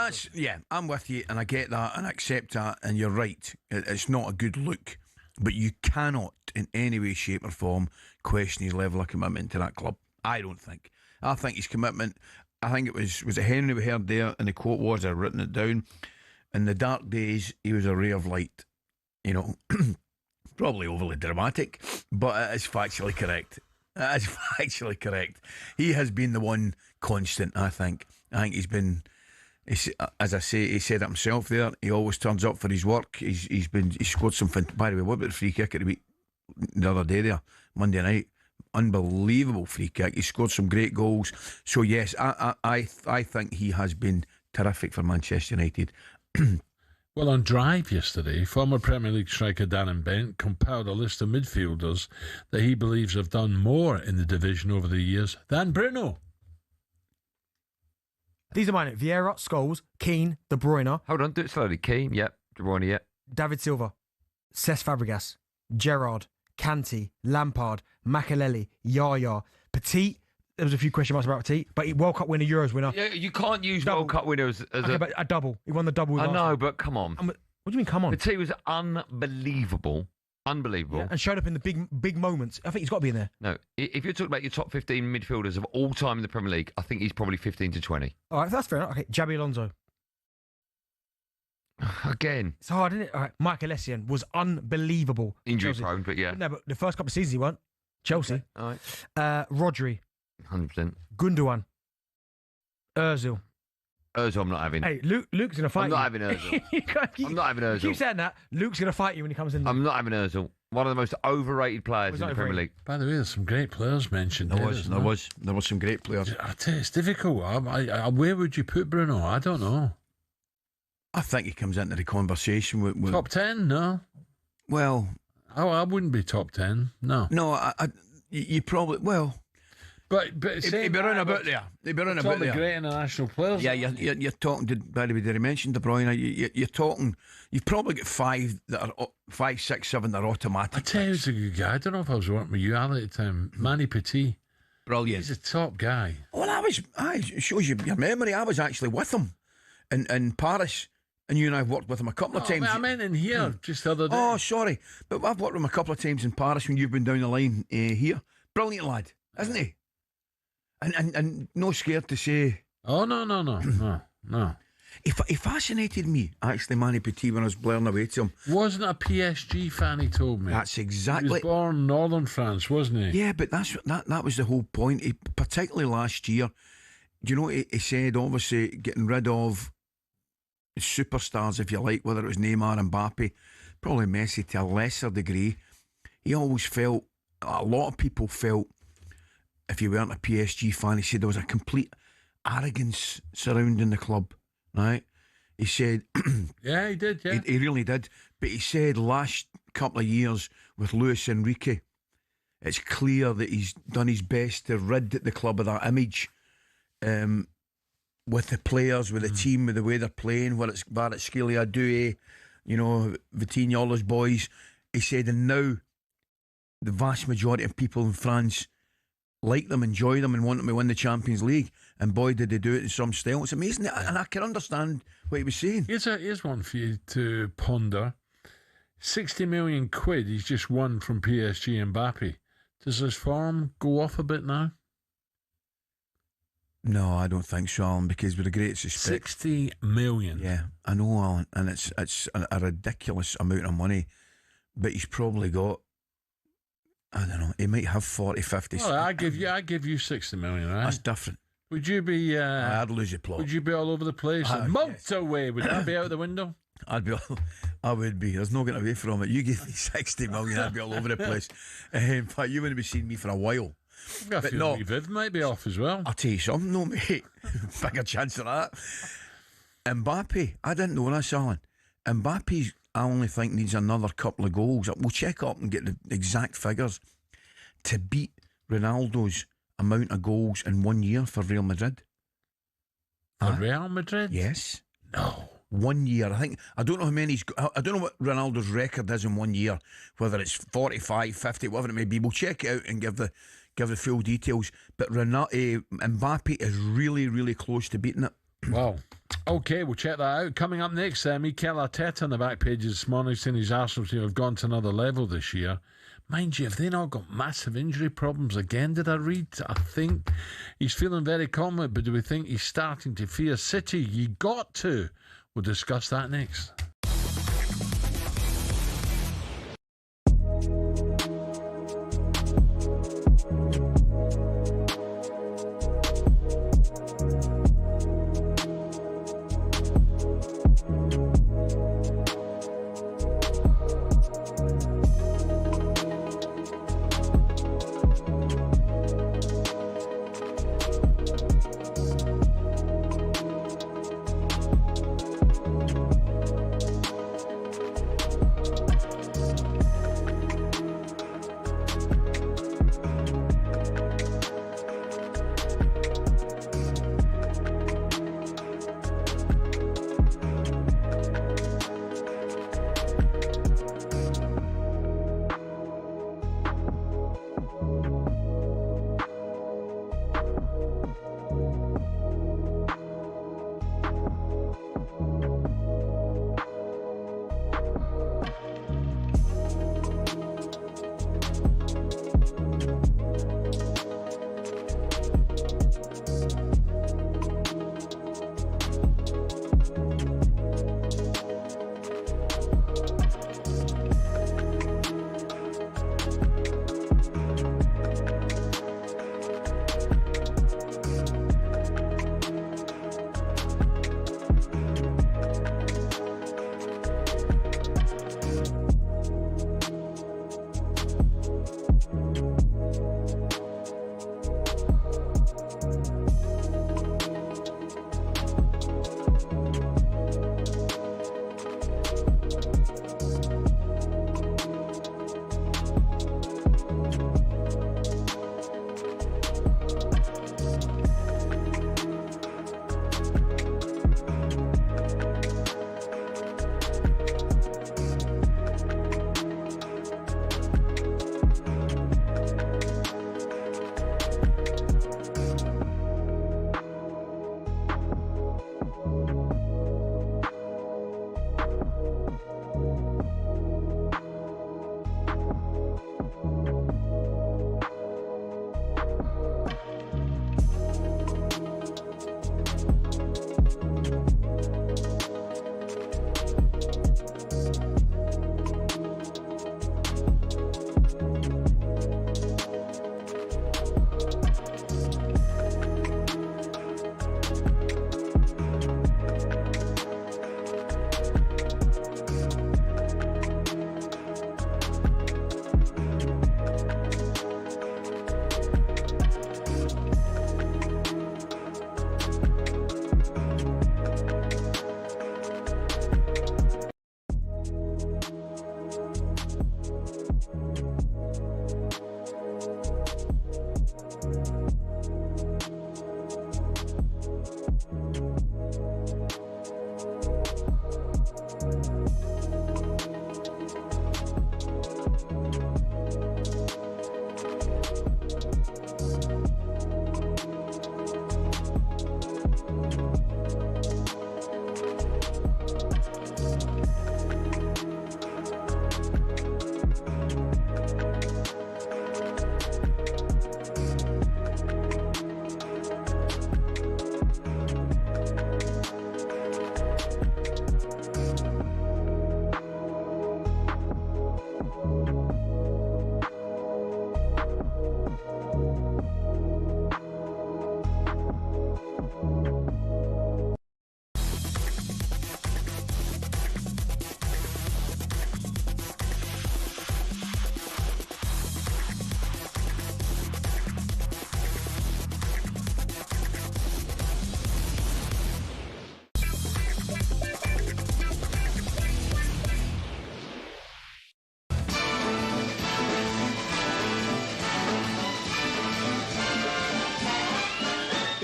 I'm with you, and I get that, and I accept that, and you're right. It's not a good look, but you cannot, in any way, shape or form, question his level of commitment to that club. I don't think. I think his commitment... I think it was it Henry we heard there, and the quote was, I've written it down, in the dark days, he was a ray of light. You know, probably overly dramatic, but it is factually correct. It is factually correct. He has been the one constant, I think. I think he's been, as I say, he said it himself there, he always turns up for his work. He scored some, by the way, what about the free kick at the other day there, Monday night? Unbelievable free kick. He scored some great goals. So yes, I think he has been terrific for Manchester United. Well, on Drive yesterday, former Premier League striker Darren Bent compiled a list of midfielders that he believes have done more in the division over the years than Bruno. These are mine. Vieira, Scholes, Keane, De Bruyne. Hold on, do it slowly. Keane, yep. De Bruyne, yep. David Silva, Cesc Fabregas, Gerrard, Kanté, Lampard, Makelele, Yaya, Petit. There was a few question marks about Petit, but he World Cup winner, Euros winner. Yeah, you can't use double. World Cup winners as but a double. He won the double. I know, but come on. What do you mean, come on? Petit was unbelievable. Unbelievable. Yeah, and showed up in the big moments. I think he's got to be in there. No, if you're talking about your top 15 midfielders of all time in the Premier League, I think he's probably 15 to 20. All right, that's fair enough. Okay, Xabi Alonso. Again. It's hard, isn't it? All right, Michael Essien was unbelievable. Injury prone, but yeah. No, but the first couple of seasons he won. Chelsea. Okay. All right. Rodri. 100%. Gundogan. Ozil. Ozil, I'm not having. Hey, Luke's going to fight you. I'm not having Ozil. I'm not having Ozil. You keep saying that. Luke's going to fight you when he comes in there. I'm not having Ozil. One of the most overrated players in the Premier League. By the way, there's some great players mentioned. There was some great players. I tell you, it's difficult. Where would you put Bruno? I don't know. I think he comes into the conversation with top 10. No, well, I wouldn't be top 10. No, you probably but he'd be around about there. He'd be around about there. Great international players. Yeah, you're talking. By the way, did I mention De Bruyne? You're talking. You've probably got 5 that are 5, 6, 7 that are automatic. I tell you, he's a good guy. I don't know if I was working with you, Alan, at the time. Manny Petit, brilliant. He's a top guy. Well, it shows you your memory. I was actually with him in Paris. And you and I have worked with him a couple of times. I meant in here, just the other day. Oh, sorry. But I've worked with him a couple of times in Paris when you've been down the line here. Brilliant lad, isn't he? And no scared to say... Oh, no. He fascinated me, actually, Manny Petit, when I was blaring away to him. Wasn't a PSG fan, he told me. That's exactly... He was born in northern France, wasn't he? Yeah, but that was the whole point. Particularly last year, you know, he said, obviously, getting rid of superstars, if you like, whether it was Neymar and Mbappe, probably Messi to a lesser degree. He always felt, a lot of people felt, if you weren't a PSG fan, he said there was a complete arrogance surrounding the club, right? He said... yeah, he did, yeah. He really did. But he said last couple of years with Luis Enrique, it's clear that he's done his best to rid the club of that image. With the players, with the team, with the way they're playing, whether it's Kvaratskhelia, Doué, you know, Vitinha, all those boys. He said, and now the vast majority of people in France like them, enjoy them, and want them to win the Champions League. And boy, did they do it in some style. It's amazing. And I can understand what he was saying. Here's one for you to ponder. 60 million quid he's just won from PSG and Mbappe. Does his form go off a bit now? No, I don't think so, Alan, because with the greatest respect... 60 million. Yeah, I know, Alan, and it's a ridiculous amount of money, but he's probably got, I don't know, he might have 40, 50... Well, I give you 60 million, right? That's different. Would you be... I'd lose your plot. Would you be all over the place? Motorway, would that be out the window? I would be. There's no getting away from it. You give me 60 million, I'd be all over the place. In fact, you wouldn't be seeing me for a while. But no, Viv might be off as well. I'll tell you something, no, mate. Bigger chance of that. Mbappe, I didn't know this, Alan. Mbappe, I only think, needs another couple of goals. We'll check up and get the exact figures to beat Ronaldo's amount of goals in 1 year for Real Madrid. For Real Madrid? Yes. No. 1 year. I don't know how many I don't know what Ronaldo's record is in 1 year, whether it's 45, 50, whatever it may be. We'll check it out and give the full details. But Mbappe is really, really close to beating it. Wow. Okay, we'll check that out. Coming up next, Mikel Arteta on the back pages this morning saying his Arsenal team have gone to another level this year. Mind you, have they not got massive injury problems again, did I read? I think he's feeling very confident, but do we think he's starting to fear City? You got to. We'll discuss that next.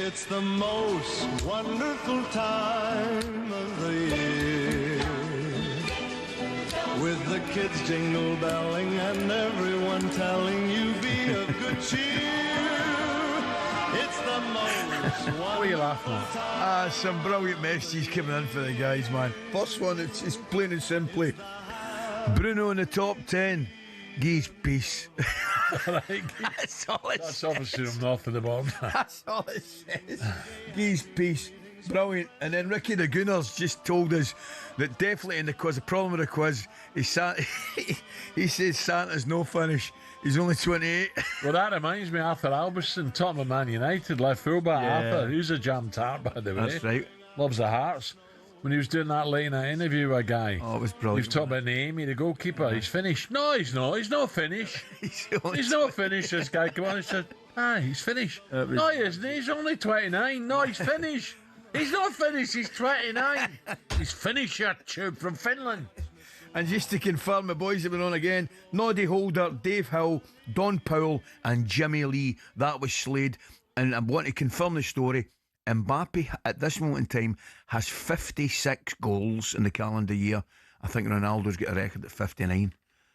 It's the most wonderful time of the year, with the kids jingle belling and everyone telling you be of good cheer. It's the most wonderful. What are you laughing at? Some brilliant messages coming in for the guys, man. First one, it's just plain and simply Bruno in the top 10. Geese peace. That's all it That's says. obviously from north of the bottom. That's all it says. Geese peace. Brilliant. And then Ricky the Gooners just told us that definitely in the quiz, the problem with the quiz is he says Santa's no finish. He's only 28. Well, that reminds me, Arthur Albertson, Tottenham Man United, left fullback. Yeah. Arthur, who's a jam tart, by the way. That's right. Loves the Hearts. When he was doing that late night interview with a guy. Oh, it was He brilliant. was talking about Naomi, the goalkeeper. He's finished. No, he's not. He's not finished. He's not finished, this guy. Come on, he said, he's finished. No, he isn't. He's only 29. No, he's finished. He's not finished. He's 29. He's finished, you tube from Finland. And just to confirm, the boys have been on again. Noddy Holder, Dave Hill, Don Powell and Jimmy Lee. That was Slade. And I want to confirm the story. Mbappe, at this moment in time, has 56 goals in the calendar year. I think Ronaldo's got a record at 59.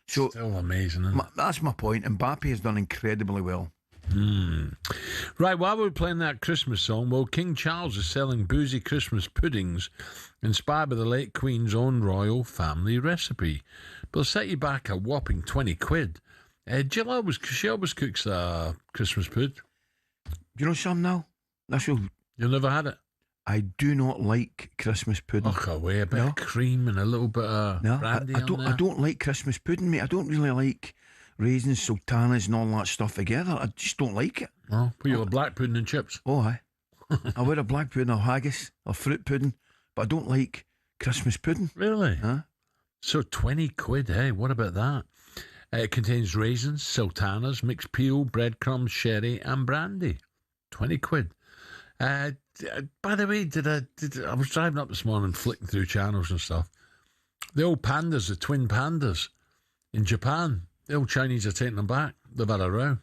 So still amazing, isn't it? That's my point. Mbappe has done incredibly well. Right, while we're playing that Christmas song, well, King Charles is selling boozy Christmas puddings inspired by the late Queen's own royal family recipe. But they'll set you back a whopping 20 quid. Jill she always cooks Christmas pud. Do you know something now? You've never had it? I do not like Christmas pudding. Oh, away, a bit of cream and a little bit of brandy I don't like Christmas pudding, mate. I don't really like raisins, sultanas and all that stuff together. I just don't like it. Oh, put you a black pudding and chips. Oh, aye. I wear a black pudding or haggis or fruit pudding, but I don't like Christmas pudding. Really? Huh? So 20 quid, hey, what about that? It contains raisins, sultanas, mixed peel, breadcrumbs, sherry and brandy. 20 quid. By the way, I was driving up this morning flicking through channels and stuff. The old pandas, the twin pandas in Japan, the old Chinese are taking them back. They've had a row.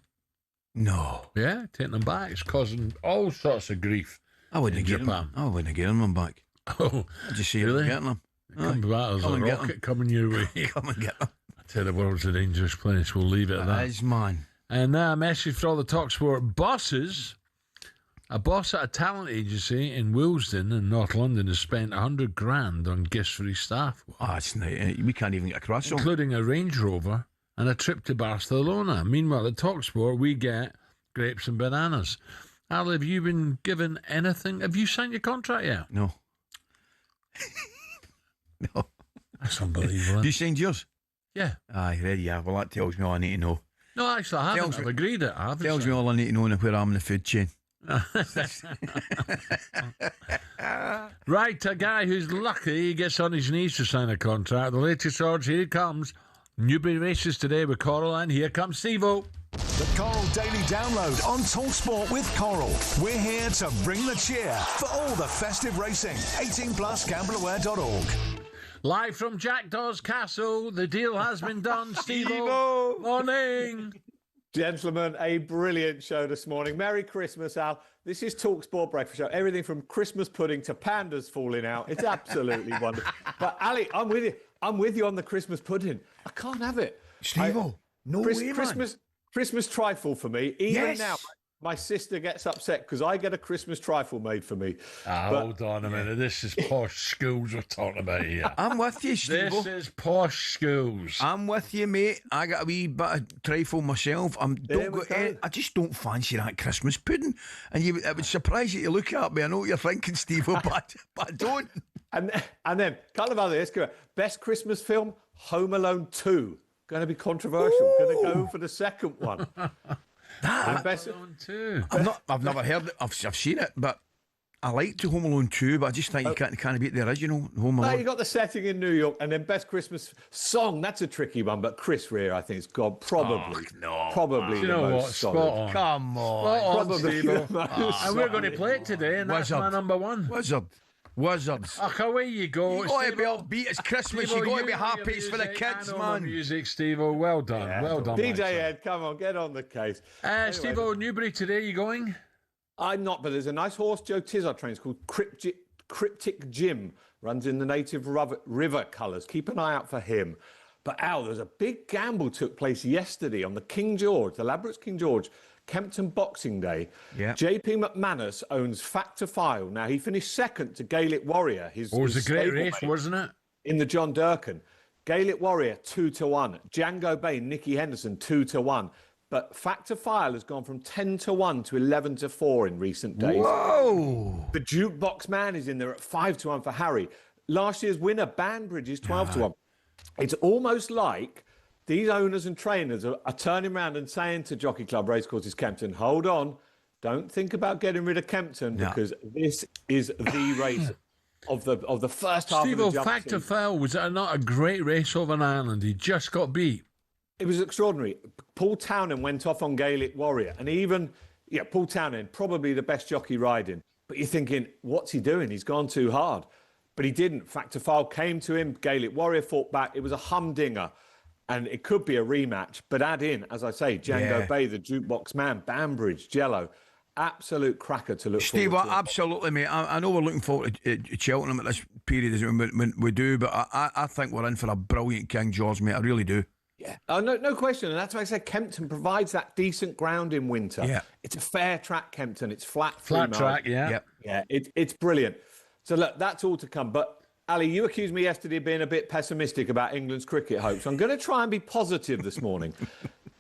No. Yeah, taking them back. It's causing all sorts of grief. I wouldn't get them. I wouldn't get them back. Oh, I just say really? I'm getting them. Come back as a rocket coming your way. Come and get them. I tell you, the world's a dangerous place. We'll leave it at that. It is, man. And now a message for all the talkSPORT bosses. A boss at a talent agency in Willesden in North London has spent 100 grand on gifts for his staff. That's nice. We can't even get a croissant. Including a Range Rover and a trip to Barcelona. Meanwhile, at talkSPORT, we get grapes and bananas. Al, have you been given anything? Have you signed your contract yet? No. No. That's unbelievable. Have you signed yours? Yeah. Aye, ready, yeah. Well, that tells me all I need to know. No, actually, I haven't. I've agreed it. Tells me all I need to know where I'm in the food chain. Right, a guy who's lucky he gets on his knees to sign a contract. The latest odds, here it comes. Newbury races today with Coral, and here comes Steve-O. The Coral Daily Download on talkSPORT with Coral. We're here to bring the cheer for all the festive racing. 18 plus gambleaware.org. Live from Jackdaw's Castle, the deal has been done. Steve-O, morning. Gentlemen, a brilliant show this morning. Merry Christmas, Al. This is talkSPORT Breakfast Show. Everything from Christmas pudding to pandas falling out. It's absolutely wonderful. But, Ali, I'm with you. I'm with you on the Christmas pudding. I can't have it. Steve-O, no way, man. Christmas trifle for me. Even Yes. now, my sister gets upset because I get a Christmas trifle made for me. Hold on a minute. This is posh schools we're talking about here. I'm with you, Steve-O. This is posh schools. I'm with you, mate. I got a wee bit of trifle myself. I just don't fancy that Christmas pudding. And it would surprise you to look at me. I know what you're thinking, Steve-O, but I don't. And then, a couple of others. Best Christmas film, Home Alone 2. Going to be controversial. Going to go for the second one. I've never heard it. I've seen it, but I liked Home Alone 2, but I just think you can't beat the original Home Alone. No, you got the setting in New York, and then best Christmas song. That's a tricky one, but Chris Rea, I think, has got probably You know the what? most Spot solid. on. Come on. Spot on, Probably Steve-O. the most And we're going to solid. play it today, and that's my number one. Wizards. Oh, away you go. You got to be upbeat. It's Christmas. You got to be happy. It's for the kids, man. Music, Steve-O. Well done. Well done. DJ Ed, come on, get on the case. Steve-O, Newbury today, you going? I'm not, but there's a nice horse Joe Tizard trains called Cryptic Jim. Runs in the native river colours. Keep an eye out for him. But Al, there's a big gamble took place yesterday on the King George, the Ladbrokes King George, Kempton Boxing Day. Yeah. JP McManus owns Factor File. Now, he finished second to Gaelic Warrior. It was a great race, wasn't it? In the John Durkan. Gaelic Warrior, 2-1. Django Bay, Nicky Henderson, 2-1. But Factor File has gone from 10-1 to 11-4 in recent days. Whoa! The Jukebox Man is in there at 5-1 for Harry. Last year's winner, Banbridge, is 12-1. It's almost like these owners and trainers are turning around and saying to Jockey Club Racecourses Kempton, hold on, don't think about getting rid of Kempton because this is the race of the first half of the jump Factor season. File, was it not a great race over in Ireland? He just got beat. It was extraordinary. Paul Townend went off on Gaelic Warrior, and even, Paul Townend, probably the best jockey riding. But you're thinking, what's he doing? He's gone too hard. But he didn't. Factor File came to him. Gaelic Warrior fought back. It was a humdinger, and it could be a rematch. But add in, as I say, Django Bay, the Jukebox Man, Banbridge, Jello. Absolute cracker to look Steve, forward to. absolutely, mate. I know we're looking forward to Cheltenham at this period when we do, but I think we're in for a brilliant King George, mate. I really do. Yeah, no question. And that's why I said Kempton provides that decent ground in winter. Yeah. It's a fair track, Kempton. It's flat track, yeah. Yep. Yeah, it's brilliant. So look, that's all to come. But Ali, you accused me yesterday of being a bit pessimistic about England's cricket hopes. I'm going to try and be positive this morning.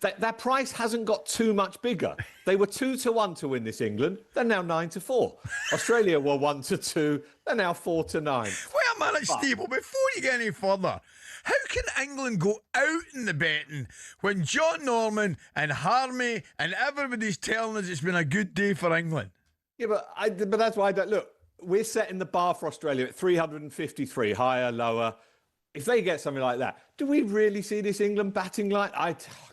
That price hasn't got too much bigger. They were 2-1 to win this England. They're now 9-4. Australia were 1-2. They're now 4-9. Wait a minute, Steve. Before you get any further, how can England go out in the betting when John Norman and Harmy and everybody's telling us it's been a good day for England? Yeah, but that's why I don't look. We're setting the bar for Australia at 353, higher, lower. If they get something like that, do we really see this England batting like?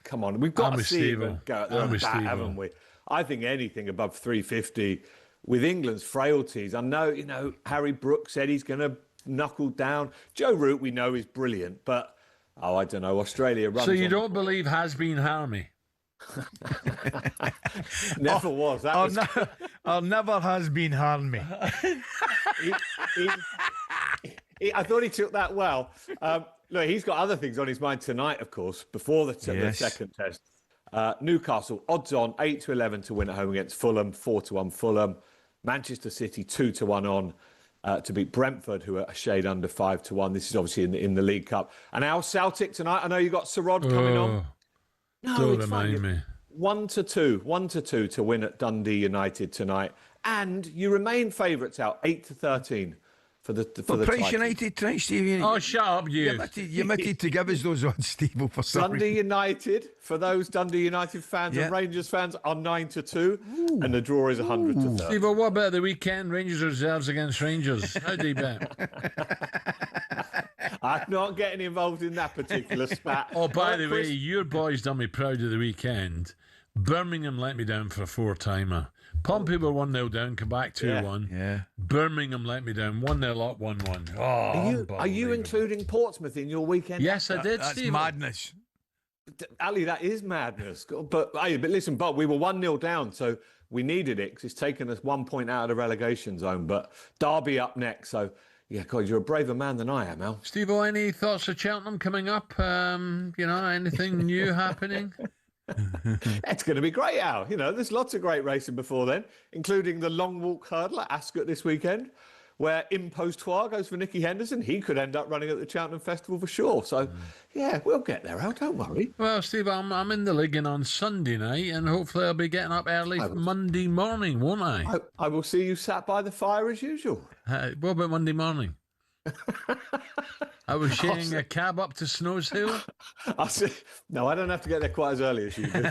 Come on, we've got to see them go out there and bat, haven't we? I think anything above 350 with England's frailties. I know, Harry Brooks said he's going to knuckle down. Joe Root, we know, is brilliant, but I don't know. Australia runs. So you don't believe has been Harmy? Never was. That was... Or never has been Harmy. I thought he took that well. Look, he's got other things on his mind tonight, of course, before the second test. Newcastle, odds on, 8-11 to win at home against Fulham, 4-1 Fulham. Manchester City, 2-1 on to beat Brentford, who are a shade under 5-1. This is obviously in the League Cup. And our Celtic tonight, I know you got Sir Rod coming on. No, don't it's remind fine. me. 1-2 to win at Dundee United tonight. And you remain favourites out, 8-13. For the Price United tonight, Steve. Oh, shut up, you. You omitted to give us those odds, Steve, for some Dundee reason. United, for those Dundee United fans and Rangers fans, are 9-2, and the draw is 100-30. Steve, what about the weekend? Rangers reserves against Rangers. How do you bet? I'm not getting involved in that particular spat. Oh, by the way, your boys done me proud of the weekend. Birmingham let me down for a four-timer. Pompey were 1-0 down, come back 2-1. Yeah. Birmingham let me down, 1-0 up, 1-1. Oh, are you including Portsmouth in your weekend? Yes, I did, That's Steve. madness. Ali, that is madness. But listen, we were 1-0 down, so we needed it because it's taken us 1 point out of the relegation zone. But Derby up next, so yeah, God, you're a braver man than I am, Al. Steve, any thoughts of Cheltenham coming up? Anything new happening? It's going to be great, Al. There's lots of great racing before then, including the long walk hurdle at Ascot this weekend, where Impostoir goes for Nicky Henderson. He could end up running at the Cheltenham Festival for sure. So, yeah, we'll get there, Al. Don't worry. Well, Steve, I'm in the Ligon on Sunday night, and hopefully I'll be getting up early Monday morning, won't I? I will see you sat by the fire as usual. What about Monday morning? I was sharing a cab up to Snows Hill. No, I don't have to get there quite as early as you do.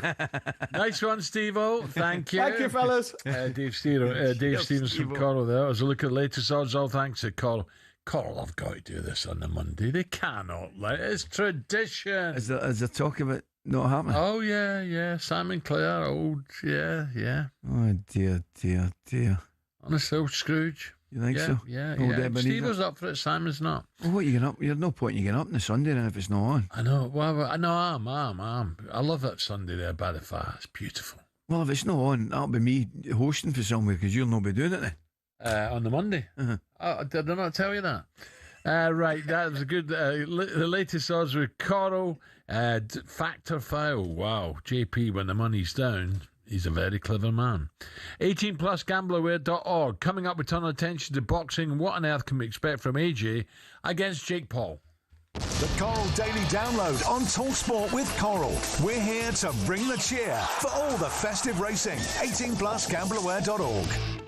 Nice one, Steve-O. Thank you. Thank you, fellas. Dave Stevens from Coral there. As I look at the latest odds, all thanks to Coral. Coral, I've got to do this on the Monday. They cannot let it. It's tradition. Is there talk of it not happening? Oh, yeah. Simon Clare, yeah. Oh, dear. Honestly, old Scrooge. You think so? Yeah. Steve was up for it, Simon's not. Well, what are you getting up? There's no point in you getting up on the Sunday then if it's not on. I know. Well, I know I'm. I love that Sunday there by the fire. It's beautiful. Well, if it's not on, that'll be me hosting for somewhere because you'll not be doing it then. On the Monday. Oh, did I not tell you that? Right, that was a good. The latest odds with Coral. Factor foul. Wow. JP, when the money's down, he's a very clever man. 18 plus gamblerware.org. Coming up with ton of attention to boxing. What on earth can we expect from AJ against Jake Paul? The Coral Daily Download on talkSPORT with Coral. We're here to bring the cheer for all the festive racing. 18 plus gamblerware.org.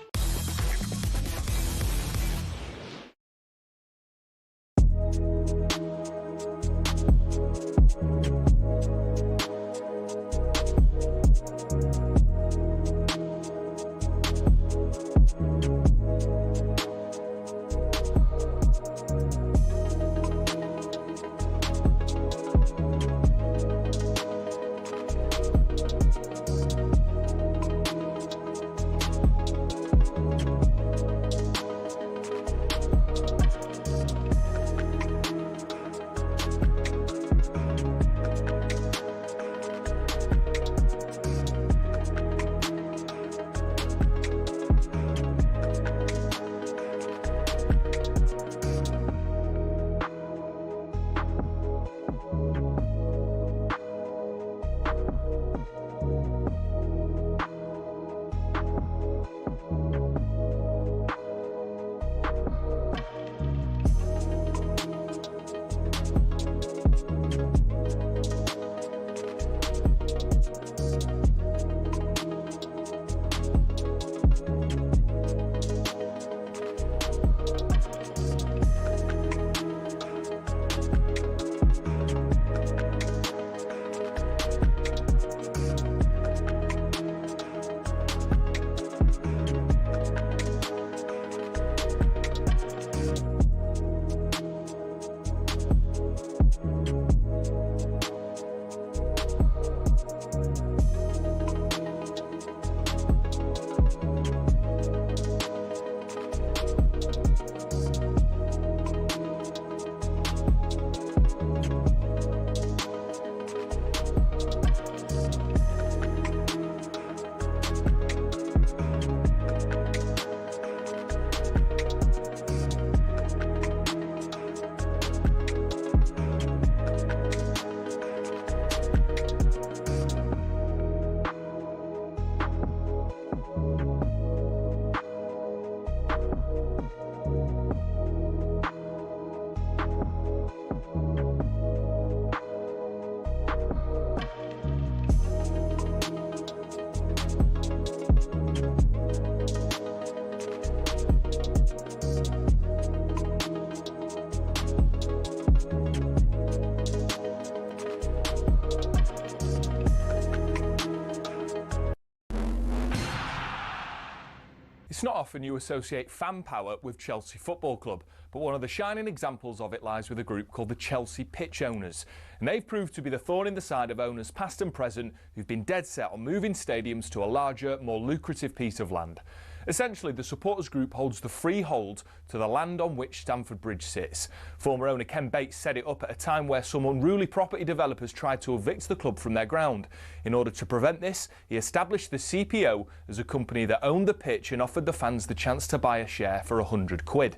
It's not often you associate fan power with Chelsea Football Club, but one of the shining examples of it lies with a group called the Chelsea Pitch Owners. And they've proved to be the thorn in the side of owners past and present who've been dead set on moving stadiums to a larger, more lucrative piece of land. Essentially, the supporters group holds the freehold to the land on which Stamford Bridge sits. Former owner Ken Bates set it up at a time where some unruly property developers tried to evict the club from their ground. In order to prevent this, he established the CPO as a company that owned the pitch and offered the fans the chance to buy a share for £100.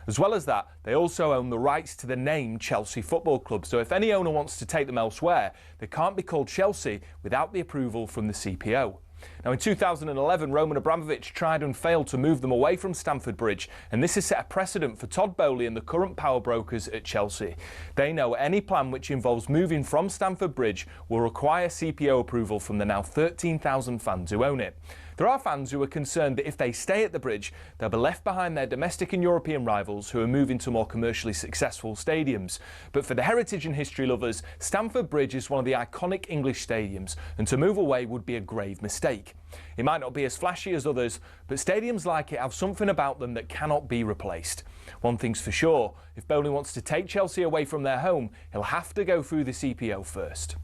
As well as that, they also own the rights to the name Chelsea Football Club, so if any owner wants to take them elsewhere, they can't be called Chelsea without the approval from the CPO. Now in 2011, Roman Abramovich tried and failed to move them away from Stamford Bridge, and this has set a precedent for Todd Bowley and the current power brokers at Chelsea. They know any plan which involves moving from Stamford Bridge will require CPO approval from the now 13,000 fans who own it. There are fans who are concerned that if they stay at the bridge, they'll be left behind their domestic and European rivals who are moving to more commercially successful stadiums. But for the heritage and history lovers, Stamford Bridge is one of the iconic English stadiums, and to move away would be a grave mistake. It might not be as flashy as others, but stadiums like it have something about them that cannot be replaced. One thing's for sure, if Bowley wants to take Chelsea away from their home, he'll have to go through the CPO first.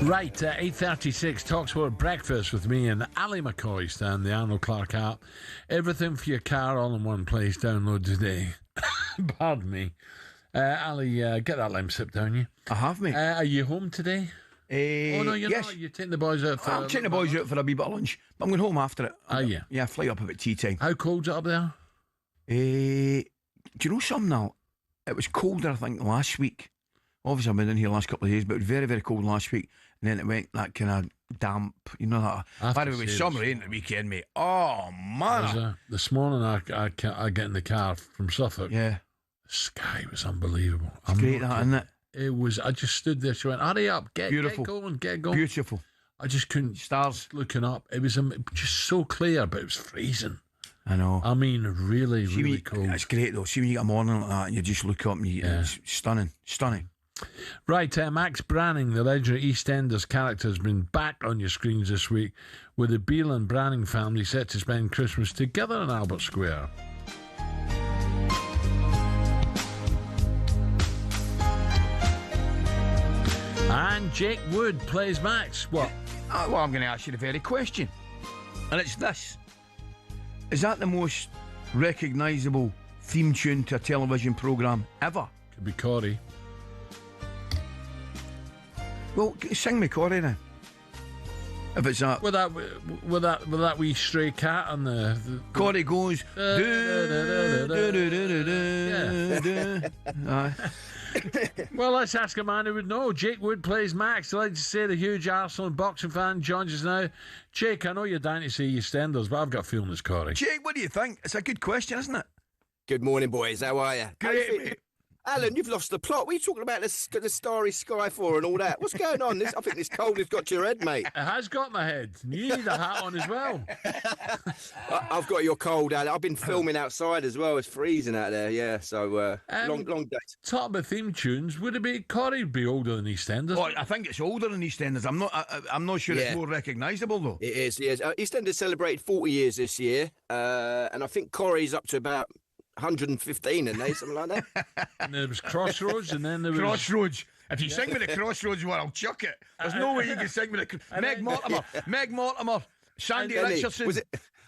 Right, 8:36, talkSPORT breakfast with me and Ally McCoist and the Arnold Clark app. Everything for your car all in one place. Download today. Pardon me. Ali, get that lamb sip down you. I have, mate. Are you home today? Oh no, you're yes. not. You're taking the boys out for... I'm taking the boys out for a wee bit of lunch, but I'm going home after it. Are you? Yeah, fly up about tea time. How cold's it up there? Do you know something now? It was colder, I think, last week. Obviously, I've been in here the last couple of days, but it was very, very cold last week. And then it went that kind of damp, you know that. By the way, with some rain at the weekend, mate. Oh, man. This morning, I get in the car from Suffolk. Yeah. The sky was unbelievable. It's great, that, isn't it? It was. I just stood there. She went, hurry up, get going. Beautiful. I just couldn't. Stars looking up. It was just so clear, but it was freezing. I know. I mean, really, really cold. It's great, though. See when you get a morning like that and you just look up and it's stunning. Stunning. Right, Max Branning, the legendary EastEnders character, has been back on your screens this week with the Beale and Branning family set to spend Christmas together in Albert Square. And Jake Wood plays Max. What? Well, I'm going to ask you the very question. And it's this. Is that the most recognisable theme tune to a television programme ever? Could be Corey. Well, sing me Corey then. If it's that. With that wee stray cat on the Corey goes. Well, let's ask a man who would know. Jake Wood plays Max. I'd like to say the huge Arsenal and boxing fan joins us now. Jake, I know you're down to see EastEnders, but I've got a feeling it's Corey. Jake, what do you think? It's a good question, isn't it? Good morning, boys. How are you? Great, mate. Alan, you've lost the plot. What are you talking about the starry sky for and all that? What's going on? I think this cold has got to your head, mate. It has got my head. You need a hat on as well. I've got your cold, Alan. I've been filming outside as well. It's freezing out there, yeah. So, long day. Talk about theme tunes. Would it be Corey be older than EastEnders? Oh, I think it's older than EastEnders. I'm not sure it's more recognisable, though. It is, yes. EastEnders celebrated 40 years this year, and I think Corey's up to about 115, and something like that. And there was Crossroads, and then there was Crossroads. If you sing me the Crossroads one, I'll chuck it. There's no way you can sing me the Meg Mortimer, Sandy Richardson.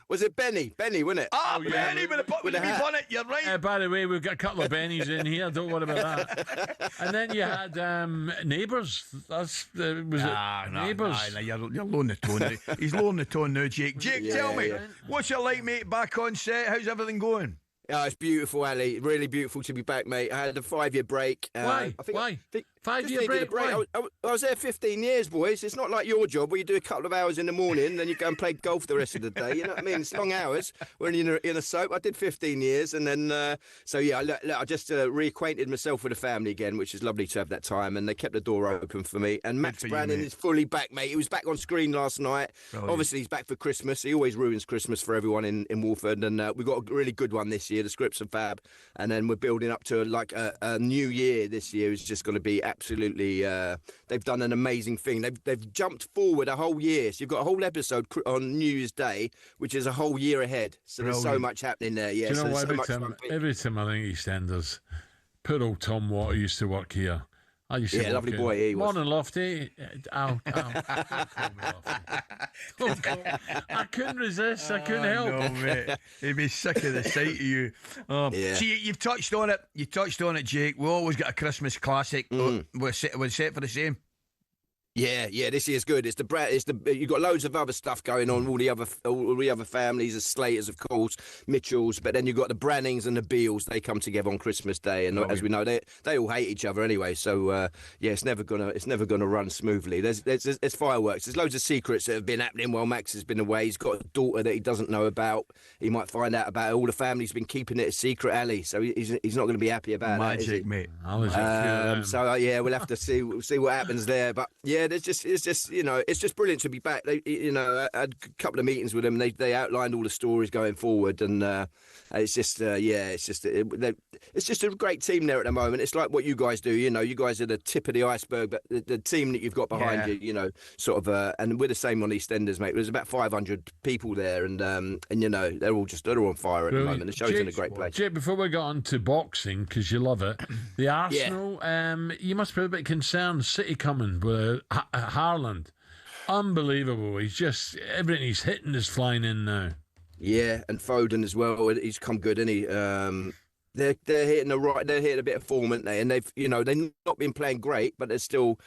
Was it Benny? Benny, wasn't it? Benny with the wee bonnet. You're right. By the way, we've got a couple of Bennies in here. Don't worry about that. And then you had Neighbours. Was it Neighbours? Nah, you're lowering the tone. He's lowering the tone now, Jake. Jake, tell me, what's it like, mate? Back on set? How's everything going? Oh, it's beautiful, Ali. Really beautiful to be back, mate. I had a 5-year break. Why? Why? 5-year break? Why? I was there 15 years, boys. It's not like your job where you do a couple of hours in the morning and then you go and play golf the rest of the day. You know what I mean? It's long hours. We're in a soap. I did 15 years. And then, I just reacquainted myself with the family again, which is lovely to have that time. And they kept the door open for me. And Max Branning is fully back, mate. He was back on screen last night. Brilliant. Obviously, he's back for Christmas. He always ruins Christmas for everyone in Wolford. And we've got a really good one this year. The scripts are fab. And then we're building up to a new year this year is just going to be absolutely... they've done an amazing thing. They've jumped forward a whole year. So you've got a whole episode on New Year's Day, which is a whole year ahead. So there's so much happening there. Yeah, do you know what? Every time I think EastEnders, poor old Tom Water used to work here. I used to lovely boy he was. Morning, Lofty. Ow. Don't call me Lofty. I couldn't resist. I couldn't help. No, mate. He'd be sick of the sight of you. See, you've touched on it. You touched on it, Jake. We always got a Christmas classic. We're set for the same. Yeah, this year's good. You've got loads of other stuff going on. All the other families, the Slaters, of course, Mitchells, but then you've got the Brannings and the Beales. They come together on Christmas Day, and as we know, they all hate each other anyway. So it's never gonna run smoothly. There's fireworks. There's loads of secrets that have been happening while Max has been away. He's got a daughter that he doesn't know about. He might find out about it. All the family's been keeping it a secret, Ali. So he's not going to be happy about that. Magic, mate. We'll have to see what happens there. But yeah. It's just brilliant to be back. I had a couple of meetings with them. They outlined all the stories going forward, and it's just a great team there at the moment. It's like what you guys do. You guys are the tip of the iceberg, but the team that you've got behind you, and we're the same on EastEnders, mate. There's about 500 people there, and they're all on fire at the moment. The show's in a great place. Jake, before we got on to boxing, because you love it, the Arsenal, you must be a bit concerned. City coming with Haaland. Unbelievable. He's just, everything he's hitting is flying in now. Yeah, and Foden as well. He's come good, isn't he? They're hitting they're hitting a bit of form, aren't they? And they've not been playing great, but they're still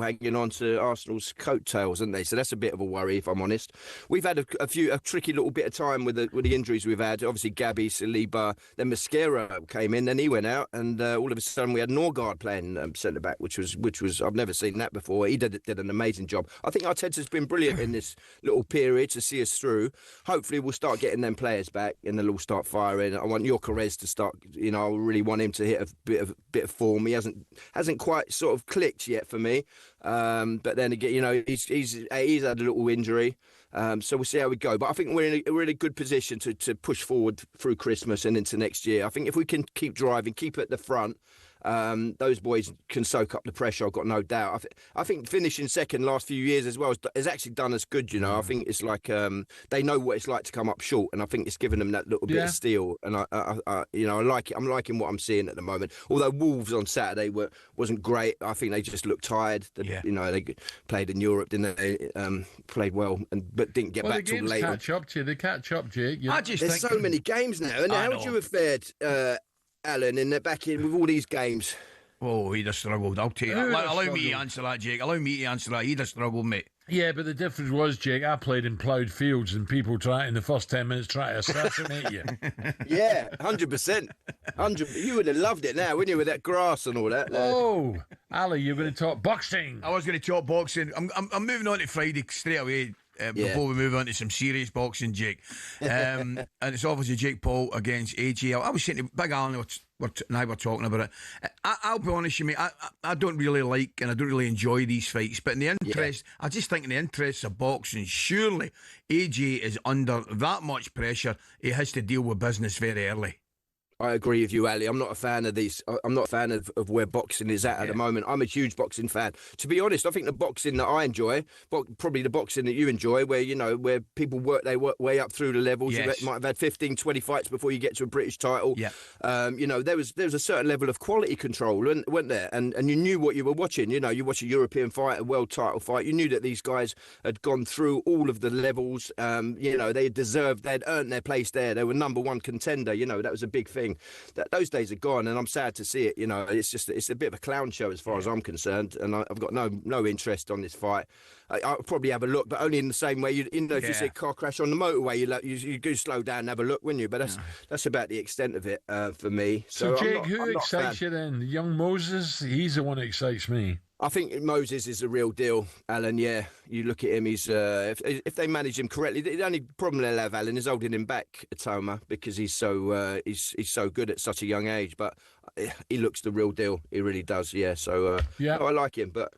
hanging on to Arsenal's coattails, aren't they? So that's a bit of a worry, if I'm honest. We've had a tricky little bit of time with the injuries we've had. Obviously, Gabby, Saliba, then Mosquera came in, then he went out, and all of a sudden we had Norgard playing centre back, which was I've never seen that before. He did an amazing job. I think Arteta's been brilliant in this little period to see us through. Hopefully, we'll start getting them players back, and they'll all start firing. I want Gyökeres to start. I really want him to hit a bit of form. He hasn't quite sort of clicked yet for me. But then again, he's had a little injury, so we'll see how we go. But I think we're in a good position to push forward through Christmas and into next year. I think if we can keep driving, keep at the front, those boys can soak up the pressure. I've got no doubt. I think finishing second last few years as well has actually done us good. I think it's like they know what it's like to come up short, and I think it's given them that little bit of steel. And I like it. I'm liking what I'm seeing at the moment. Although Wolves on Saturday wasn't great. I think they just looked tired. They played in Europe, didn't they? Played well, but didn't get back till later. They catch up, Jake. There's so many games now. And how would you have fared, Alan, in the back in with all these games? Oh, he'd have struggled. I'll take it. Allow me to answer that, Jake. Allow me to answer that. He'd have struggled, mate. Yeah, but the difference was, Jake, I played in ploughed fields and people in the first 10 minutes try to assassinate you. Yeah, 100%. You would have loved it now, wouldn't you, with that grass and all that? Oh, Ali, you're going to talk boxing. I was going to talk boxing. I'm moving on to Friday straight away. Before we move on to some serious boxing, Jake. And it's obviously Jake Paul against AJ. I was saying to Big Alan, and I were talking about it. I'll be honest with you, mate, I don't really like and I don't really enjoy these fights. But in the interest, I just think in the interests of boxing, surely AJ is under that much pressure. He has to deal with business very early. I agree with you, Ali. I'm not a fan of these. I'm not a fan of where boxing is at the moment. I'm a huge boxing fan. To be honest, I think the boxing that I enjoy, probably the boxing that you enjoy, where people work way up through the levels. Yes. You might have had 15, 20 fights before you get to a British title. Yeah. There was a certain level of quality control, weren't there? And you knew what you were watching. You watch a European fight, a world title fight. You knew that these guys had gone through all of the levels. They'd earned their place there. They were number one contender. That was a big thing. Those days are gone, and I'm sad to see it. It's a bit of a clown show as far as I'm concerned, and I've got no interest on this fight. I'll probably have a look, but only in the same way. If you see a car crash on the motorway, you do slow down and have a look, wouldn't you? But that's about the extent of it for me. So Jake, who excites you then? Young Moses? He's the one that excites me. I think Moses is the real deal, Alan. Yeah, you look at him. He's if they manage him correctly, the only problem they'll have, Alan, is holding him back at Toma because he's so good at such a young age. But he looks the real deal. He really does. Yeah. So I like him, but.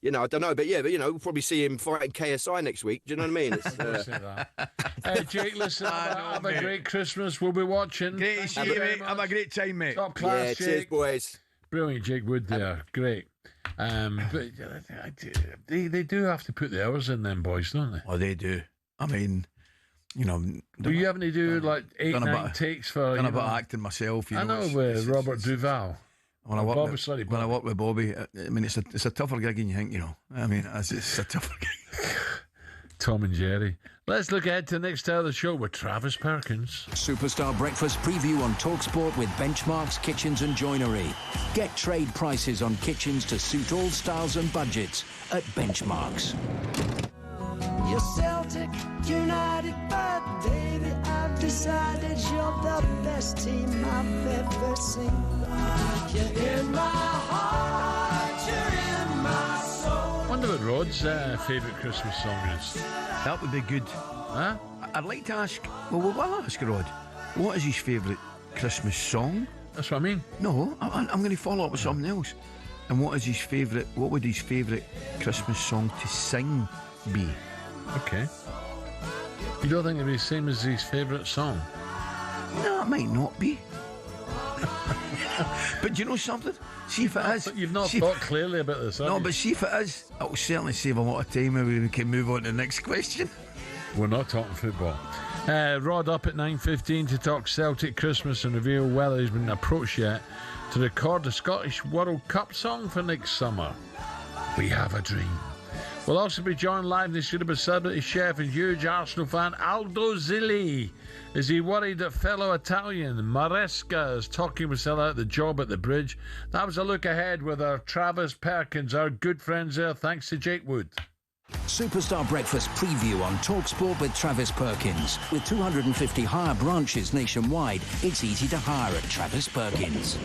I don't know, but we'll probably see him fighting KSI next week. Do you know what I mean? Hey, Jake, listen, have a great Christmas. We'll be watching. Great to see you, mate. Have a great time, mate. Top class, Jake. Cheers, boys. Brilliant, Jake Wood there. Great. But they do have to put the hours in, them boys, don't they? Oh, they do. I mean, Were you having to do like 8-9 takes for? Done a bit of acting myself. I know with Robert Duvall. When I work with Bobby, I mean, it's a tougher gig than you think, I mean, it's a tougher gig. Tom and Jerry. Let's look ahead to the next hour of the show with Travis Perkins. Superstar Breakfast preview on talkSPORT with Benchmarks Kitchens and Joinery. Get trade prices on kitchens to suit all styles and budgets at Benchmarks. You're Celtic United, but baby, I've decided you're the best team I've ever seen. You're in my heart, you're in my soul. I wonder what Rod's favourite Christmas song is. That would be good. Huh? I'd like to ask, we'll ask Rod, what is his favourite Christmas song? That's what I mean. No, I'm going to follow up with something else. And what would his favourite Christmas song to sing be? Okay. You don't think it'd be the same as his favourite song? No, it might not be. But do you know something? See if it is. But you've not thought clearly about this, have you? But see if it is. It'll certainly save a lot of time and we can move on to the next question. We're not talking football. Rod up at 9:15 to talk Celtic Christmas and reveal whether he's been approached yet to record the Scottish World Cup song for next summer. We have a dream. We'll also be joined live in the studio by celebrity chef and huge Arsenal fan Aldo Zilli. Is he worried that fellow Italian Maresca is talking himself out the job at the bridge? That was a look ahead with our Travis Perkins, our good friends there, thanks to Jake Wood. Superstar Breakfast preview on talkSPORT with Travis Perkins. With 250 hire branches nationwide, it's easy to hire at Travis Perkins.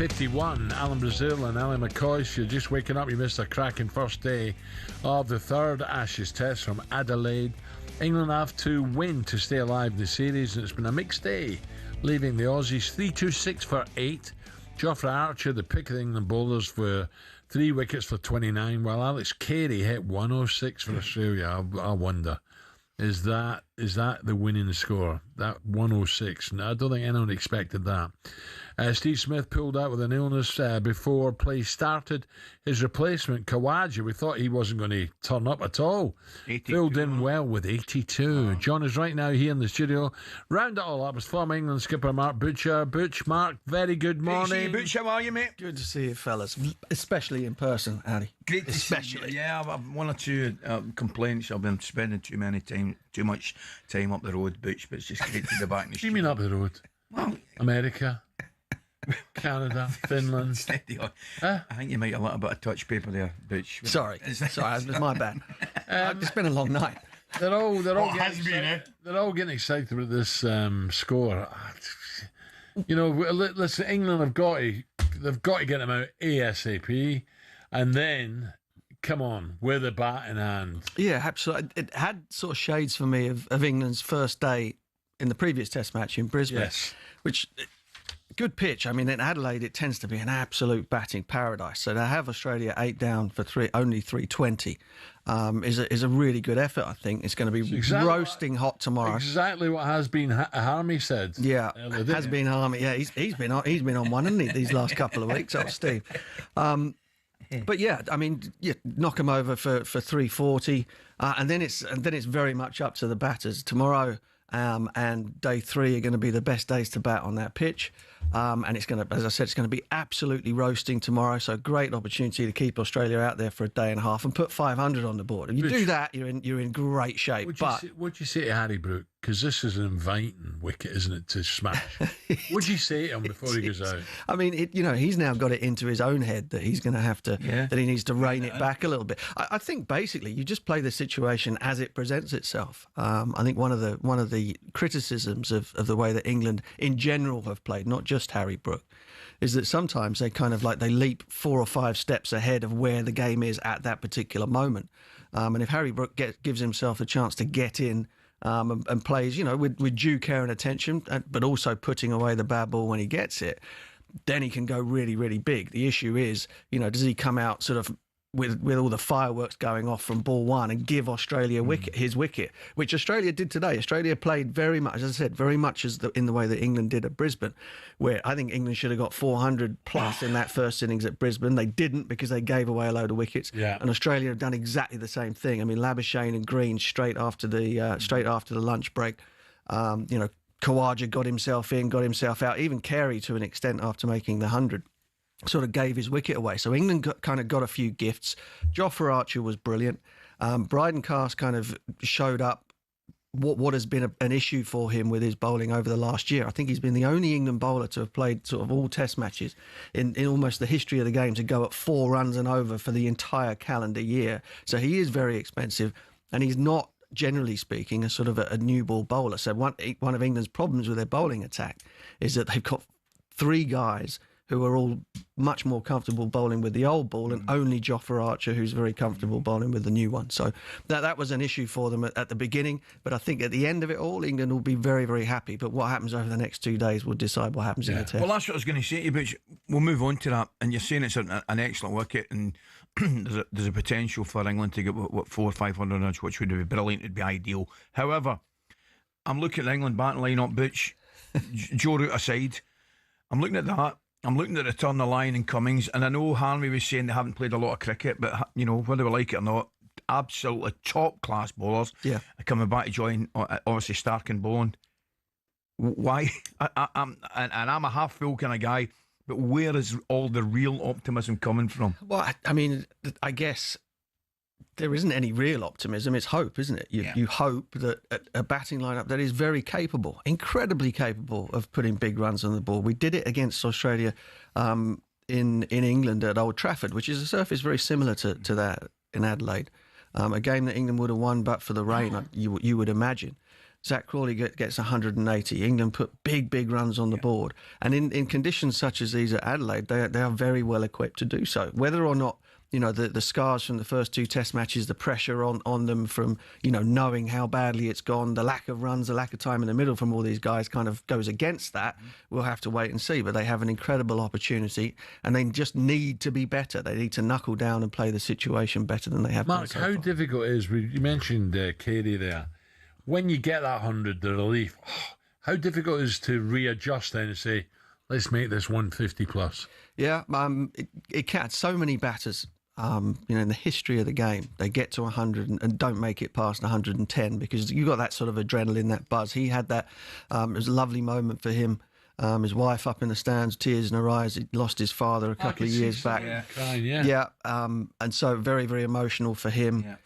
.51, Alan Brazil and Ally McCoist. You're just waking up, you missed a cracking first day of the third Ashes test from Adelaide. England have to win to stay alive in the series, and it's been a mixed day leaving the Aussies 3-2-6 for 8. Geoffrey Archer, the pick of the England bowlers, for 3 wickets for 29, while Alex Carey hit 106 for Australia. I wonder, is that the winning score? That 106? No, I don't think anyone expected that. Steve Smith pulled out with an illness before play started. His replacement, Khawaja, we thought he wasn't going to turn up at all. Filled in well with 82. Wow. John is right now here in the studio. Round it all up is former England skipper Mark Butcher. Butch, Mark, very good morning. Good to see you, Butch. How are you, mate? Good to see you, fellas. Especially in person, Addy. Great to Especially. See you. Yeah, I've one or two complaints. I've been spending too much time up the road, Butch, but it's just great to be back in the studio. You mean up the road? Well, America, Canada, Finland. I think you might have a little bit of touch paper there, Butch. Sorry, it was my bad. It's been a long night. They're all getting excited about this score. You know, listen, England have got to get them out ASAP, and then come on with a bat in hand. Yeah, absolutely. It had sort of shades for me of England's first day in the previous Test match in Brisbane, yes. Which. Good pitch. I mean, in Adelaide, it tends to be an absolute batting paradise. So to have Australia 8 down for only 320 is a really good effort. I think it's going to be roasting hot tomorrow. Exactly what has been Harmy said. Yeah, has been Harmy. Yeah, he's been on one, hasn't he, these last couple of weeks? Oh, Steve. But yeah, I mean, knock them over for 340, and then it's very much up to the batters tomorrow. And day 3 are going to be the best days to bat on that pitch. And it's going to, as I said, it's going to be absolutely roasting tomorrow. So great opportunity to keep Australia out there for a day and a half and put 500 on the board. If you do that, you're in great shape. What'd you say to Harry Brook? Because this is an inviting wicket, isn't it, to smash? What'd you say to him before he goes out? I mean, he's now got it into his own head that he's going to have to, that he needs to rein it back a little bit. I think basically you just play the situation as it presents itself. I think one of the criticisms of the way that England in general have played, not just Harry Brook, is that sometimes they kind of they leap 4 or 5 steps ahead of where the game is at that particular moment. And if Harry Brook gives himself a chance to get in and plays, with due care and attention, but also putting away the bad ball when he gets it, then he can go really, really big. The issue is, does he come out sort of with all the fireworks going off from ball 1 and give Australia his wicket, which Australia did today. Australia played very much, as I said, very much in the way that England did at Brisbane, where I think England should have got 400 plus in that first innings at Brisbane. They didn't because they gave away a load of wickets. Yeah. And Australia have done exactly the same thing. I mean, Labuschagne and Green straight after the lunch break. Khawaja got himself in, got himself out. Even Carey, to an extent, after making the 100. Sort of gave his wicket away. So England got a few gifts. Geoffrey Archer was brilliant. Bryden Cast kind of showed up what has been an issue for him with his bowling over the last year. I think he's been the only England bowler to have played sort of all Test matches in almost the history of the game to go at 4 runs and over for the entire calendar year. So he is very expensive, and he's not, generally speaking, a sort of a new ball bowler. So one of England's problems with their bowling attack is that they've got 3 guys who are all much more comfortable bowling with the old ball, and only Geoffrey Archer, who's very comfortable bowling with the new one. So that was an issue for them at the beginning, but I think at the end of it all, England will be very, very happy. But what happens over the next 2 days will decide what happens in the Test. Well, that's what I was going to say to you, but we'll move on to that. And you're saying it's an excellent wicket, and there's a potential for England to get 400 or 500 runs, which would be brilliant, it'd be ideal. However, I'm looking at England batting line-up, Butch, Joe Root aside, I'm looking at that. I'm looking at the turn of line and Cummings, and I know Harvey was saying they haven't played a lot of cricket, but whether we like it or not, absolutely top class bowlers. Yeah, coming back to join obviously Stark and Bowen. Why? I'm a half full kind of guy, but where is all the real optimism coming from? Well, I mean, I guess there isn't any real optimism. It's hope, isn't it? You hope that a batting lineup that is very capable, incredibly capable of putting big runs on the board. We did it against Australia in England at Old Trafford, which is a surface very similar to that in Adelaide. A game that England would have won but for the rain, you would imagine. Zach Crawley gets 180. England put big runs on the board. And in conditions such as these at Adelaide, they are very well equipped to do so. Whether or not the scars from the first 2 Test matches, the pressure on them from, knowing how badly it's gone, the lack of runs, the lack of time in the middle from all these guys kind of goes against that. We'll have to wait and see. But they have an incredible opportunity, and they just need to be better. They need to knuckle down and play the situation better than they have done Mark, so how far. difficult it is, you mentioned Katie there, when you get that 100, the relief, how difficult it is to readjust then and say, let's make this 150 plus? Yeah, it can. So many batters, in the history of the game, they get to 100 and don't make it past 110 because you got that sort of adrenaline, that buzz. He had that. It was a lovely moment for him. His wife up in the stands, tears in her eyes. He lost his father a couple of years back. And so very, very emotional for him.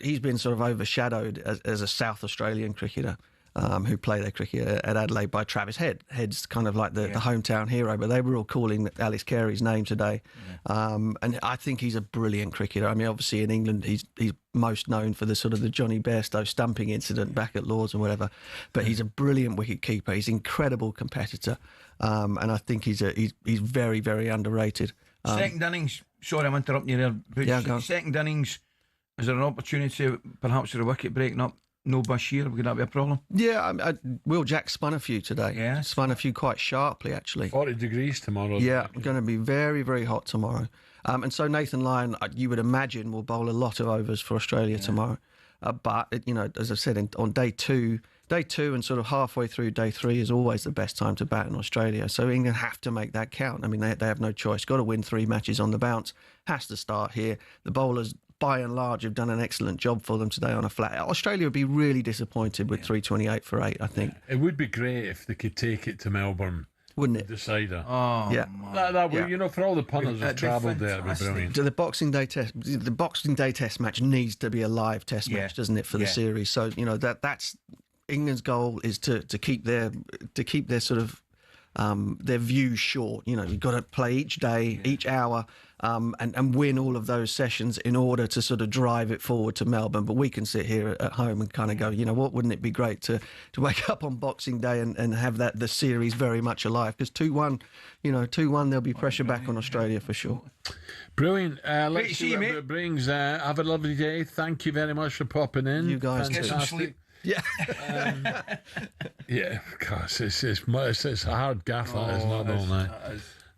He's been sort of overshadowed as a South Australian cricketer who played their cricket at Adelaide by Travis Head. Head's kind of like the hometown hero, but they were all calling Alex Carey's name today. And I think he's a brilliant cricketer. I mean, obviously in England, he's most known for the sort of the Johnny Bairstow stumping incident back at Lords and whatever. But he's a brilliant wicket keeper. He's an incredible competitor. And I think he's very, very underrated. Second innings, sorry I'm interrupting you there. Second innings, is there an opportunity perhaps for a wicket breaking up? No Bashir, would that be a problem? Yeah, Will Jack spun a few today. Yeah, spun a few quite sharply, actually. 40 degrees tomorrow. Yeah, going to be very, very hot tomorrow. And so Nathan Lyon, you would imagine, will bowl a lot of overs for Australia tomorrow. But, as I said, on day two and sort of halfway through day 3 is always the best time to bat in Australia. So England have to make that count. I mean, they have no choice. Got to win 3 matches on the bounce. Has to start here. The bowlers, by and large, have done an excellent job for them today on a flat. Australia would be really disappointed with 328 for 8, I think. It would be great if they could take it to Melbourne. Wouldn't it? Decider. Oh, yeah. That would, for all the punters who've travelled there, it'd be brilliant. The Boxing Day Test match needs to be a live Test match, doesn't it, for the series? So that's England's goal is to keep their sort of their views short. You've got to play each day, each hour, and win all of those sessions in order to sort of drive it forward to Melbourne. But we can sit here at home and kind of go, what, wouldn't it be great to wake up on Boxing Day and have the series very much alive? Because 2-1, there'll be pressure back on Australia for sure. Brilliant. Let's see what it brings. Have a lovely day. Thank you very much for popping in. You guys get some sleep. Yeah. Gosh, it's a hard gaff, that is not all night.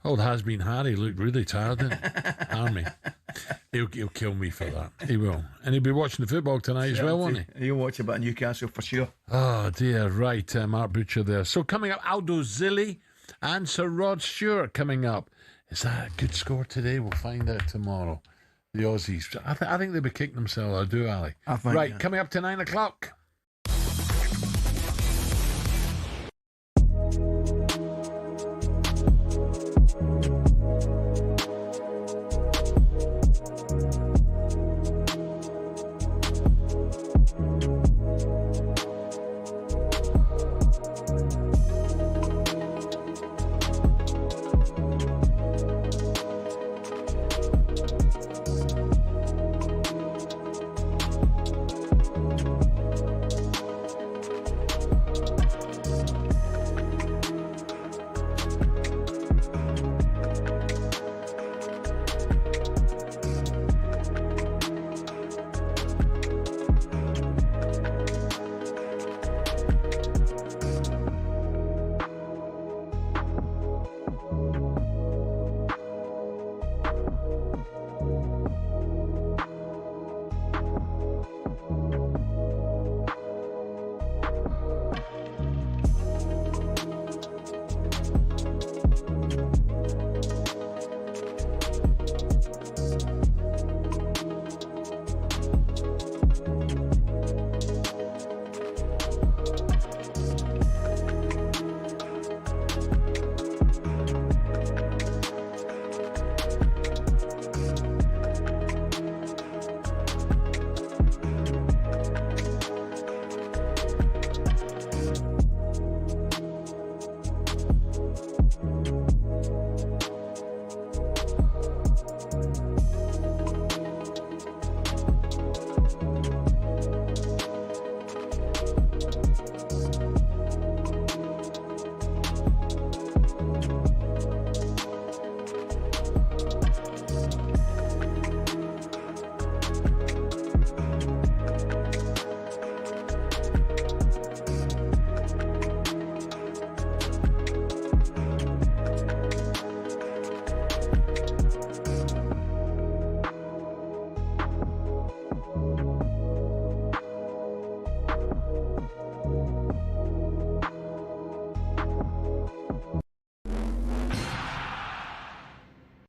Old has-been Harry looked really tired, didn't he? Army. He'll kill me for that. He will. And he'll be watching the football tonight as well, won't he? He'll watch a bit of Newcastle for sure. Oh, dear. Right, Mark Butcher there. So coming up, Aldo Zilli and Sir Rod Stewart coming up. Is that a good score today? We'll find out tomorrow. The Aussies. I think they'll be kicking themselves. I do, Ali. Right, coming up to 9 o'clock.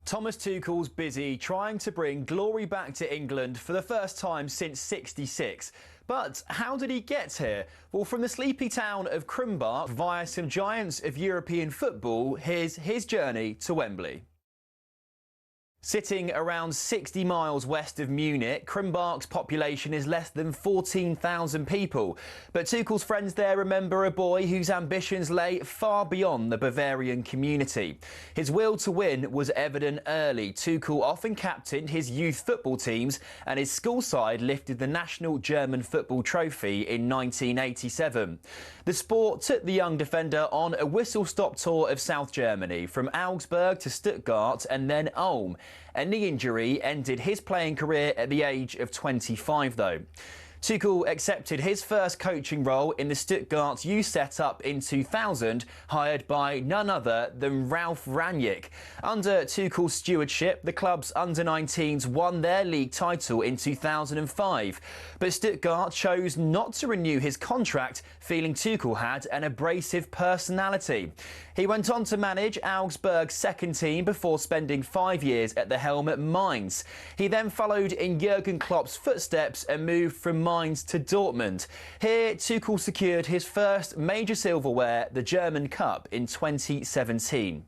Thomas Tuchel's busy trying to bring glory back to England for the first time since '66. But how did he get here? Well, from the sleepy town of Krimbach via some giants of European football, here's his journey to Wembley. Sitting around 60 miles west of Munich, Krimbach's population is less than 14,000 people. But Tuchel's friends there remember a boy whose ambitions lay far beyond the Bavarian community. His will to win was evident early. Tuchel often captained his youth football teams, and his school side lifted the national German football trophy in 1987. The sport took the young defender on a whistle-stop tour of South Germany, from Augsburg to Stuttgart and then Ulm. A knee injury ended his playing career at the age of 25, though. Tuchel accepted his first coaching role in the Stuttgart youth setup in 2000, hired by none other than Ralf Rangnick. Under Tuchel's stewardship, the club's under-19s won their league title in 2005. But Stuttgart chose not to renew his contract, feeling Tuchel had an abrasive personality. He went on to manage Augsburg's second team before spending 5 years at the helm at Mainz. He then followed in Jurgen Klopp's footsteps and moved from Mainz to Dortmund. Here, Tuchel secured his first major silverware, the German Cup, in 2017.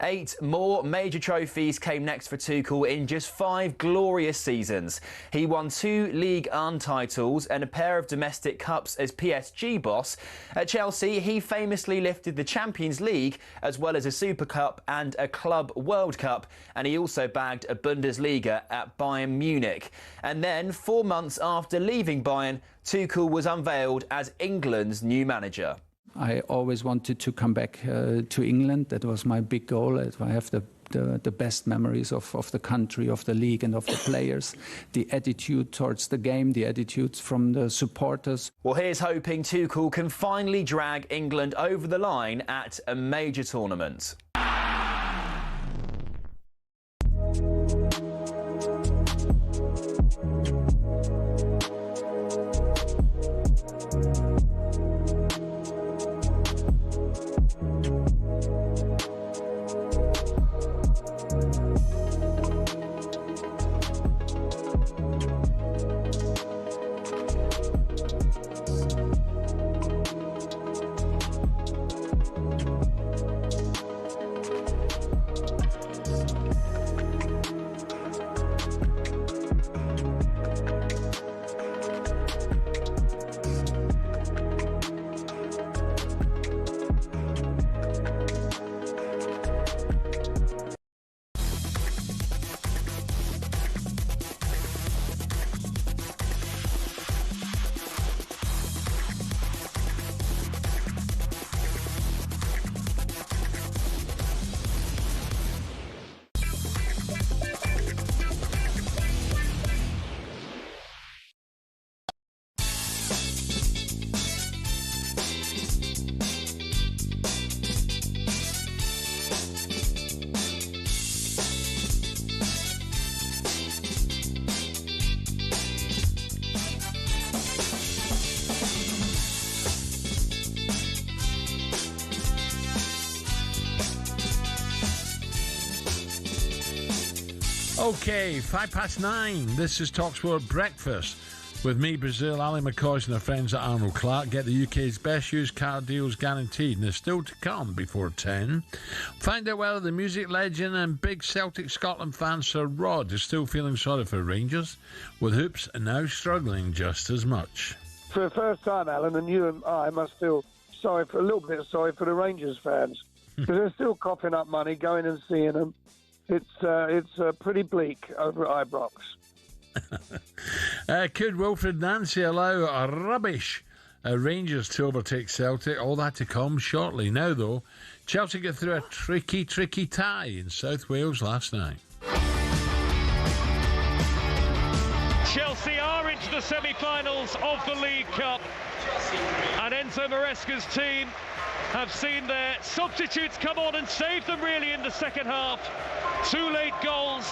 8 more major trophies came next for Tuchel in just 5 glorious seasons. He won 2 Ligue 1 titles and a pair of domestic cups as PSG boss. At Chelsea, he famously lifted the Champions League as well as a Super Cup and a Club World Cup, and he also bagged a Bundesliga at Bayern Munich. And then, 4 months after leaving Bayern, Tuchel was unveiled as England's new manager. I always wanted to come back to England. That was my big goal. I have the best memories of the country, of the league and of the players, the attitude towards the game, the attitudes from the supporters. Well, here's hoping Tuchel can finally drag England over the line at a major tournament. Okay, 9:05. This is talkSPORT Breakfast with me, Brazil Ally McCoist, and our friends at Arnold Clark. Get the UK's best used car deals guaranteed, and there's still to come before 10. Find out whether the music legend and big Celtic Scotland fan Sir Rod is still feeling sorry for Rangers, with Hoops now struggling just as much. For the first time, Alan, and you and I must feel sorry for a little bit sorry for the Rangers fans, because they're still coughing up money, going and seeing them. It's pretty bleak over at Ibrox. Could Wilfred Nancy allow a rubbish Rangers to overtake Celtic? All that to come shortly. Now, though, Chelsea get through a tricky tie in South Wales last night. Chelsea are into the semi-finals of the League Cup, and Enzo Maresca's team have seen their substitutes come on and save them really in the second half. 2 late goals,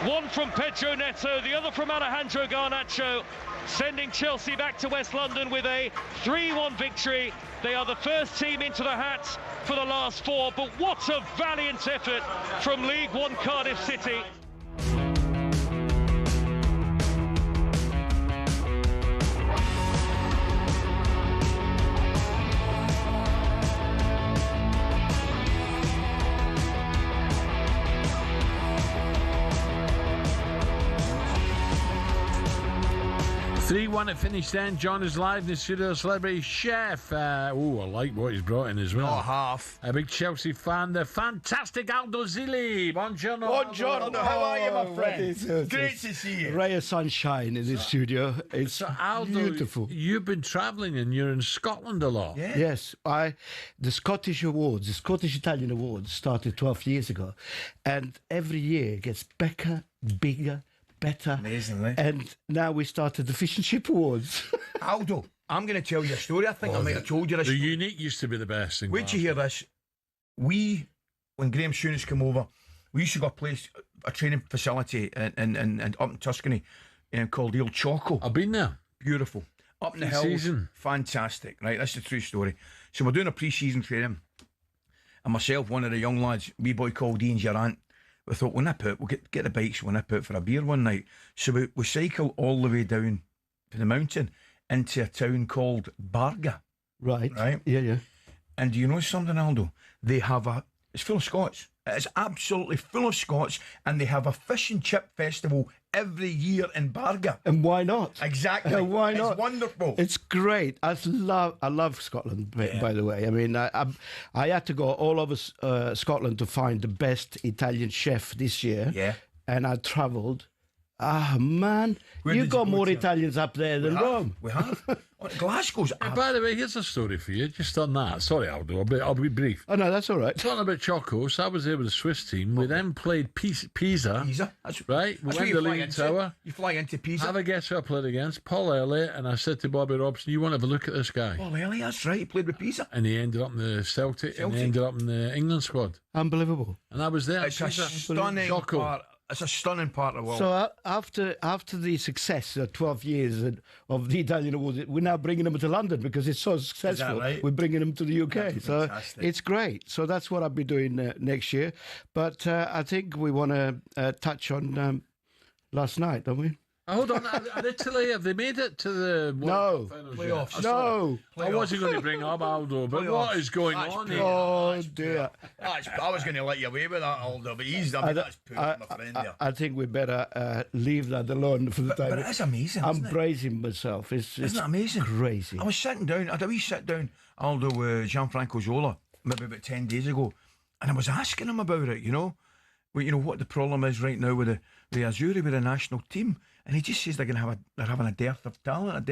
one from Pedro Neto, the other from Alejandro Garnacho, sending Chelsea back to West London with a 3-1 victory. They are the first team into the hat for the last 4, but what a valiant effort from League One Cardiff City. It finished then. John is live in the studio. Celebrity chef. I like what he's brought in as well. Not half. A big Chelsea fan. The fantastic Aldo Zilli. Buongiorno. Buongiorno. How are you, my friend? Great to see you. Ray of sunshine in the studio. It's So Aldo, beautiful. You've been travelling and you're in Scotland a lot. Yeah. Yes, the Scottish Awards, the Scottish Italian Awards started 12 years ago, and every year it gets bigger, better. Amazingly. And now we started the Fish and Chip Awards. Aldo, I'm going to tell you a story. I think I might have told you this. The Unique used to be the best thing. Wait till you hear this. When Graham Souness came over, we used to go a training facility in up in Tuscany called Il Choco. I've been there. Beautiful. Up in the hills. Pre-season. Fantastic. Right, that's the true story. So we're doing a pre-season training. And myself, one of the young lads, wee boy called Ian Durant, we thought, we'll nip out, we'll get the bikes, we'll nip out for a beer one night. So we cycle all the way down to the mountain into a town called Barga. Right. Right? Yeah. And do you know something, Aldo? They have it's full of Scots. It's absolutely full of Scots, and they have a fish and chip festival every year in Barga. And why not? Exactly. Why not? It's wonderful. It's great. I love Scotland, by the way. I mean, I had to go all over Scotland to find the best Italian chef this year. Yeah. And I travelled. Ah, man. Where You did got you go more to? Italians up there than Rome. We have. Glasgow's And by the way, here's a story for you. Just on that. Sorry, Aldo. I'll be brief. Oh, no, that's all right. Talking about Chocos, I was there with the Swiss team. We then played Pisa. Pisa. Right? We That's went where to you the fly League into. Tower. You fly into Pisa. Have a guess who I played against? Paul Elliott. And I said to Bobby Robson, you want to have a look at this guy? Paul Elliott, that's right. He played with Pisa. And he ended up in the Celtic. And he ended up in the England squad. Unbelievable. And I was there. It's a stunning Choco. part. It's a stunning part of the world. So after the success of 12 years of the Italian Awards, we're now bringing them to London because it's so successful. right? We're bringing them to the UK. That's So fantastic. it's great. So that's what I'll be doing next year. But I think we want to touch on last night, don't we? Hold on, are Italy, have they made it to the No. finals yet? No. I wasn't going to bring up Aldo, but what is going on here? Oh, dear. I was going to let you away with that, Aldo, but that's poor, my friend there. I think we better leave that alone for the time. But it is amazing, I'm isn't it? bracing myself. It's Isn't it amazing? Crazy. I was sitting down, I had a wee sit down, Aldo, with Gianfranco Zola, maybe about 10 days ago, and I was asking him about it, what the problem is right now with the Azzurri, with the national team. And he just says they're having a dearth of talent,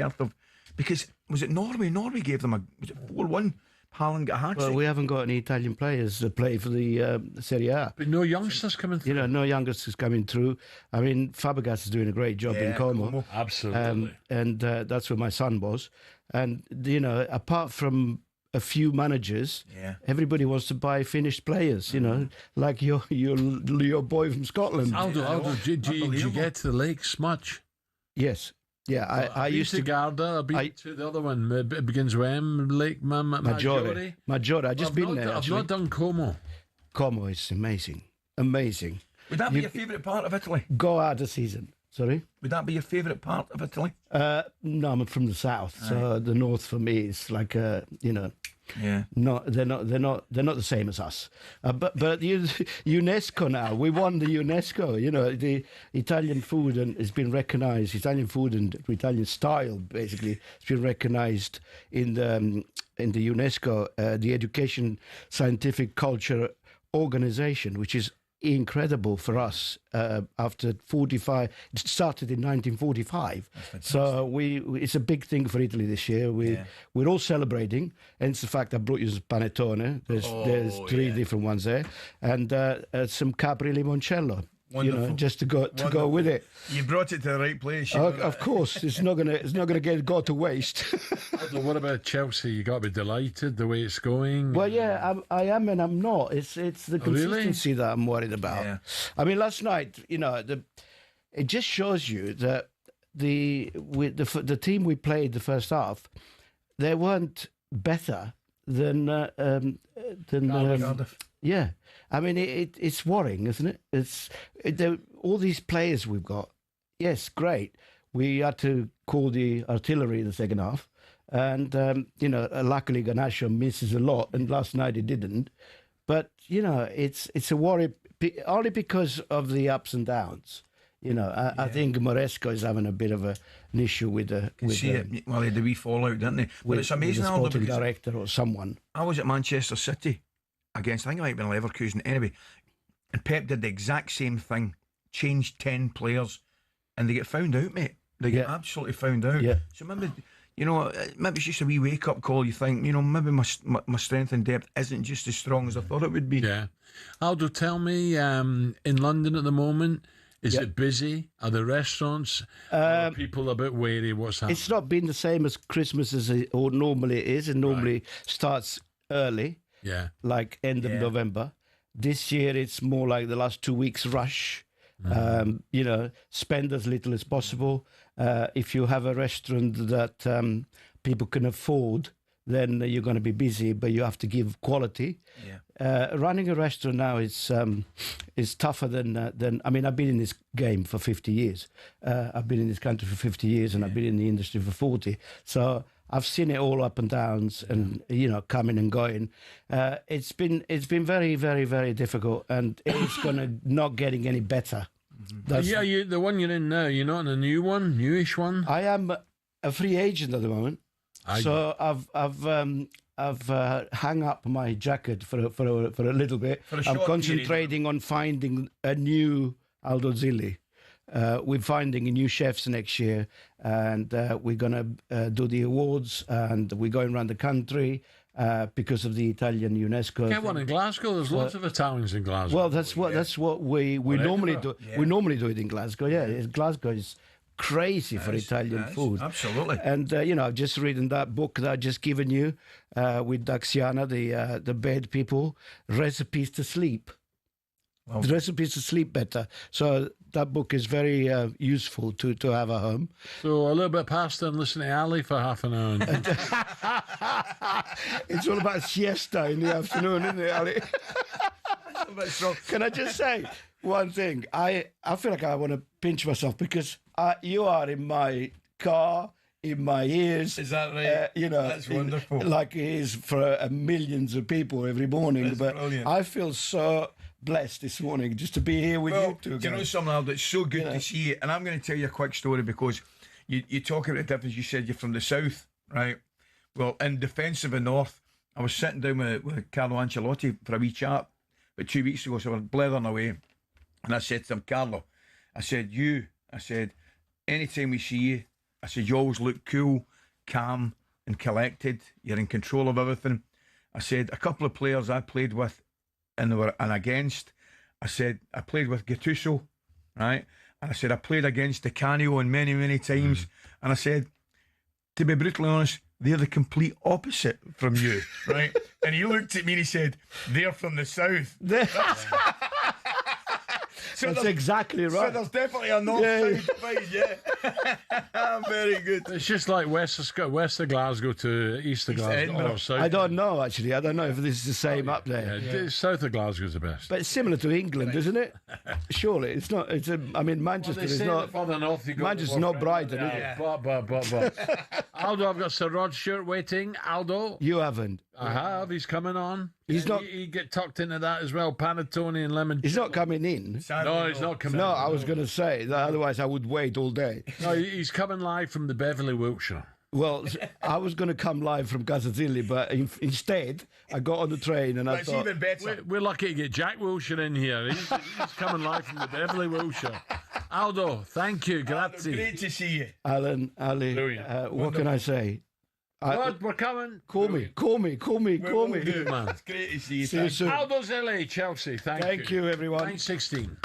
because was it Norway? Norway gave them 4-1. Haaland got a hat-trick. Well, we haven't got any Italian players that play for the Serie A. But no youngsters coming through. No youngsters coming through. I mean, Fabregas is doing a great job in Como. Absolutely. And that's where my son was. And, apart from a few managers, everybody wants to buy finished players, like your boy from Scotland. Aldo, did you get to the lakes much? Yes. Yeah, I used to. Garda. I've been to the other one. It begins with M. Lake Maggiore. Maggiore. I've just been there. I've not done Como. Como is amazing. Amazing. Would that be your favourite part of Italy? Go out of season. Sorry? Would that be your favourite part of Italy? No, I'm from the south, so the north for me is like Yeah. No, they're not the same as us. But UNESCO now, we won the UNESCO. The Italian food has been recognised. Italian food and Italian style basically has been recognised in the UNESCO, the Education Scientific Culture Organization, which is incredible for us. After 45, it started in 1945, so it's a big thing for Italy this year. We're all celebrating, hence the fact I brought you some panettone. There's three different ones there, and some capri limoncello. Wonderful. just to go with it. You brought it to the right place. Of course, it's not gonna go to waste. What about Chelsea? You got to be delighted the way it's going. Well, yeah, I am and I'm not. It's the consistency that I'm worried about. Yeah. I mean, last night, it just shows you that the team we played the first half, they weren't better than Cardiff. Yeah, I mean it's worrying, isn't it? All these players we've got. Yes, great. We had to call the artillery in the second half, and luckily Garnacho misses a lot, and last night he didn't. But it's a worry only because of the ups and downs. I think Moresco is having a bit of an issue with the. Well, they had the wee fallout, didn't they? But it's amazing, with the Aldo, sporting because director or someone. I was at Manchester City against, I think it might have been Leverkusen anyway, and Pep did the exact same thing, changed 10 players, and they get found out, mate. They get absolutely found out. Yeah. So maybe, maybe it's just a wee wake-up call. You think, maybe my strength and depth isn't just as strong as I thought it would be. Yeah. Aldo, tell me, in London at the moment, is it busy? Are the restaurants? Are people a bit wary? What's happening? It's not been the same as Christmas as it normally is. It normally starts early. Yeah. Like end of November. This year it's more like the last 2 weeks rush. Spend as little as possible. If you have a restaurant that people can afford, then you're going to be busy, but you have to give quality. Running a restaurant now is tougher than. I mean, I've been in this game for 50 years. I've been in this country for 50 years, and I've been in the industry for 40. So I've seen it all up and downs, and coming and going. It's been very, very, very difficult, and it's gonna not getting any better. You the one you're in now. You're not in a new one, newish one. I am a free agent at the moment, so I've hung up my jacket for a little bit. I'm concentrating on finding a new Aldo Zilli. We're finding new chefs next year, and we're going to do the awards, and we're going around the country because of the Italian UNESCO. Get one in Glasgow. There's lots of Italians in Glasgow. Well, that's what we normally do. Yeah. We normally do it in Glasgow. Yeah, Glasgow is crazy for Italian food. Absolutely. And I've just reading that book that I've just given you with Daxiana, the bed people, recipes to sleep. Wow. The recipes to sleep better. So that book is very useful to have at home. So a little bit of pasta and listen to Ali for half an hour. It's all about siesta in the afternoon, isn't it, Ali? Can I just say one thing? I feel like I want to pinch myself because you are in my car, in my ears. Is that right? That's wonderful. Like it is for millions of people every morning. That's but brilliant. I feel so blessed this morning just to be here with you two guys. Do you know something, Aldo? It's so good to see you. And I'm going to tell you a quick story because you talk about the difference. You said you're from the south, right? Well, in defence of the north, I was sitting down with Carlo Ancelotti for a wee chat about 2 weeks ago, so I was blethering away. And I said to him, Carlo, I said, anytime we see you, I said, you always look cool, calm and collected. You're in control of everything. I said, a couple of players I played with and against. I said, I played with Gattuso, right? And I said, I played against Di Canio and many, many times. And I said, to be brutally honest, they're the complete opposite from you, right? And he looked at me and he said, they're from the south. So that's exactly right. So there's definitely a north-south divide, Very good. It's just like west of Glasgow to east of Glasgow. Or south. I don't know, actually. I don't know if this is the same up there. Yeah. South of Glasgow's the best. But it's similar to England, isn't it? Surely. It's not. Manchester is not. Manchester's not Brighton, is it? But. Aldo, I've got Sir Rod Stewart waiting. Aldo. You haven't. I have. He's coming on. He's not. He get tucked into that as well. Panettone and lemon. He's not coming in. No, he's not coming in. No, I was going to say that. Otherwise, I would wait all day. No, he's coming live from the Beverley, Wiltshire. Well, I was going to come live from Casazilli, but instead I got on the train and I thought... It's even better. We're lucky to get Jack Wilshere in here. He's coming live from the Beverley, Wiltshire. Aldo, thank you. Grazie. Great to see you. Alan, Ali, what can I say? Rod, we're coming. Call me. Good man. It's great to see you. See you soon. Aldo Zilli, Chelsea. Thank you. Thank you, everyone. 9:16.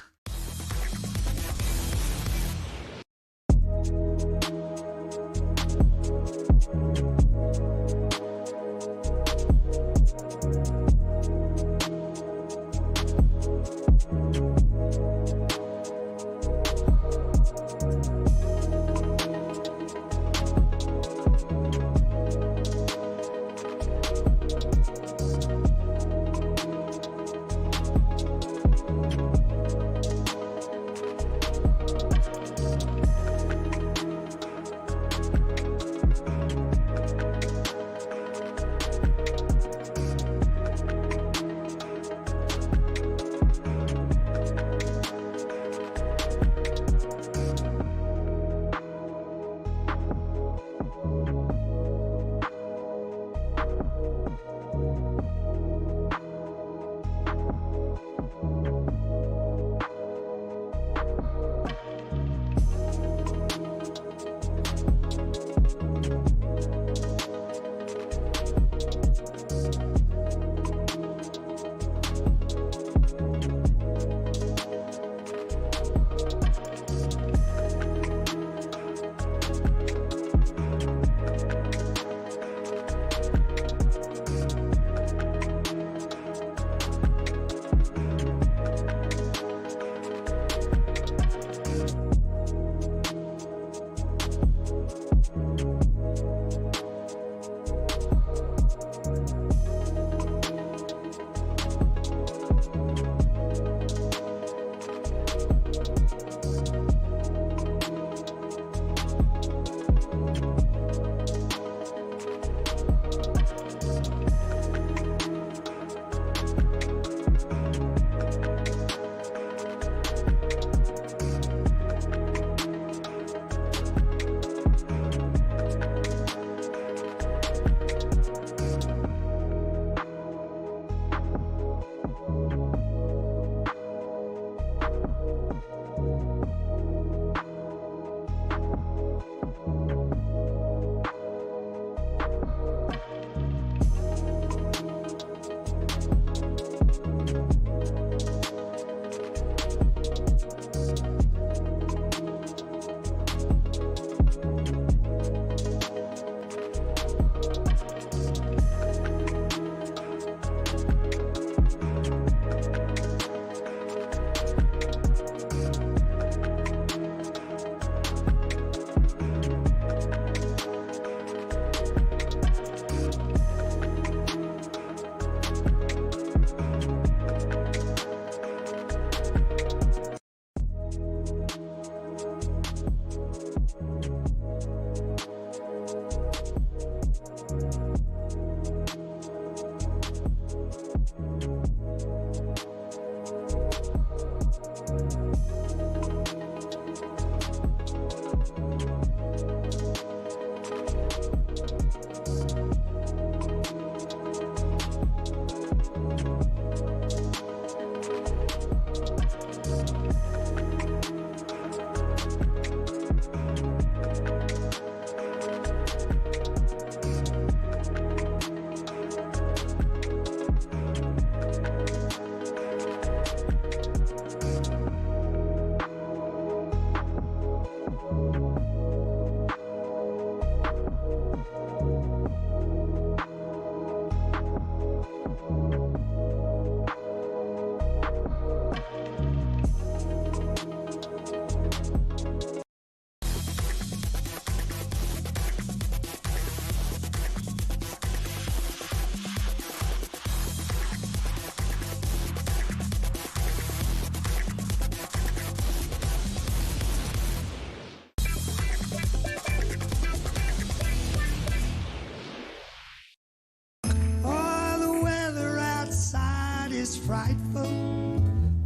is frightful,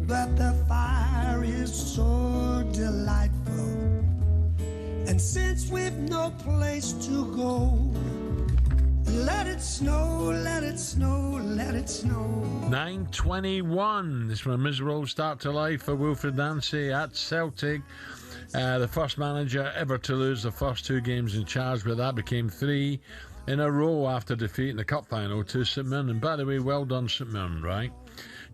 but the fire is so delightful. And since we've no place to go, let it snow, let it snow, let it snow. 9:21. This was a miserable start to life for Wilfred Nancy at Celtic. The first manager ever to lose the first two games in charge, but that became three in a row after defeat in the cup final to St Mirren. And by the way, well done, St Mirren, right?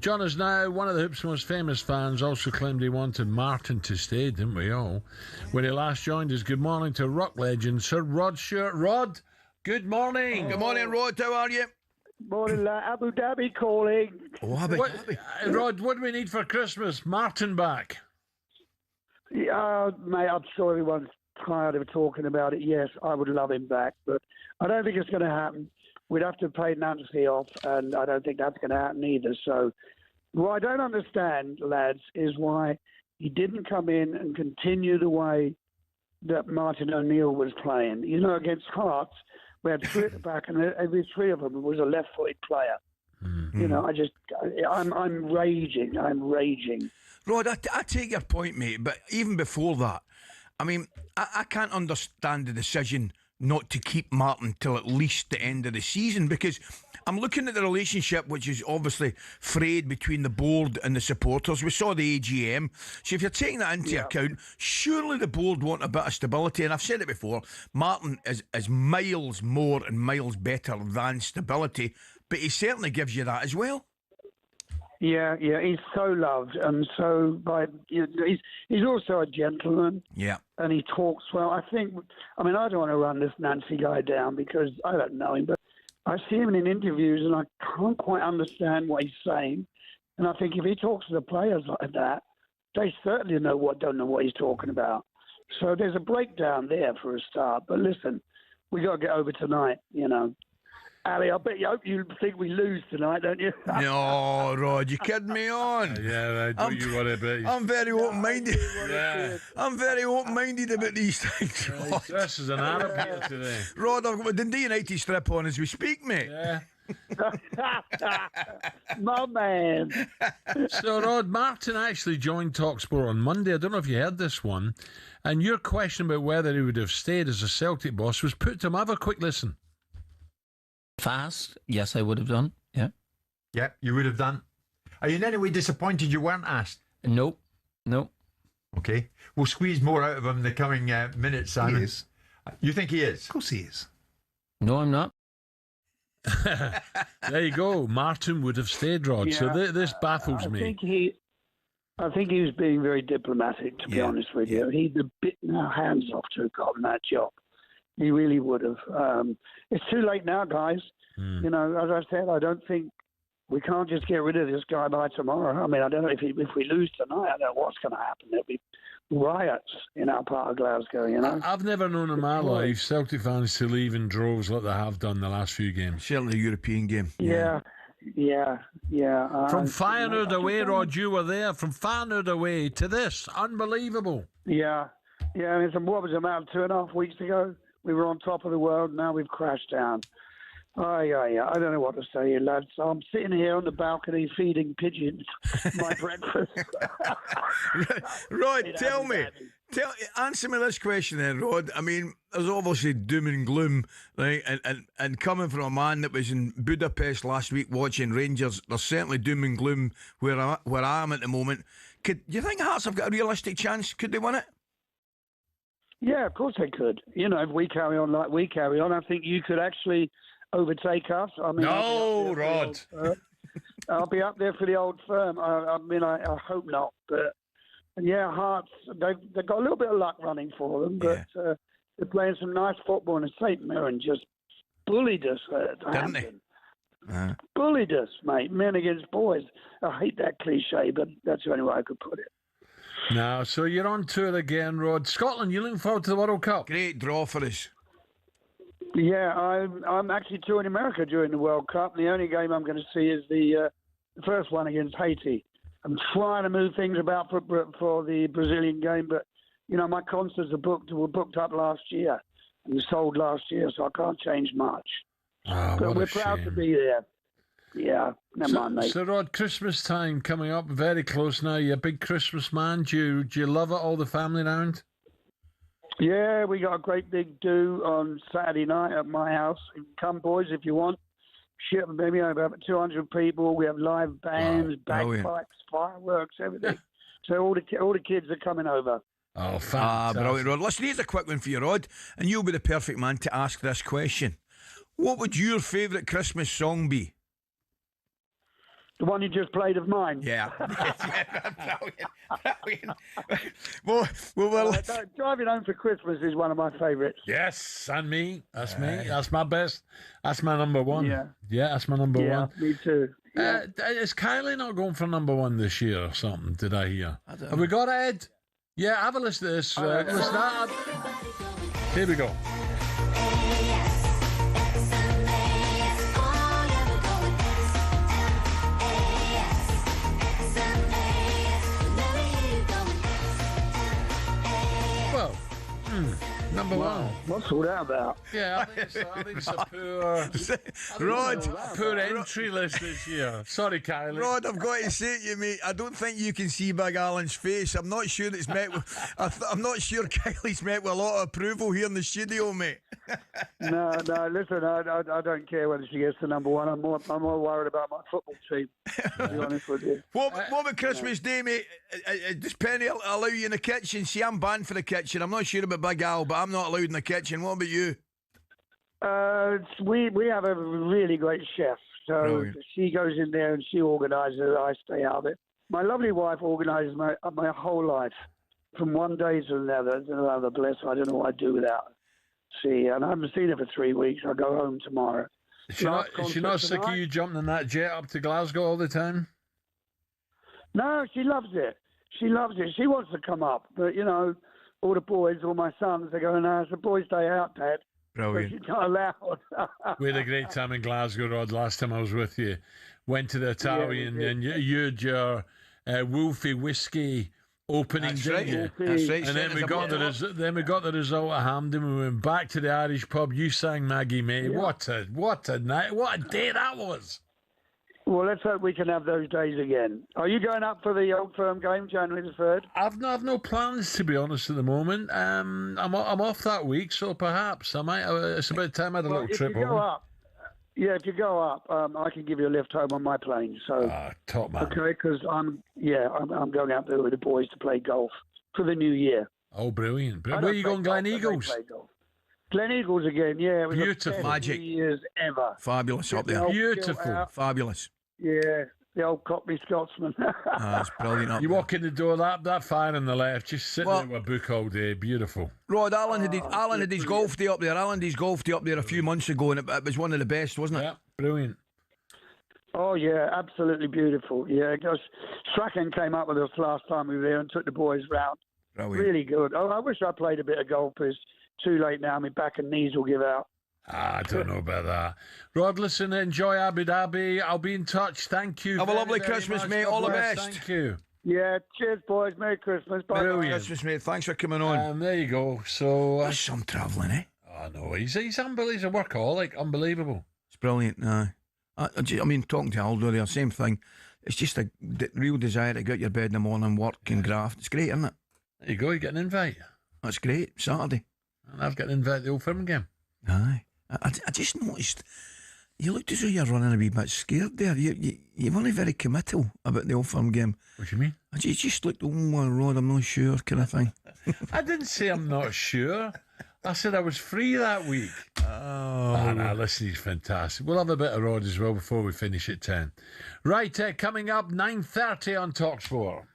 John is now one of the Hoop's most famous fans, also claimed he wanted Martin to stay, didn't we all? When he last joined us, good morning to rock legend Sir Rod Stewart. Rod, good morning. Good morning, Rod. How are you? Morning, Abu Dhabi calling. Oh, Abu Dhabi. Rod, what do we need for Christmas? Martin back. Yeah, mate, I'm sure everyone's tired of talking about it. Yes, I would love him back, but I don't think it's going to happen. We'd have to pay Nancy off, and I don't think that's going to happen either. So what I don't understand, lads, is why he didn't come in and continue the way that Martin O'Neill was playing. You know, against Hearts, we had three at the back, and every three of them was a left-footed player. Mm-hmm. You know, I'm raging. I'm raging. Rod, I take your point, mate, but even before that, I mean, I can't understand the decision not to keep Martin till at least the end of the season? Because I'm looking at the relationship, which is obviously frayed between the board and the supporters. We saw the AGM. So if you're taking that into account, surely the board want a bit of stability. And I've said it before, Martin is miles more and miles better than stability, but he certainly gives you that as well. Yeah, he's so loved, and so he's also a gentleman. Yeah, and he talks well. I mean, I don't want to run this Nancy guy down because I don't know him, but I see him in interviews and I can't quite understand what he's saying. And I think if he talks to the players like that, they certainly don't know what he's talking about. So there's a breakdown there for a start. But listen, we got to get over tonight, Ali, I bet you hope you think we lose tonight, don't you? No, Rod, you kidding me on? Yeah, don't you worry about it. I'm very open-minded. Yeah. I'm very open-minded about these things, Rod. This is an Arab here today. Rod, I've got my Dundee United strip on as we speak, mate. Yeah. My man. So, Rod, Martin actually joined talkSPORT on Monday. I don't know if you heard this one. And your question about whether he would have stayed as a Celtic boss was put to him. Have a quick listen. Fast, yes, I would have done. Yeah. Yeah, you would have done. Are you in any way disappointed you weren't asked? No. Okay. We'll squeeze more out of him in the coming minutes, Simon. He is. You think he is? Of course he is. No, I'm not. There you go. Martin would have stayed, Rod. Yeah, So this baffles me. I think he was being very diplomatic, to be honest with you. He'd have bitten our hands off to have gotten that job. He really would have. It's too late now, guys. As I said, I don't think we can't just get rid of this guy by tomorrow. I mean, I don't know if we lose tonight, I don't know what's going to happen. There'll be riots in our part of Glasgow, I've never known in my life Celtic fans to leave in droves like they have done the last few games. Certainly the European game. Yeah. From Feyenoord away, Rod, you were there. From Feyenoord away to this. Unbelievable. Yeah. And what was the matter 2.5 weeks ago? We were on top of the world. Now we've crashed down. I don't know what to say, lads. I'm sitting here on the balcony feeding pigeons my breakfast. Rod, answer me this question then, Rod. I mean, there's obviously doom and gloom, right? And coming from a man that was in Budapest last week watching Rangers, there's certainly doom and gloom where I am at the moment. Do you think Hearts have got a realistic chance? Could they win it? Yeah, of course they could. If we carry on like we carry on, I think you could actually overtake us. I mean, no, Rod. I'll be up there for the old firm. I hope not. But Hearts, they've got a little bit of luck running for them, but they're playing some nice football. And St Mirren just bullied us at Hampton. Bullied us, mate. Men against boys. I hate that cliche, but that's the only way I could put it. Now, so you're on tour again, Rod. Scotland, you looking forward to the World Cup? Great draw for us. Yeah, I'm actually touring America during the World Cup. The only game I'm going to see is the first one against Haiti. I'm trying to move things about for the Brazilian game, but my concerts were booked up last year and sold last year, so I can't change much. Oh, but we're proud to be there. Yeah, never mind, mate. So, Rod, Christmas time coming up, very close now. You're a big Christmas man. Do you love it, all the family around? Yeah, we got a great big do on Saturday night at my house. Come, boys, if you want. Shit, maybe about 200 people. We have live bands, bagpipes, fireworks, everything. So all the kids are coming over. Oh, fantastic. Brilliant, Rod. Listen, here's a quick one for you, Rod, and you'll be the perfect man to ask this question. What would your favourite Christmas song be? The one you just played of mine? Yeah. Brilliant. Driving Home for Christmas is one of my favourites. Yes, and me. That's me. That's my best. That's my number one. Yeah. Yeah, that's my number one. Yeah, me too. Yeah. Is Kylie not going for number one this year or something? Did I hear? Have we got Ed? Yeah, have a listen to this. Listen up. Here we go. Number one. What's all that about? Yeah, I think it's a poor poor entry list this year. Sorry, Kylie. Rod, I've got to say to you, mate, I don't think you can see Big Alan's face. I'm not sure Kylie's met with a lot of approval here in the studio, mate. No, listen, I don't care whether she gets to number one. I'm more worried about my football team, to be honest with you. What about Christmas Day, mate? Does Penny allow you in the kitchen? See, I'm banned for the kitchen. I'm not sure about Big Al, but I'm not allowed in the kitchen. What about you? We have a really great chef. So Brilliant. she goes in there and she organises it. I stay out of it. My lovely wife organises my whole life, from one day to another. Bless her. I don't know what I'd do without her. See, and I haven't seen her for 3 weeks. I go home tomorrow. Is she not sick of you jumping in that jet up to Glasgow all the time? No, she loves it. She loves it. She wants to come up, but all the boys, all my sons, they go, "No, it's the boys' day out, Dad." Brilliant. So she's not allowed. We had a great time in Glasgow, Rod. Last time I was with you, went to the Italian, and you had your Wolfie whiskey opening, didn't you? That's right. And then we got the result at Hampden. We went back to the Irish pub. You sang Maggie May. Yeah. What a night! What a day that was! Well, let's hope we can have those days again. Are you going up for the Old Firm game, January the 3rd? I've no plans, to be honest, at the moment. I'm off that week, so perhaps I might. It's about time I had a little trip over. If you go up, I can give you a lift home on my plane. So top man. Okay, because I'm going out there with the boys to play golf for the new year. Oh, brilliant! Where are you going, Glen Eagles? Glen Eagles again, yeah. It was Beautiful. the best Magic. 3 years ever. Fabulous up there. Beautiful. Fabulous. Yeah, the old Cockney Scotsman. It's brilliant up You there. walk in the door, that fire on the left, just sitting there with a book all day. Beautiful. Rod, Alan had his golf day up there. Alan had his golf day up there a few months ago, and it was one of the best, wasn't it? Yeah, brilliant. Oh, yeah, absolutely beautiful. Yeah, because Strachan came up with us last time we were there and took the boys round. Brilliant. Really good. Oh, I wish I played a bit of golf, but it's too late now. My back and knees will give out. I don't know about that. Rod, listen, enjoy Abu Dhabi. I'll be in touch. Thank you. Have a lovely very Christmas, much. mate. God All the bless. best. Thank you. Yeah, cheers, boys. Merry Christmas. Bye. Merry Christmas, mate. Thanks for coming on. There you go. So That's some travelling, eh? Oh no, he's unbelievable. He's a workaholic. Unbelievable. It's brilliant. I mean, talking to Aldo there, same thing. It's just a real desire to get out your bed in the morning, work and graft. It's great, isn't it? There you go. You get an invite. That's great. Saturday. And I've got an invite to the Old Firm game. Aye. I just noticed you looked as though you're running a wee bit scared there. You weren't very committal about the Old Firm game. What do you mean? You just looked, Rod, I'm not sure, kind of thing. I didn't say I'm not sure. I said I was free that week. Oh, no, listen, he's fantastic. We'll have a bit of Rod as well before we finish at 10. Right, coming up, 9:30 on talkSPORT.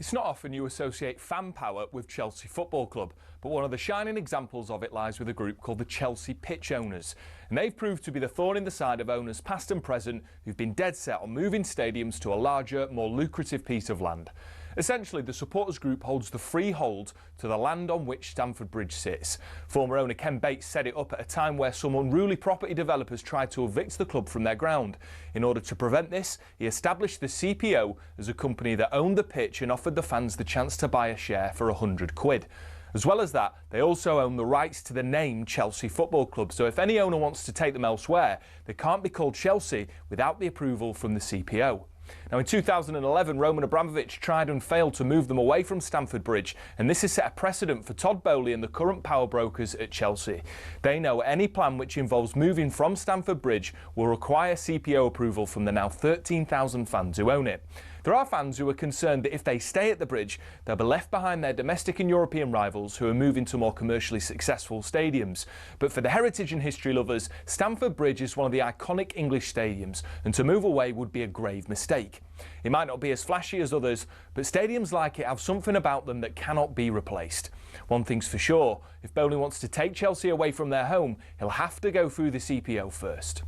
It's not often you associate fan power with Chelsea Football Club, but one of the shining examples of it lies with a group called the Chelsea Pitch Owners. And they've proved to be the thorn in the side of owners past and present who've been dead set on moving stadiums to a larger, more lucrative piece of land. Essentially, the supporters group holds the freehold to the land on which Stamford Bridge sits. Former owner Ken Bates set it up at a time where some unruly property developers tried to evict the club from their ground. In order to prevent this, he established the CPO as a company that owned the pitch and offered the fans the chance to buy a share for £100. As well as that, they also own the rights to the name Chelsea Football Club, so if any owner wants to take them elsewhere, they can't be called Chelsea without the approval from the CPO. Now, in 2011, Roman Abramovich tried and failed to move them away from Stamford Bridge, and this has set a precedent for Todd Bowley and the current power brokers at Chelsea. They know any plan which involves moving from Stamford Bridge will require CPO approval from the now 13,000 fans who own it. There are fans who are concerned that if they stay at the bridge, they'll be left behind their domestic and European rivals who are moving to more commercially successful stadiums. But for the heritage and history lovers, Stamford Bridge is one of the iconic English stadiums, and to move away would be a grave mistake. It might not be as flashy as others, but stadiums like it have something about them that cannot be replaced. One thing's for sure, if Bowley wants to take Chelsea away from their home, he'll have to go through the CPO first.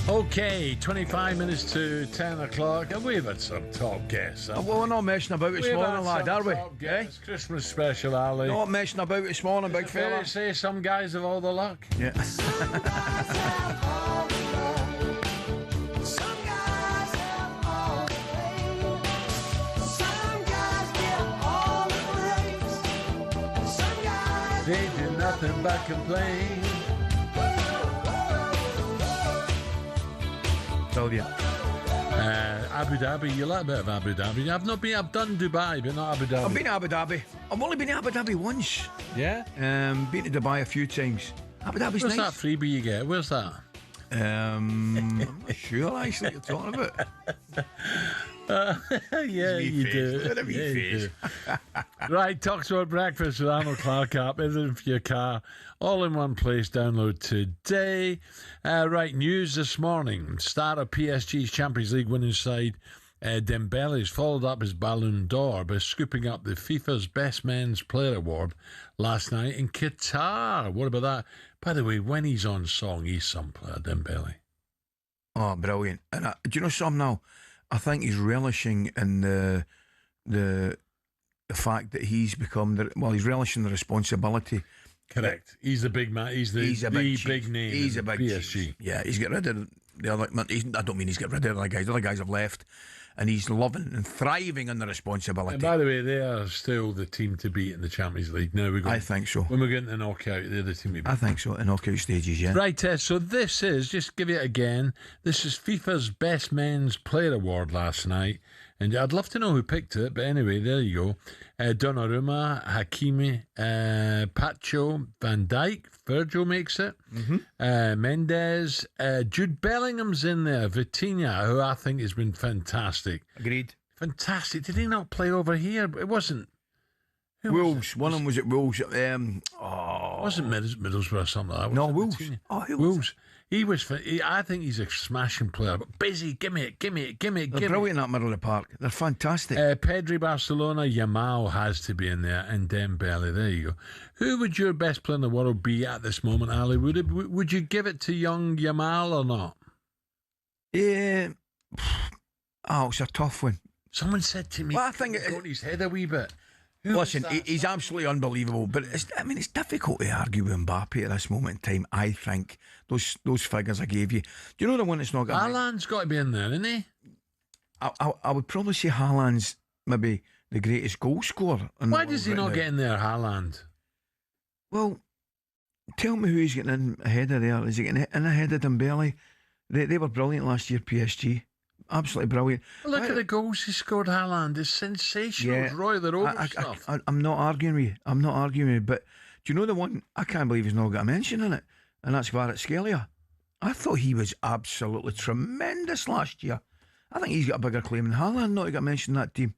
Okay, 25 minutes to 10 o'clock, and we've had some top guests. Well, we're not messing about this morning, lad, are we? Yes, Christmas special, Ali. Not messing about this morning, big fella. Say some guys have all the luck. Yeah. They do nothing but complain. Brilliant. Abu Dhabi, you like a bit of Abu Dhabi. I've done Dubai, but not Abu Dhabi. I've been to Abu Dhabi. I've only been to Abu Dhabi once. Yeah? Been to Dubai a few times. Abu Dhabi's Where's nice. that freebie you get? Where's that? I'm not sure, actually, you're talking about. Yeah, you do. Look at me face. Right, talkSPORT Breakfast with Arnold Clark app. Everything for your car. All in one place. Download today. Right, news this morning. Start of PSG's Champions League winning side. Dembele's followed up his Ballon d'Or by scooping up the FIFA's Best Men's Player Award last night in Qatar. What about that? By the way, when he's on song, he's some player, Dembele. Oh, brilliant. And do you know something now? I think he's relishing in the fact that he's become he's relishing the responsibility. Correct. He's the big man. He's the big name. He's a big PSG. chief. Yeah, he's got rid of the other. I don't mean he's got rid of the other guys. The other guys have left, and he's loving and thriving in the responsibility. And by the way, they are still the team to beat in the Champions League. Now we go. I think so. When we get into the knockout, they're the team to beat. I think so. In knockout stages, yeah. Right, so this is, just give you it again, this is FIFA's Best Men's Player Award last night. And I'd love to know who picked it, but anyway, there you go. Donnarumma, Hakimi, Pacho, Van Dijk, Virgil makes it. Mendes, Jude Bellingham's in there. Vitinha, who I think has been fantastic. Agreed. Fantastic. Did he not play over here? It wasn't. Wolves. One of them was at Wolves. Wasn't Middlesbrough or something like that? No, Wolves. Wolves. I think he's a smashing player. But Busy, give me it. They're brilliant at middle of the park. They're fantastic. Pedri, Barcelona, Yamal has to be in there, and Dembele. There you go. Who would your best player in the world be at this moment, Ali? Would you give it to young Yamal or not? Yeah. Oh, it's a tough one. Someone said to me, well, I think he's got his head a wee bit. Listen, he's absolutely unbelievable, but it's difficult to argue with Mbappe at this moment in time. I think those figures I gave you. Do you know the one that's not got? Haaland's got to be in there, isn't he? I would probably say Haaland's maybe the greatest goal scorer. Why does he not get in there, Haaland? Well, tell me who he's getting in ahead of there. Is he getting in ahead of Dembele? They were brilliant last year, PSG. Absolutely brilliant. Look at the goals he scored, Haaland. It's sensational. Yeah, Roy, they're over stuff. I'm not arguing with you. But do you know the one I can't believe he's not got a mention in it? And that's Kvaratskhelia. I thought he was absolutely tremendous last year. I think he's got a bigger claim than Haaland not to get mentioned in that team.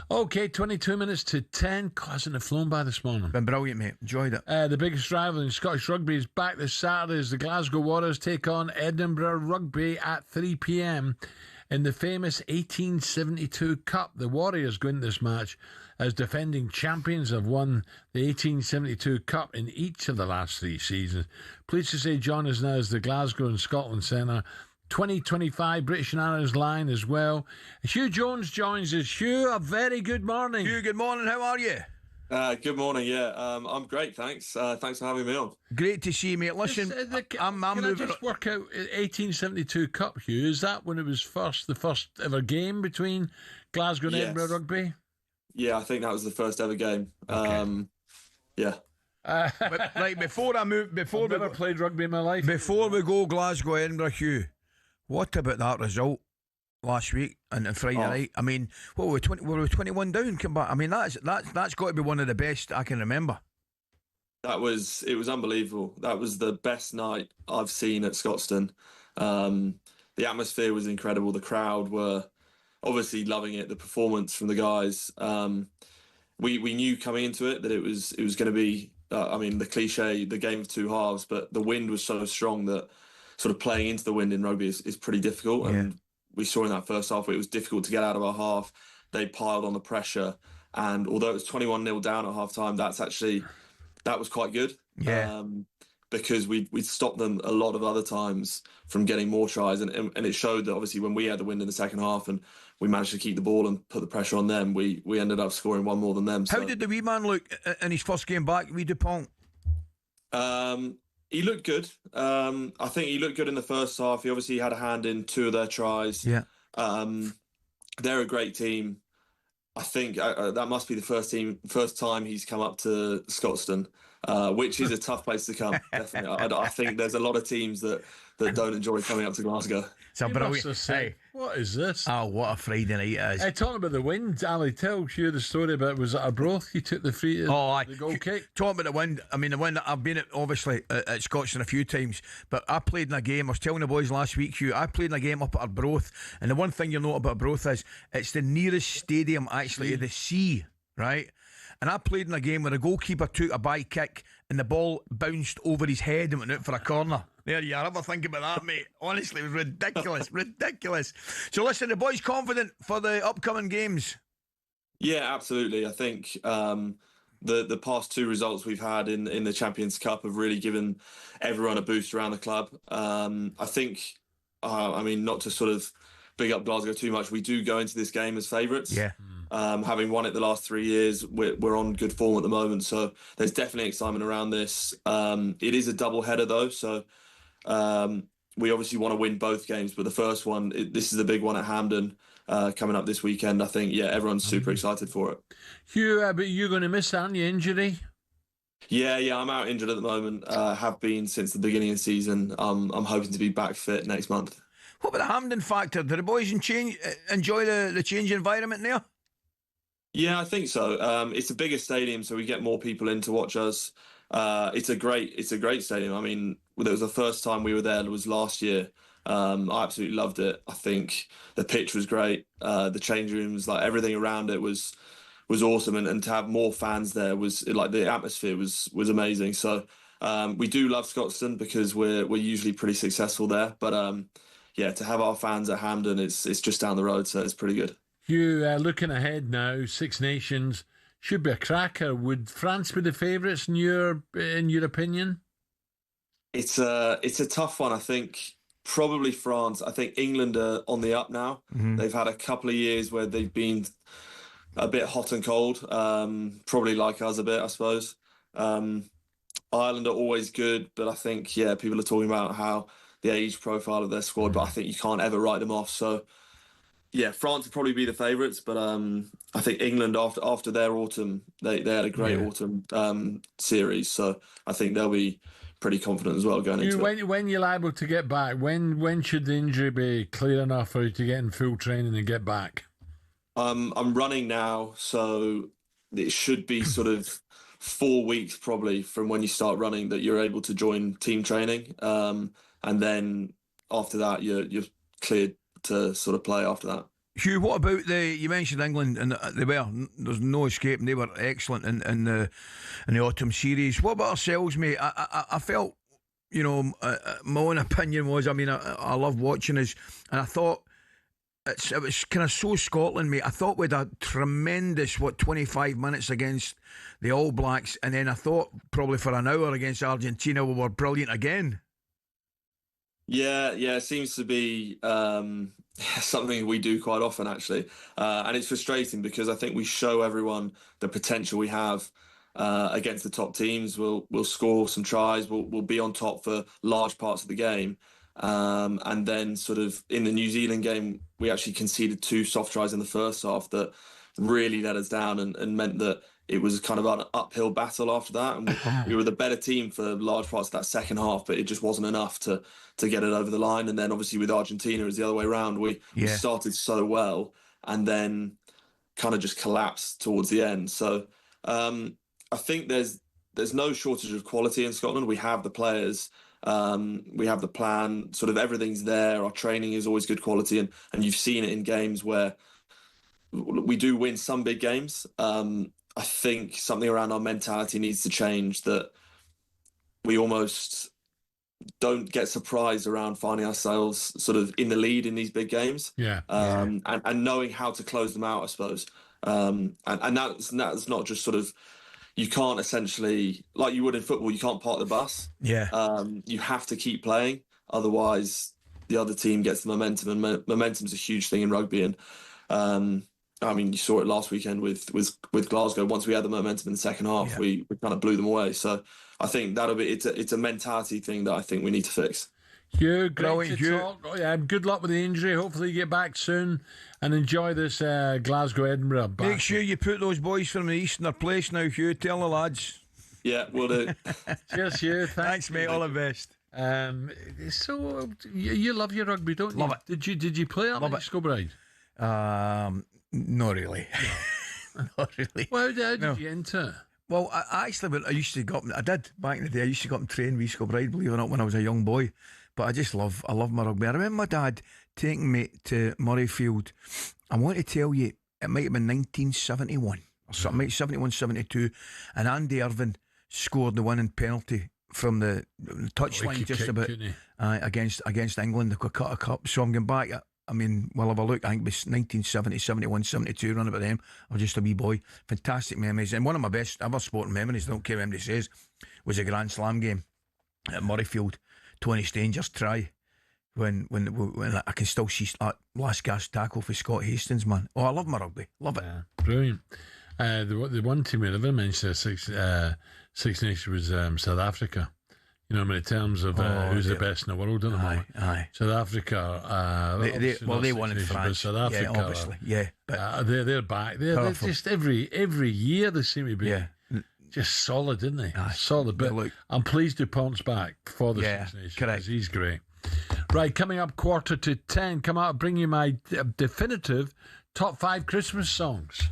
Okay, 22 minutes to 10. Hasn't it flown by this morning? Been brilliant, mate. Enjoyed it. The biggest rival in Scottish rugby is back this Saturday as the Glasgow Warriors take on Edinburgh Rugby at 3 p.m. in the famous 1872 Cup. The Warriors go into this match as defending champions, have won the 1872 Cup in each of the last 3 seasons. Pleased to say join us now as the Glasgow and Scotland Centre 2025 British and Irish line as well. Hugh Jones joins us. Hugh, a very good morning. Hugh, good morning. How are you? Good morning. Yeah, I'm great. Thanks. Thanks for having me on. Great to see you, mate. Listen, I'm can moving. I just work out 1872 Cup, Hugh? Is that when it was the first ever game between Glasgow and Edinburgh Rugby? Yeah, I think that was the first ever game. Okay. Yeah. But, right, before I move, I've never played rugby in my life. Before we go Glasgow, Edinburgh, Hugh, what about that result last week and Friday night? I mean, what were we 21 down? Come back. I mean, that's got to be one of the best I can remember. It was unbelievable. That was the best night I've seen at Scotstoun. The atmosphere was incredible. The crowd were obviously loving it. The performance from the guys. We knew coming into it that it was going to be. I mean, the cliche, the game of two halves, but the wind was so strong that sort of playing into the wind in rugby is pretty difficult. Yeah. And we saw in that first half it was difficult to get out of our half. They piled on the pressure. And although it was 21-0 down at half time, that was quite good. Yeah. Because we stopped them a lot of other times from getting more tries. And it showed that obviously when we had the wind in the second half and we managed to keep the ball and put the pressure on them, we ended up scoring one more than them. How did the wee man look in his first game back, wee Dupont? He looked good. I think he looked good in the first half. He obviously had a hand in 2 of their tries. Yeah. They're a great team. I think that must be the first time he's come up to Scotstoun, which is a tough place to come. Definitely, I think there's a lot of teams that don't enjoy coming up to Glasgow. So, what is this? Oh, what a Friday night it is. Talking about the wind, Ali, tell Hugh the story about, was it Arbroath you took the free the goal kick? Talking about the wind, I mean, the wind, I've been obviously at Scotstoun a few times, but I played in a game, I was telling the boys last week, Hugh, I played in a game up at Arbroath, and the one thing you'll know about Arbroath is it's the nearest stadium actually to the sea, right? And I played in a game where the goalkeeper took a bye kick and the ball bounced over his head and went out for a corner. There you are. Have a think about that, mate. Honestly, it was ridiculous. Ridiculous. So listen, the boys confident for the upcoming games? Yeah, absolutely. I think the past 2 results we've had in the Champions Cup have really given everyone a boost around the club. I think, I mean, not to sort of big up Glasgow too much, we do go into this game as favourites. Yeah. Having won it the last 3 years, we're on good form at the moment, so there's definitely excitement around this. It is a double header though, so we obviously want to win both games, but the first one, this is the big one at Hampden coming up this weekend. I think, yeah, everyone's super excited for it. Hugh, but you're going to miss that, aren't you? Injury? Yeah, I'm out injured at the moment. Have been since the beginning of the season. I'm hoping to be back fit next month. What about the Hampden factor? Do the boys enjoy the change environment there? Yeah, I think so. It's a bigger stadium, so we get more people in to watch us. It's a great stadium. I mean, it was the first time we were there. It was last year. I absolutely loved it. I think the pitch was great. The change rooms, like everything around it was awesome. And to have more fans there was like the atmosphere was amazing. So We do love Scotstoun because we're usually pretty successful there. But yeah, to have our fans at Hampden, it's just down the road, so it's pretty good. Hugh, looking ahead now, Six Nations should be a cracker. Would France be the favourites in your opinion? It's a tough one. I think probably France. I think England are on the up now. Mhm. They've had a couple of years where they've been a bit hot and cold, probably like us a bit, I suppose. Ireland are always good, but I think, people are talking about how the age profile of their squad, but I think you can't ever write them off. So, France would probably be the favourites, but I think England, after their autumn, they had a great autumn series, so I think they'll be pretty confident as well going into it. When you're liable to get back, when should the injury be clear enough for you to get in full training and get back? I'm running now, so it should be sort of 4 weeks probably from when you start running that you're able to join team training, and then after that you're cleared to sort of play after that. Hugh, what about you mentioned England, and there's no escaping, they were excellent in the autumn series. What about ourselves, mate? I felt, my own opinion was, I love watching us, and I thought it was kind of so Scotland, mate. I thought we'd a tremendous 25 minutes against the All Blacks, and then I thought probably for an hour against Argentina we were brilliant again. Yeah, it seems to be something we do quite often, actually. And it's frustrating because I think we show everyone the potential we have against the top teams. We'll score some tries, we'll be on top for large parts of the game. And then sort of in the New Zealand game, we actually conceded 2 soft tries in the first half that really let us down and meant that it was kind of an uphill battle after that. And we were the better team for large parts of that second half, but it just wasn't enough to get it over the line. And then obviously with Argentina, it was the other way around. We started so well and then kind of just collapsed towards the end. So I think there's no shortage of quality in Scotland. We have the players. We have the plan, sort of everything's there. Our training is always good quality, and you've seen it in games where we do win some big games. I think something around our mentality needs to change, that we almost don't get surprised around finding ourselves sort of in the lead in these big games. And knowing how to close them out, I suppose. And that's not just sort of, you can't essentially, like you would in football, you can't park the bus. You have to keep playing, otherwise the other team gets the momentum, and momentum's a huge thing in rugby. And you saw it last weekend with Glasgow. Once we had the momentum in the second half, we kind of blew them away. So I think it's a mentality thing that I think we need to fix. Hugh, great to talk. Good luck with the injury. Hopefully you get back soon and enjoy this Glasgow-Edinburgh battle. Make sure you put those boys from the East in their place now, Hugh. Tell the lads. Yeah, will do. Cheers, Hugh. Thanks, mate. All the best. So you love your rugby, don't you? Love it. Did you play at Scotbride? Not really. Not really. Well, how did you get into it? Well, I used to go up. I did back in the day. I used to go up and train with Scotbride, believe it or not, when I was a young boy. But I love my rugby. I remember my dad taking me to Murrayfield. I want to tell you, it might have been 1971 or something, maybe 71, 72, and Andy Irvine scored the winning penalty from the touchline just about against England. They cut a cup. So I'm going back. We'll have a look. I think it was 1970, 71, 72, run about them. I was just a wee boy. Fantastic memories. And one of my best ever sporting memories, I don't care what anybody says, was a Grand Slam game at Murrayfield. Tony Stanger's try when I can still see that last gasp tackle for Scott Hastings, man. Oh, I love my rugby. Love it. Brilliant. The one team we never mentioned Six Nations was South Africa. In terms of who's the best in the world, don't they? Aye. South Africa. They won in France. South Africa, obviously. They're back. They're just every year they seem to be just solid, isn't they? Solid. But I'm pleased DuPont's back for the Six Nations. Correct. He's great. Right, coming up 9:45, come out and bring you my definitive top 5 Christmas songs.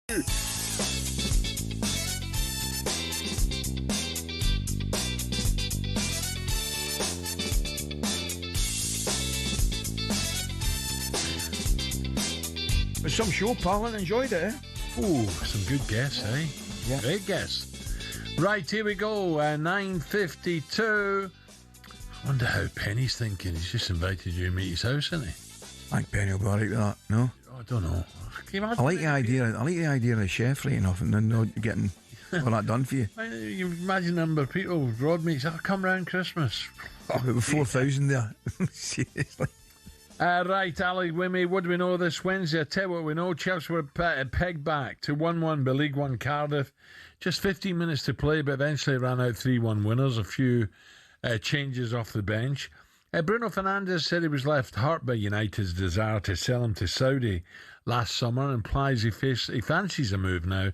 But some show, pal, and enjoyed it, eh? Ooh, some good guess, eh? Yeah. Great guess. Right, here we go. 9:52. I wonder how Penny's thinking. He's just invited you to meet his house, isn't he? I think Penny will be alright with that. No, I don't know. I like the idea. I like the idea of the chef right enough, and then not getting all that done for you. You imagine the number of people. Rod meets. I'll come round Christmas. About 4,000 there. Seriously. Right, Ali, Wimmy, what do we know this Wednesday? I tell you what we know. Chelsea were pegged back to 1-1 by League One Cardiff. Just 15 minutes to play, but eventually ran out 3-1 winners. A few changes off the bench. Bruno Fernandes said he was left hurt by United's desire to sell him to Saudi last summer and implies he fancies a move now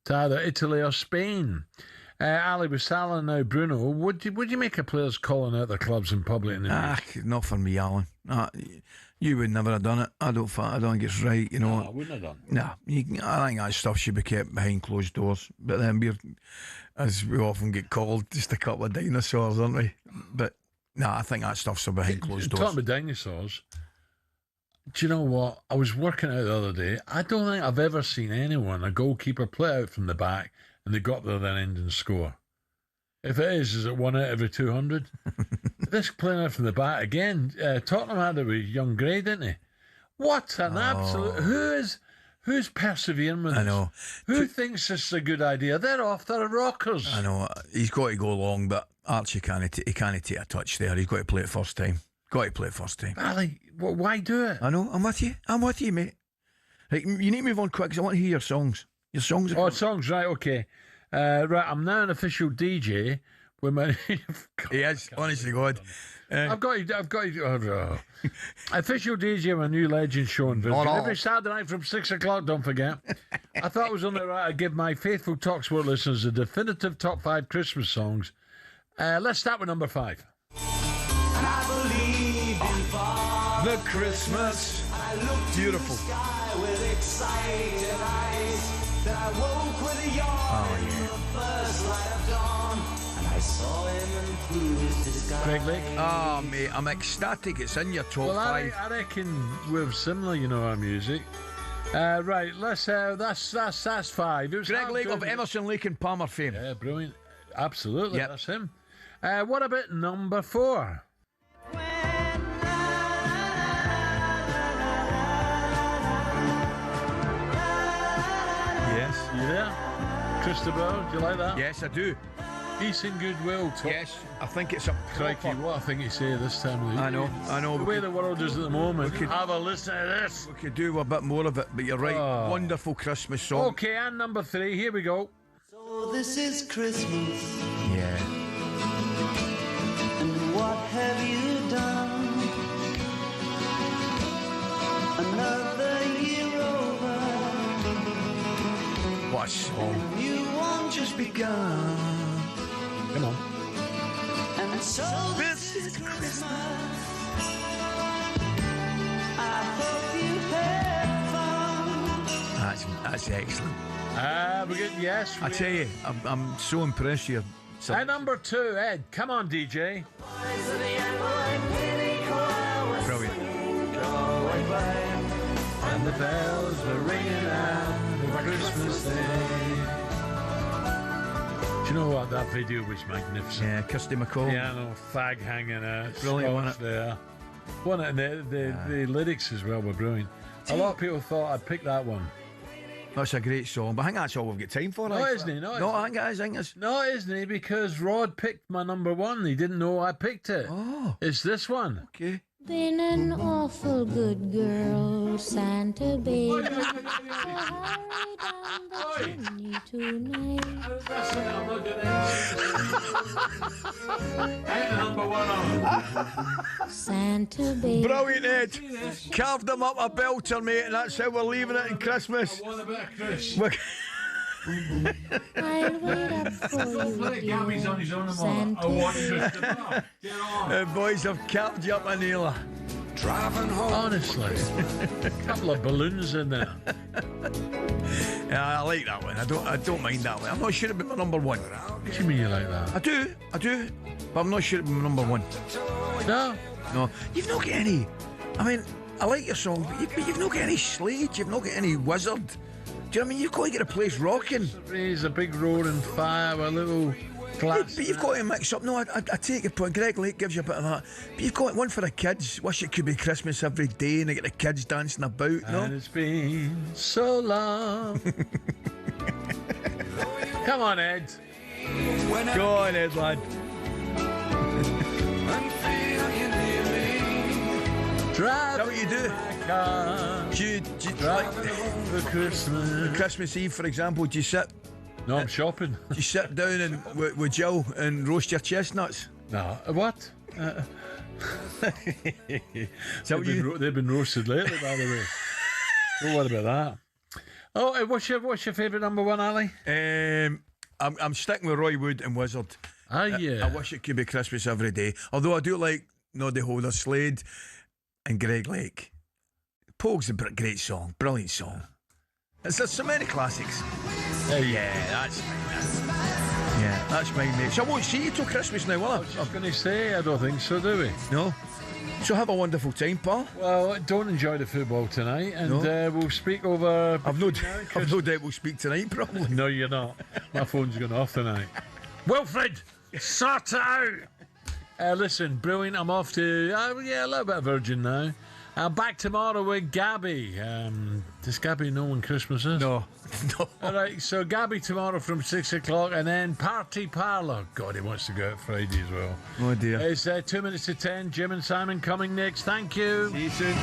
to either Italy or Spain. Ali, with Salah now Bruno, would you make of players calling out their clubs in public? Not for me, Alan. You would never have done it. I don't think it's right, you know. No, I wouldn't have done. No, I think that stuff should be kept behind closed doors. But then we're, as we often get called, just a couple of dinosaurs, aren't we? But no, I think that stuff's behind closed doors. Talking about dinosaurs, do you know what? I was working out the other day. I don't think I've ever seen anyone, a goalkeeper, play out from the back and they got there then end and score. If it is it 1 out every 200? This playing out from the back again. Tottenham had it with young Gray, didn't he? What an absolute... Who's persevering with this? I know. Who thinks this is a good idea? They're off their rockers. I know. He's got to go long, but Archie can't take a touch there. He's got to play it first time. Ali, why do it? I know. I'm with you, mate. Right, you need to move on quick because I want to hear your songs. Your songs. Songs, right, okay. Right, I'm now an official DJ with my... Yes, honest to God. I've got you. Official DJ of a new legend show in Visby. Every Saturday night from 6 o'clock, don't forget. I thought it was only right to give my faithful talkSPORT listeners the definitive top 5 Christmas songs. Let's start with number 5. I believe in The Christmas. Beautiful. with excited eyes. Then I woke with a yawn in the first light of dawn, and I saw him and through his disguise. Greg Lake. Oh, mate, I'm ecstatic. It's in your top 5. I reckon we're similar, you know, our music. Right, let's. That's 5. Greg Lake of Emerson, Lake and Palmer fame. Yeah, brilliant. Absolutely, Yep. that's him. What about number 4? Yes. You there? Christopher, do you like that? Yes, I do. Peace and goodwill. Yes, I think it's a Crikey, what I think you say this time of the year. I know. The way the world is at the moment. Have a listen to this. We could do a bit more of it, but you're right. Wonderful Christmas song. Okay, and number 3, here we go. So this is Christmas, Yeah. and what have you done? Another year over, What a song. new one just begun. Come on. And so this is Christmas. I hope you had fun. That's excellent. We get yes. I tell you, I'm so impressed here. And number 2, Ed. Come on, DJ. Brilliant. And the bells were ringing out on Christmas Day. Do you know what? That video was magnificent. Yeah, Kirsty McCall. Piano, fag hanging out. Brilliant, wasn't Scotch there. The lyrics as well were brilliant. A lot of people thought I'd pick that one. That's a great song, but I think that's all we've got time for. No, isn't he? No, I think it is. No, isn't he? Because Rod picked my number 1. He didn't know I picked it. Oh. It's this one. Okay. Been an awful good girl, Santa baby. So hurry down the chimney tonight. Number 1 on. Santa baby. Brilliant, Ed. Carved them up a belter, mate, and that's how we're leaving it in Christmas. I want a bit of Chris. I'll wait up for you, Gabby's on his own tomorrow. I want Chris to get on. The boys have capped you up a nailer. Honestly, a couple of balloons in there. Yeah, I like that one. I don't mind that one. I'm not sure it'd be my number one. What do you mean you like that? I do, but I'm not sure it'd be my number one. No, you've not got any. I mean, I like your song, but you've not got any Slade. You've not got any Wizard. Do you know what I mean? You've got to get a place rocking. Raise a big roaring fire with a little glass. But you've got to mix up. No, I take your point. Greg Lake gives you a bit of that. But you've got one for the kids. Wish it could be Christmas every day and they get the kids dancing about. No? And it's been so long. Come on, Ed. Go on, Ed, lad. Drive. Is that what you do? Do you like the Christmas Eve, for example? Do you sit? No, I'm shopping. Do you sit down and with Jill and roast your chestnuts? No. What? They've been roasted lately, by the way. Don't worry about that. Oh, what's your favourite number one, Ali? I'm sticking with Roy Wood and Wizard. Yeah. I wish it could be Christmas every day. Although I do like Noddy Holder, Slade, and Greg Lake. Pogue's a great song, brilliant song. There's so many classics. That's mine, mate. So I won't see you till Christmas now, will I? I was just going to say, I don't think so, do we? No. So have a wonderful time, pal. Well, don't enjoy the football tonight, and we'll speak over. I've no doubt we'll speak tonight, probably. No, you're not. My phone's going off tonight. Wilfred, sort it out. Listen, brilliant. I'm off to a little bit of Virgin now. Back tomorrow with Gabby. Does Gabby know when Christmas is? No. All right, so Gabby tomorrow from 6 o'clock, and then Party Parlour. God, he wants to go out Friday as well. Oh dear. It's 2 minutes to 10. Jim and Simon coming next. Thank you. See you soon.